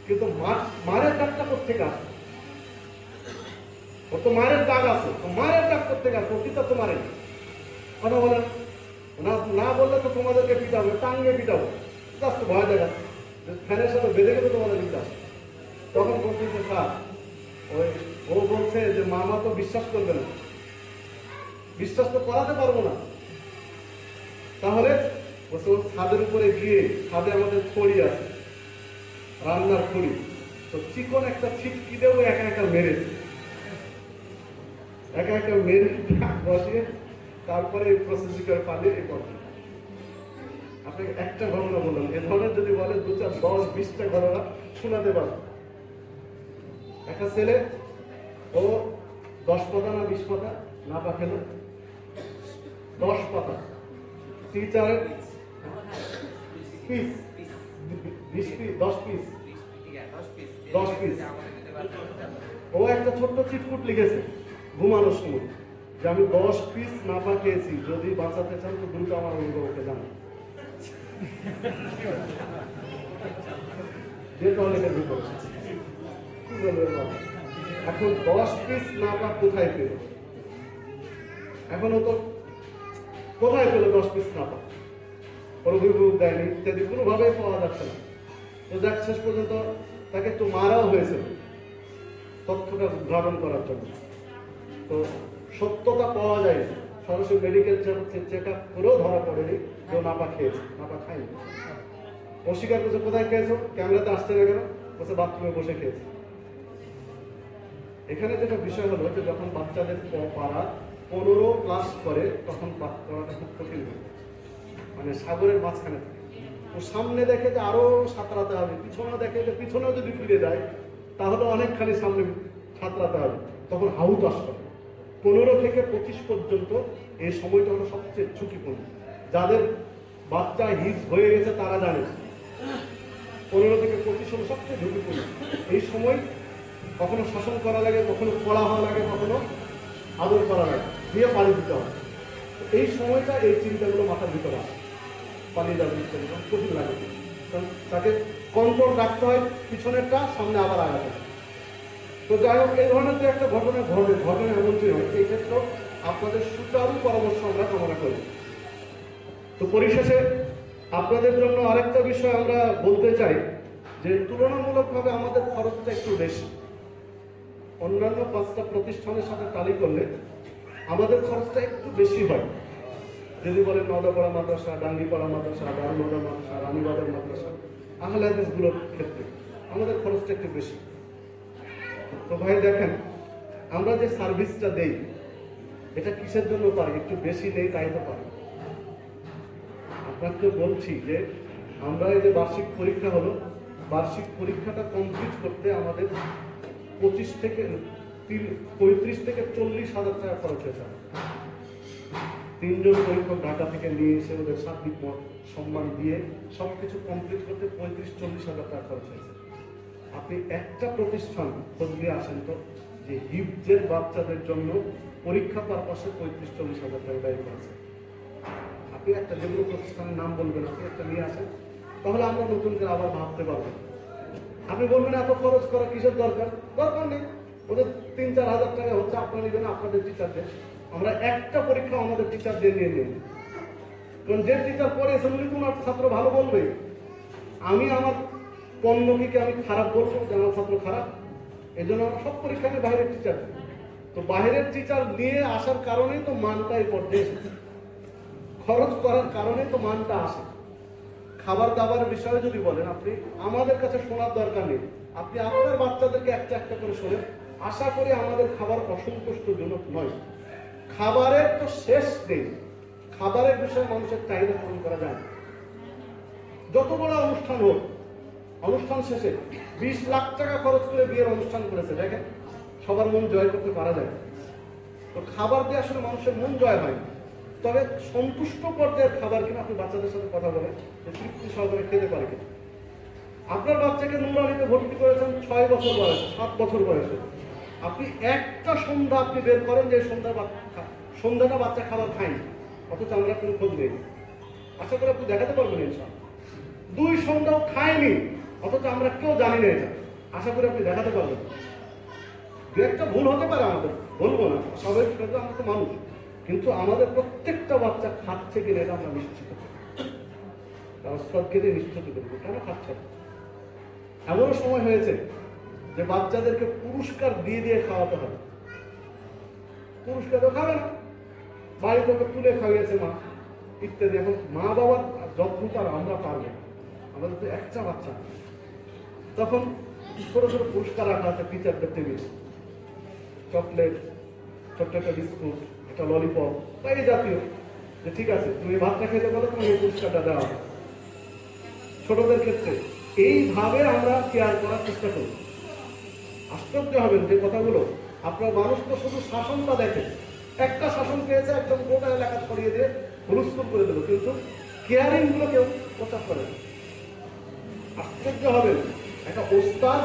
কিন্তু মারের দাগটা কোথেকে আসে? ও তো মারের দাগ আছে, মারের দাগ কোথেকে আসে? পিতা তো মারেনি। কথা বলেন না বললে তো তোমাদেরকে পিটাবো, টাঙ্গে পিটাবো, জাস্ট ভয় দেখাচ্ছে। ফ্যানের সাথে বেঁধে গেলে তোমাদের পিটা। তখন বলতেছে স্যার ও বলছে যে মামা তো বিশ্বাস করবে না, বিশ্বাস তো করাতে পারবো না। তাহলে ছাদের উপরে গিয়ে, ছাদে আমাদের খড়ি আছে, রান্নার খড়ি, তো চিকন একটা ছিটকি দেবো, একা মেরে বসিয়ে তারপরে এই প্রসেসিং করে পালিয়ে এই করবে। আপনাকে একটা ঘটনা বললাম, এ ধরনের যদি বলে 2, 4, 10, 20টা ঘটনা শোনাতে পারবো। একটা ছেলে ও 10 পাতা না 20 পাতা না পা খেলো, 10 পাতা টিচারের পিস, 10 পিস ও একটা ছোট্ট চিটকুট লিখেছে ঘুমানোর সময় যে আমি 10 পিস নাপা খেয়েছি, যদি বাঁচাতে চান তো দ্রুত আমার অভিভাবককে জানান। যে টয়লেটের ভিতরে কি বলবে বাবা? এখন 10 পিস নাপা কোথায় পেল? এখনো তো কোথায় পেল 10 পিস নাপা? ওর অভিভাবক দেয়নি, ইত্যাদি কোনোভাবেই পাওয়া যাচ্ছে না। তো যাক, শেষ পর্যন্ত তাকে একটু মারাও হয়েছিল তথ্যটা উদ্ঘাটন করার জন্য। তো সত্যতা পাওয়া যায়, সরাসরি মেডিকেল চেক আপ করেও ধরা পড়েনি কেউ নাপা খেয়েছে, নাপা খায়নি। অস্বীকার করছে কোথায় খেয়েছো, ক্যামেরাতে আসছে না কেন? বলছে বাথরুমে বসে খেয়েছে। এখানে যেটা বিষয় হলো যে যখন বাচ্চাদের পাড়া 15 ক্লাস করে তখন পাঠ করাটা খুব কঠিন হয়, মানে সাগরের মাঝখানে থাকে। ও সামনে দেখে যে আরো সাঁতরাতে হবে, পিছনে দেখে যে পিছনেও যদি ফিরে যায় তাহলে অনেকখানি সামনে সাঁতরাতে হবে, তখন হাউতাস করে। 15 থেকে 25 পর্যন্ত এই সময়টা হলো সবচেয়ে ঝুঁকিপূর্ণ। যাদের বাচ্চা হিজ হয়ে গেছে তারা জানে 15 থেকে 25 হলো সবচেয়ে ঝুঁকিপূর্ণ। এই সময় কখনো শাসন করা লাগে, কখনো পড়া হওয়া লাগে, কখনো আদর করা লাগে, দিয়ে পানি দিতে হবে। এই সময়টা এই চিন্তাগুলো মাথার ভিতরে আসে, পালিয়ে যাবে কঠিন লাগে, কারণ তাকে কন্ট্রোল রাখতে হয়, পিছনেরটা সামনে আবার আগাতে হয়। তো যাই হোক, এই ধরনের যে একটা ঘটনা এমনটি হয়, এই ক্ষেত্রে আপনাদের সুচারু পরামর্শ আমরা কামনা করি। তো পরিশেষে আপনাদের জন্য আরেকটা বিষয় আমরা বলতে চাই যে তুলনামূলকভাবে আমাদের খরচটা একটু বেশি। অন্যান্য 5টা প্রতিষ্ঠানের সাথে তালি করলে আমাদের খরচটা একটু বেশি হয়। যদি বলেন নওদাপাড়া মাদ্রাসা, ডাঙ্গিপাড়া মাদ্রাসা, দারুল মাদ্রাসা, রানীবাজার মাদ্রাসা, আহলে হাদিসগুলোর ক্ষেত্রে আমাদের খরচটা একটু বেশি। তো ভাই দেখেন, আমরা যে সার্ভিসটা দেই এটা কিসের জন্য পারি? একটু বেশি দেই তাই তো পারি। আপনাকে বলছি যে আমরা এই যে বার্ষিক পরীক্ষা হলো, বার্ষিক পরীক্ষাটা কমপ্লিট করতে আমাদের 35 থেকে 40,000 টাকা খরচ হয়েছে। 3 জন পরীক্ষক ঢাকা থেকে নিয়ে এসে ওদের সার্বিক সম্মান দিয়ে সবকিছু কমপ্লিট করতে 35-40,000 টাকা খরচ হয়েছে। আপনি একটা প্রতিষ্ঠান খোঁজ দিয়ে আসেন তো যে হিফজের বাচ্চাদের জন্য পরীক্ষা পারপাসে 35-40,000 টাকা ব্যয় করেছে। আপনি একটা যেগুলো প্রতিষ্ঠানের নাম বলবেন, আপনি একটা নিয়ে আসেন, তাহলে আমরা নতুন করে আবার ভাবতে পারবো। আপনি বলবেন এত খরচ করা কিসের দরকার? দরকার নেই, ওদের 3-4 হাজার টাকা হচ্ছে, আপনারা নেবেন আপনাদের টিচারদের। আমরা একটা পরীক্ষা আমাদের টিচারদের নিয়ে নিই, কারণ যে টিচার পড়েছেন উনি কোন ছাত্র ভালো বলবে? আমি আমার পণ্যকে আমি খারাপ বলবো যে আমার ছাত্র খারাপ? এই জন্য আমরা সব পরীক্ষা নিয়ে বাইরের টিচার দিই। তো বাইরের টিচার নিয়ে আসার কারণেই তো মানটা এই পর্যায়ে এসেছে, খরচ করার কারণেই তো মানটা আসে। খাবার দাবার বিষয়ে যদি বলেন, আপনি আমাদের কাছে শোনার দরকার নেই, আপনি আপনার বাচ্চাদেরকে একটা একটা করে শোনেন। আশা করি আমাদের খাবার অসন্তুষ্টজনক নয়। খাবারের তো শেষ নেই, খাবারের বিষয়ে মানুষের চাহিদা পূরণ করা যায়। যত বড় অনুষ্ঠান হোক, অনুষ্ঠান শেষে 20 লাখ টাকা খরচ করে বিয়ের অনুষ্ঠান করেছে, দেখেন সবার মন জয় করতে পারা যায়। তো খাবার দিয়ে আসলে মানুষের মন জয় হয়। তবে সন্তুষ্ট পর্যায়ের খাবার কিনা আপনি বাচ্চাদের সাথে কথা বলেন যে তৃপ্তি সহকারে খেতে পারে কিনা। আপনার বাচ্চাকে নুরানিতে ভর্তি করেছেন 6 বছর বয়সে, 7 বছর বয়সে, আপনি একটা সন্ধ্যা আপনি বের করেন যে সন্ধ্যাটা বাচ্চা খাবার খায়নি, অথচ আমরা কোনো খোঁজ নেই। আশা করি আপনি দেখাতে পারবেন ইনশাআল্লাহ। 2 সন্ধ্যাও খায়নি, অথচ আমরা কেউ জানি না এটা। আশা করি আপনি দেখাতে পারবেন। দু একটা ভুল হতে পারে, আমাদের বলবো না, স্বাভাবিক, আমরা তো মানুষ, কিন্তু আমাদের প্রত্যেকটা বাচ্চা খাচ্ছে কিনা এটা আমরা নিশ্চিত করি, নিশ্চিত করবো কেন খাচ্ছে। এমনও সময় হয়েছে যে বাচ্চাদেরকে পুরস্কার দিয়ে দিয়ে খাওয়াতে হবে। পুরস্কার তো খাবে না, বাড়িতে তুলে খাইয়েছে মা ইত্যাদি। এখন মা বাবার যত্ন তার আমরা পারবো, আমাদের তো একটা বাচ্চা। তখন ছোট ছোট পুরস্কার রাখা আছে টিচারদের টেবিল, চকলেট, ছোট্ট একটা বিস্কুট, একটা ললিপপ বা এই জাতীয়, যে ঠিক আছে তুমি ভাতটা খেতে পারো, তুমি এই পুরস্কারটা দেওয়া। ছোটদের ক্ষেত্রে এইভাবে আমরা কেয়ার করার চেষ্টা করি। আশ্চর্য হবেন যে কথাগুলো, আপনার মানুষ তো শুধু শাসনটা দেখে, একটা শাসন পেয়েছে একদম গোটা এলাকা ছড়িয়ে দিয়ে হুলস্থুল করে দেবো, কিন্তু কেয়ারিং গুলো কেউ প্রচার করে না। আশ্চর্য হবেন, একটা ওস্তাদ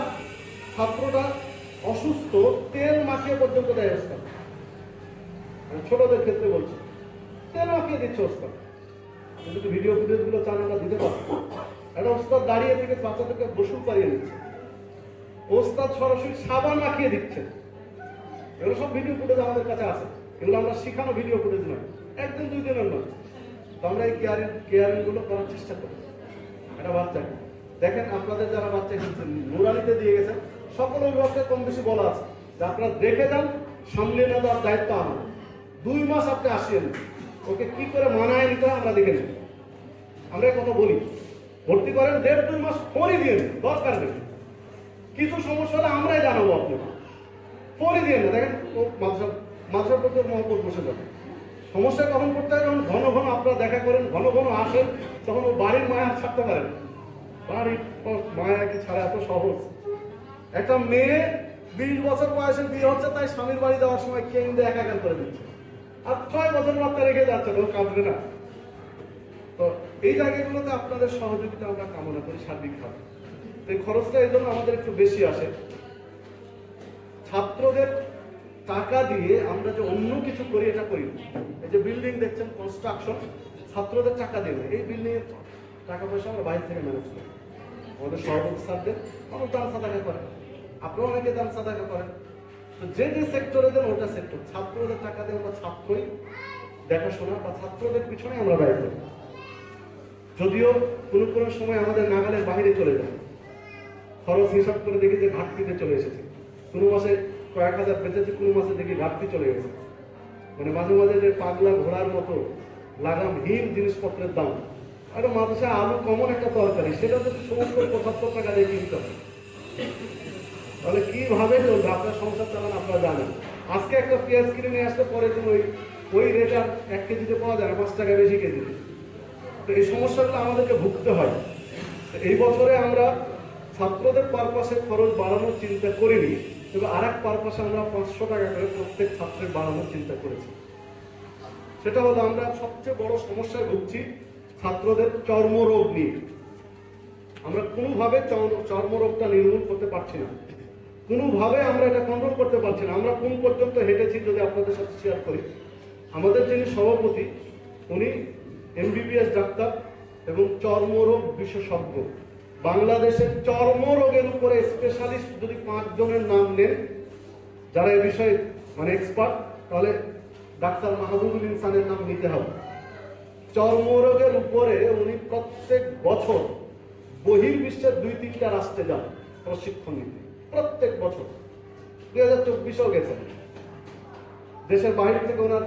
ছাত্রটা অসুস্থ, তেল মাখিয়ে পর্যন্ত দেয় ওস্তাদ। ছোটদের ক্ষেত্রে বলছি, তেল মাখিয়ে দিচ্ছে ওস্তাদ। যদি ভিডিও ফুটেজ গুলো চান আমরা দিতে পারবো। একটা ওস্তাদ দাঁড়িয়ে থেকে বাচ্চাদেরকে গোসল করিয়ে নিচ্ছে, ওস্তাদ সরাসরি সাবান মাখিয়ে দিচ্ছে। এগুলো সব ভিডিও ফুটেজ আমাদের কাছে আছে, এগুলো আমরা শিখানো ভিডিও ফুটেজ নয়, 1 দিন 2 দিনের নয়। তো আমরা এই কেয়ারিং গুলো করার চেষ্টা করি। একটা বাচ্চাকে দেখেন, আপনাদের যারা বাচ্চা খেলছেন নুরানিতে দিয়ে গেছেন, সকল অভিভাবককে কম বেশি বলা আছে যে আপনারা দেখে যান, সামলে না দেওয়ার দায়িত্ব আমার। 2 মাস আপনি আসেন, ওকে কি করে মানায় নিতে হয় আমরা দেখে নিই। আমরা কথা বলি, ভর্তি করেন 1.5-2 মাস পরে দিয়ে নেন, দরকার নেই। কিছু সমস্যা হলে আমরাই জানাবো, আপনি পরে দিয়ে না। দেখেন ও মাদ্রাসার প্রতি মহব্বত বসে যাবে। সমস্যা কখন করতে হয়, যখন ঘন ঘন আপনারা দেখা করেন, ঘন ঘন আসেন, তখন ও বাড়ির মায়া ছাড়তে পারেন। বাড়ির মায়া কি ছাড়া এত সহজ? একটা মেয়ে 20 বছর বয়সে বিয়ে হচ্ছে, তাই স্বামীর বাড়ি যাওয়ার সময় কেন্দ্রে একাকার করে দিচ্ছে, আর 6 বছর বাচ্চা রেখে যাচ্ছে, ও কাঁদবে না। তো এই জায়গাগুলোতে আপনাদের সহযোগিতা আমরা কামনা করি সার্বিকভাবে। তো এই খরচটা এই জন্য আমাদের একটু বেশি আসে। ছাত্রদের টাকা দিয়ে আমরা যে অন্য কিছু করি এটা করি। এই যে বিল্ডিং দেখছেন কনস্ট্রাকশন, ছাত্রদের টাকা দিয়ে না, এই বিল্ডিং এর টাকা পয়সা আমরা বাইরে থেকে ম্যানেজ করি। আমাদের সহযোগী স্যারদের আমরা দান সাদাকা করেন, আপনারা অনেকে দান সাদাকা করেন। তো যে যে সেক্টরে দেন ওটা সেক্টর, ছাত্রদের টাকা দিয়ে আমরা ছাত্রই দেখাশোনা বা ছাত্রদের পিছনে আমরা ব্যয় করি। যদিও কোনো কোনো সময় আমাদের নাগালের বাইরে চলে যায়, খরচ হিসাব করে দেখি যে ঘাটতিতে চলে এসেছে। কোনো মাসে কয়েক হাজার বেঁচেছে, কোনো মাসে দেখি ঘাটতি চলে গেছে। মানে মাঝে মাঝে যে পাগলা ঘোড়ার মতো লাগামহীন জিনিসপত্রের দাম। একটা মাদ্রাসায় আলু কমন একটা তরকারি, সেটা যদি 70-75 টাকা দিয়ে কিনতে হবে, তাহলে কিভাবে চলবে? আপনার সংসার চালান আপনারা জানেন। আজকে একটা পেঁয়াজ কিনে নিয়ে আসতে পরে দিন ওই রেট আর 1 কেজিতে পাওয়া যায় না, 5 টাকা বেশি কেজিতে। তো এই সমস্যাগুলো আমাদেরকে ভুগতে হয়। এই বছরে আমরা ছাত্রদের পারপাসে খরচ বাড়ানোর চিন্তা করিনি, তবে আরেক পারপাসে আমরা 500 টাকা করে প্রত্যেক ছাত্রের বাড়ানোর চিন্তা করেছি। সেটা হলো আমরা সবচেয়ে বড় সমস্যায় ভুগছি ছাত্রদের চর্মরোগ নিয়ে। আমরা কোনোভাবে চর্মরোগটা নির্মূল করতে পারছি না, কোনোভাবে আমরা এটা কন্ট্রোল করতে পারছি না। আমরা কোন পর্যন্ত হেঁটেছি যদি আপনাদের সাথে শেয়ার করি। আমাদের যিনি সভাপতি, উনি এমবিবিএস ডাক্তার এবং চর্মরোগ বিশেষজ্ঞ। বাংলাদেশের চর্মরোগের উপরে স্পেশালিস্ট যদি 5 জনের নাম নেন যারা এ বিষয়ে মানে এক্সপার্ট, তাহলে ডাক্তার মাহবুবুল ইনসানের নাম নিতে হবে। চর্মরোগের উপরে উনি প্রত্যেক বছর বহির্বিশ্বের 2-3টা রাষ্ট্রে যান প্রশিক্ষণ নিতে, প্রত্যেক বছর। 2024-এও গেছেন, দেশের বাইরে থেকে ওনার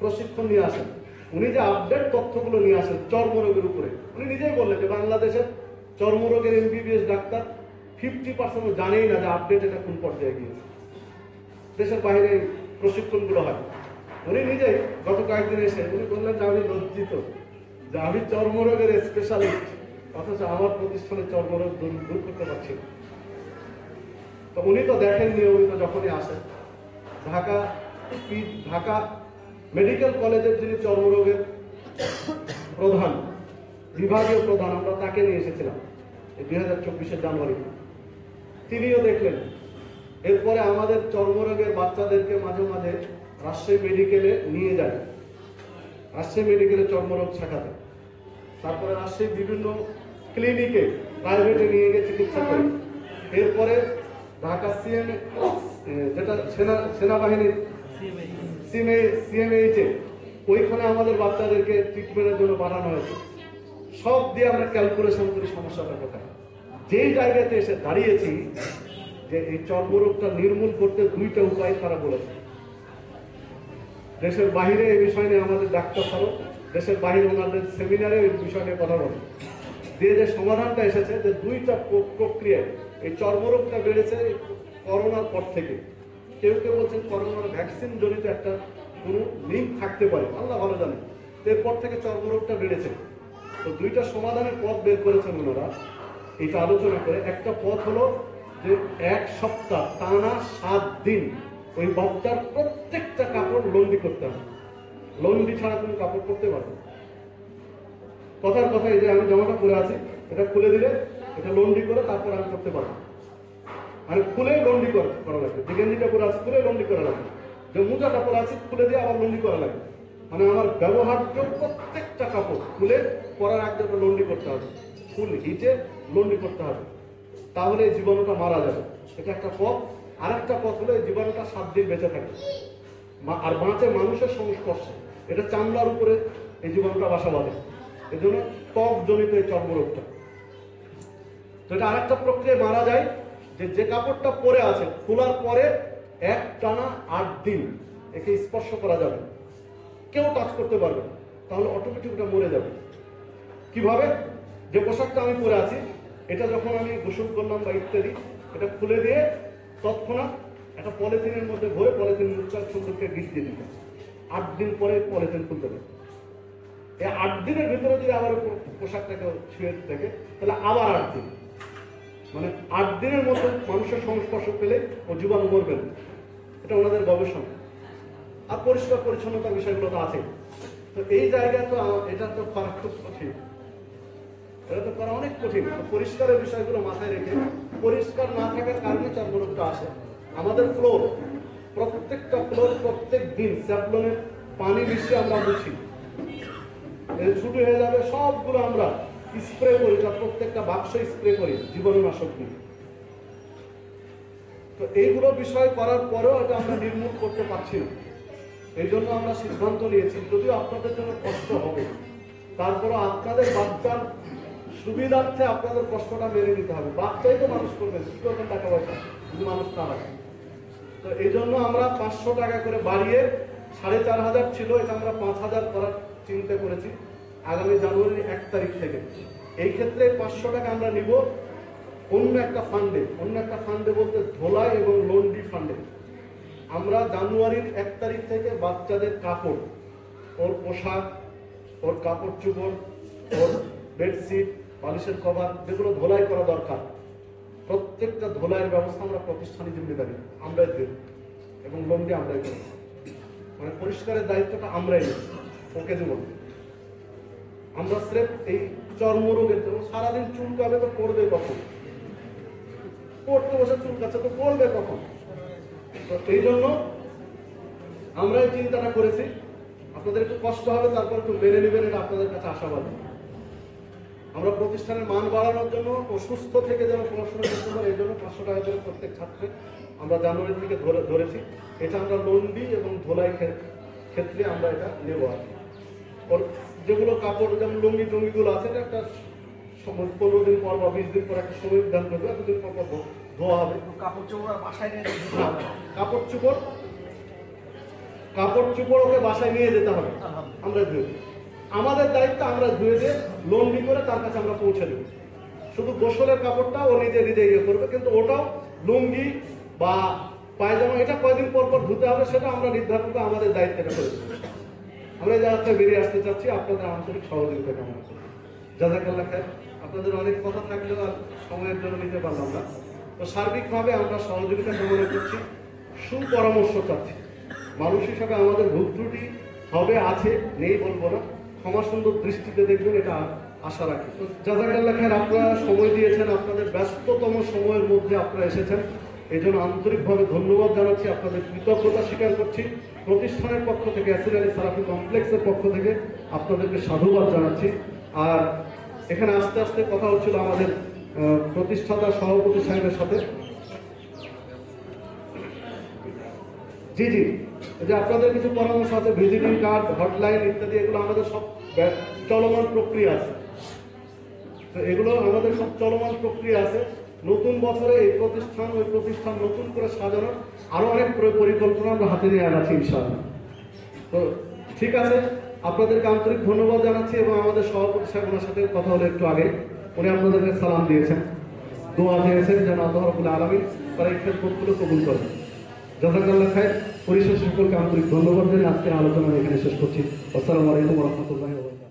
প্রশিক্ষণ নিয়ে আসেন। উনি যে আপডেট তথ্যগুলো নিয়ে আসেন চর্মরোগের উপরে, উনি নিজেই বললেন যে বাংলাদেশের চর্মরোগের এমবিবিএস ডাক্তার 50% জানেই না যে আপডেট এটা কোন পর্যায়ে গিয়েছে। দেশের বাইরে প্রশিক্ষণগুলো হয়। উনি নিজেই গত কয়েকদিন এসে উনি বললেন যে আমি লজ্জিত যে আমি চর্মরোগের স্পেশালিস্ট, অথচ আমার প্রতিষ্ঠানে চর্মরোগ দূর করতে পারছি না। তো উনি তো দেখেন নিয়মিত যখনই আসেন। ঢাকা মেডিকেল কলেজের যিনি চর্মরোগের প্রধান, বিভাগীয় প্রধান, আমরা তাকে নিয়ে এসেছিলাম এই 2024-এর জানুয়ারিতে। তিনিও দেখলেন। এরপরে আমাদের চর্মরোগের বাচ্চাদেরকে মাঝে মাঝে রাজশাহী মেডিকেলে নিয়ে যায়, রাজশাহী মেডিকেলে চর্মরোগ শেখাতে। তারপরে রাজশাহী বিভিন্ন ক্লিনিকে প্রাইভেটে নিয়ে গিয়ে চিকিৎসা করে। এরপরে ঢাকা যেটা সেনাবাহিনীর সিএমএইচে, ওইখানে আমাদের বাচ্চাদেরকে ট্রিটমেন্টের জন্য পাঠানো হয়েছে। সব দিয়ে আমরা ক্যালকুলেশন করি সমস্যাটা কোথায়। যেই জায়গাতে এসে দাঁড়িয়েছি যে এই চর্মরোগটা নির্মূল করতে 2টা উপায় তারা বলেছে। দেশের বাহিরে এই বিষয় নিয়ে আমাদের ডাক্তার ছাড়ো, দেশের বাহিরে ওনাদের সেমিনারে এই বিষয় নিয়ে কথা বলে দিয়ে যে সমাধানটা এসেছে যে 2টা প্রক্রিয়ায় এই চর্মরোগটা বেড়েছে করোনার পর থেকে। কেউ কেউ বলছেন করোনার ভ্যাকসিন জনিত একটা কোনো লিঙ্ক থাকতে পারে, আল্লাহ ভালো জানে। এরপর থেকে চর্মরোগটা বেড়েছে। তো 2টা সমাধানের পথ বের করেছেন ওনারা। এটা আলোচনা করে একটা পথ হলো যে 1 সপ্তাহ টানা 7 দিন ওই বাচ্চার প্রত্যেকটা কাপড় লন্ডি করতে হবে। লন্ডি ছাড়া কোনো কাপড় পরতে পারবে। কথার কথা, এই যে আমি জামাটা পরে আছি, এটা খুলে দিলে এটা লন্ডি করে তারপর আমি করতে পারবো। মানে খুলে লন্ডি করা লাগবে। যে গেঞ্জিটা পরে আছে খুলে লন্ডি করা লাগবে, যে মোজাটা পরে আছে খুলে দিয়ে আবার লন্ডি করা লাগবে। মানে আমার ব্যবহার্য প্রত্যেকটা কাপড় খুলে পরার আগে লন্ডি করতে হবে, ফুল হিটে লন্ডি করতে হবে, তাহলে এই জীবাণুটা মারা যাবে। এটা একটা পথ। আর একটা পথ হলো এই জীবাণুটা 7 দিন বেঁচে থাকে আর বাঁচে মানুষের সংস্পর্শে। এটা চামড়ার উপরে এই জীবাণুটা বাসা বাঁধে, এই জন্য ত্বক জনিত এই চর্মরোগটা। তো এটা আরেকটা প্রক্রিয়ায় মারা যায় যে কাপড়টা পরে আছে খোলার পরে টানা 8 দিন একে স্পর্শ করা যাবে, কেউ টাচ করতে পারবে না, তাহলে অটোমেটিক ওটা মরে যাবে। কিভাবে? যে পোশাকটা আমি পরে আছি এটা যখন আমি গোসল করলাম বা ইত্যাদি, এটা খুলে দিয়ে তৎক্ষণাৎ একটা পলিথিনের মধ্যে ভরে পলিথিন মুখটা সুন্দরকে গিট দিয়ে দিতে। 8 দিন পরে পলিথিন খুলতে হবে। এই 8 দিনের ভিতরে যদি আবার পোশাকটাকে ছুঁয়ে থাকে তাহলে আবার 8 দিন, মানে 8 দিনের মধ্যে মানুষের সংস্পর্শ পেলে ও জীবাণু মরবে না। এটা ওনাদের গবেষণা। আর পরিষ্কার পরিচ্ছন্নতার বিষয়গুলো তো আছে। তো এই জায়গায় তো এটা তো করা খুব কঠিন, এটা তো করা অনেক কঠিন। পরিষ্কারের বিষয়গুলো মাথায় রেখে, পরিষ্কার না থাকার কারণে চর্মরোগটা আসে। আমাদের ফ্লোর, প্রত্যেকটা ফ্লোর প্রত্যেক দিন স্যাভলনের পানি মিশিয়ে আমরা মুছি, ছুটি হয়ে যাবে সবগুলো আমরা স্প্রে করি, প্রত্যেকটা বাক্স স্প্রে করি জীবাণুনাশক দিয়ে। তো এইগুলো বিষয় করার পরেও এটা আমরা নির্মূল করতে পারছি না। এই জন্য আমরা সিদ্ধান্ত নিয়েছি, যদিও আপনাদের জন্য কষ্ট হবে, তারপরে আপনাদের বাচ্চার সুবিধার্থে আপনাদের কষ্টটা মেনে নিতে হবে। বাচ্চাই তো মানুষ করবেন, কি করবেন টাকা পয়সা যদি মানুষ না রাখে। তো এই জন্য আমরা 500 টাকা করে বাড়িয়ে 4,500 ছিল, এটা আমরা 5,000 করার চিন্তা করেছি আগামী জানুয়ারির 1 তারিখ থেকে। এই ক্ষেত্রে 500 টাকা আমরা নিব অন্য একটা ফান্ডে বলতে ধোলাই এবং লন্ড্রি ফান্ডে। আমরা জানুয়ারির 1 তারিখ থেকে বাচ্চাদের কাপড়, ওর পোশাক, ওর কাপড় চোপড়, ওর বেডশিট, বালিশের কভার যেগুলো ধোলাই করা দরকার, প্রত্যেকটা ধোলাইয়ের ব্যবস্থা আমরা প্রতিষ্ঠানে জিম্মেদারি আমরাই দেব এবং লন্ড্রি আমরাই করব। মানে পরিষ্কারের দায়িত্বটা আমরাই নেব, ওকে দেব। আমরা স্রেফ এই চর্মরোগের জন্য সারাদিন চুলকাবে তো পড়বে কখন, পড়তে বসে চুলকাচ্ছে তো পড়বে কখন, তো এই জন্য আমরা এই চিন্তাটা করেছি। আপনাদের একটু কষ্ট হবে, তারপর একটু মেনে নেবেন, এটা আপনাদের কাছে আশাবাদী। আমরা প্রতিষ্ঠানের মান বাড়ানোর জন্য ও সুস্থ থেকে যেন পড়াশোনা করতে পারে এই জন্য 500 টাকা করে প্রত্যেক ছাত্রের আমরা জানুয়ারি থেকে ধরেছি। এটা আমরা লন্ড্রি এবং ধোলাই ক্ষেত্রে আমরা এটা নেব আর কি। ওর যেগুলো কাপড় যেমন লুঙ্গি টুঙ্গিগুলো আছে, এটা একটা 15 দিন পর বা 20 দিন পর একটা সময় বিধান করবে, এতদিন পর ধোয়া হবে। কাপড় চোপড় বাসায় নিয়ে কাপড় চোপড় ওকে বাসায় নিয়ে যেতে হবে, আমরা ধুয়ে দিই। আমাদের দায়িত্ব আমরা ধুয়ে দিয়ে লন্ড্রি করে তার কাছে আমরা পৌঁছে দেবো। শুধু গোসলের কাপড়টা ও নিজে ইয়ে করবে, কিন্তু ওটাও লুঙ্গি বা পায়জামা এটা কয়দিন পর পর ধুতে হবে, সেটা আমরা নির্ধারণ করে আমাদের দায়িত্বটা করে দেবো। আমরা এই জায়গাতে বেরিয়ে আসতে চাচ্ছি, আপনাদের আন্তরিক সহযোগিতা কামনা করি। জাযাকাল্লাহ খায়ের। আপনাদের অনেক কথা থাকলেও আর সময়ের জন্য নিতে পারলাম না, তো সার্বিকভাবে আমরা সহযোগিতা কামনা করছি, সুপরামর্শ চাচ্ছি। মানুষ হিসাবে আমাদের ভুল ত্রুটি হবে, আছে, নেই বলবো না, ক্ষমা সুন্দর দৃষ্টিতে দেখবেন, এটা আশা রাখি। তো জাযাকাল্লাহ খায়ের, আপনারা সময় দিয়েছেন, আপনাদের ব্যস্ততম সময়ের মধ্যে আপনারা এসেছেন, এই জন্য আন্তরিকভাবে ধন্যবাদ জানাচ্ছি, আপনাদের কৃতজ্ঞতা স্বীকার করছি। প্রতিষ্ঠানের পক্ষ থেকে, ইয়াসির আলী সারাফি কমপ্লেক্সের পক্ষ থেকে আপনাদেরকে সাধুবাদ জানাচ্ছি। আর এখানে আস্তে আস্তে কথা হচ্ছিল আমাদের প্রতিষ্ঠাতা সভাপতি সাহেবের সাথে। জি, যে আপনাদের কিছু পরামর্শ আছে, ভিজিটিং কার্ড, হটলাইন ইত্যাদি, এগুলো আমাদের সব চলমান প্রক্রিয়া আছে। তো এগুলো আমাদের সব চলমান প্রক্রিয়া আছে। নতুন বছরে এই প্রতিষ্ঠান ওই প্রতিষ্ঠান নতুন করে সাজানোর আরো অনেক পরিকল্পনা আমরা হাতে নিয়ে আগাচ্ছি ইনশাআল্লাহ। তো ঠিক আছে, আপনাদেরকে আন্তরিক ধন্যবাদ জানাচ্ছি। এবং আমাদের সভাপতি সাহেব, ওনার সাথে কথা হলো একটু আগে, উনি আপনাদেরকে সালাম দিয়েছেন, দোয়া দিয়েছেন যেন আল্লাহ রাব্বুল আলামিন তার এই খেদমতগুলো কবুল করেন। জাযাকাল্লাহ খায়ের। পরিশেষে সকলকে আন্তরিক ধন্যবাদ জানিয়ে আজকের আলোচনা এখানে শেষ করছি। আসসালামু আলাইকুম ওয়া রাহমাতুল্লাহি ওয়া বারাকাতুহু।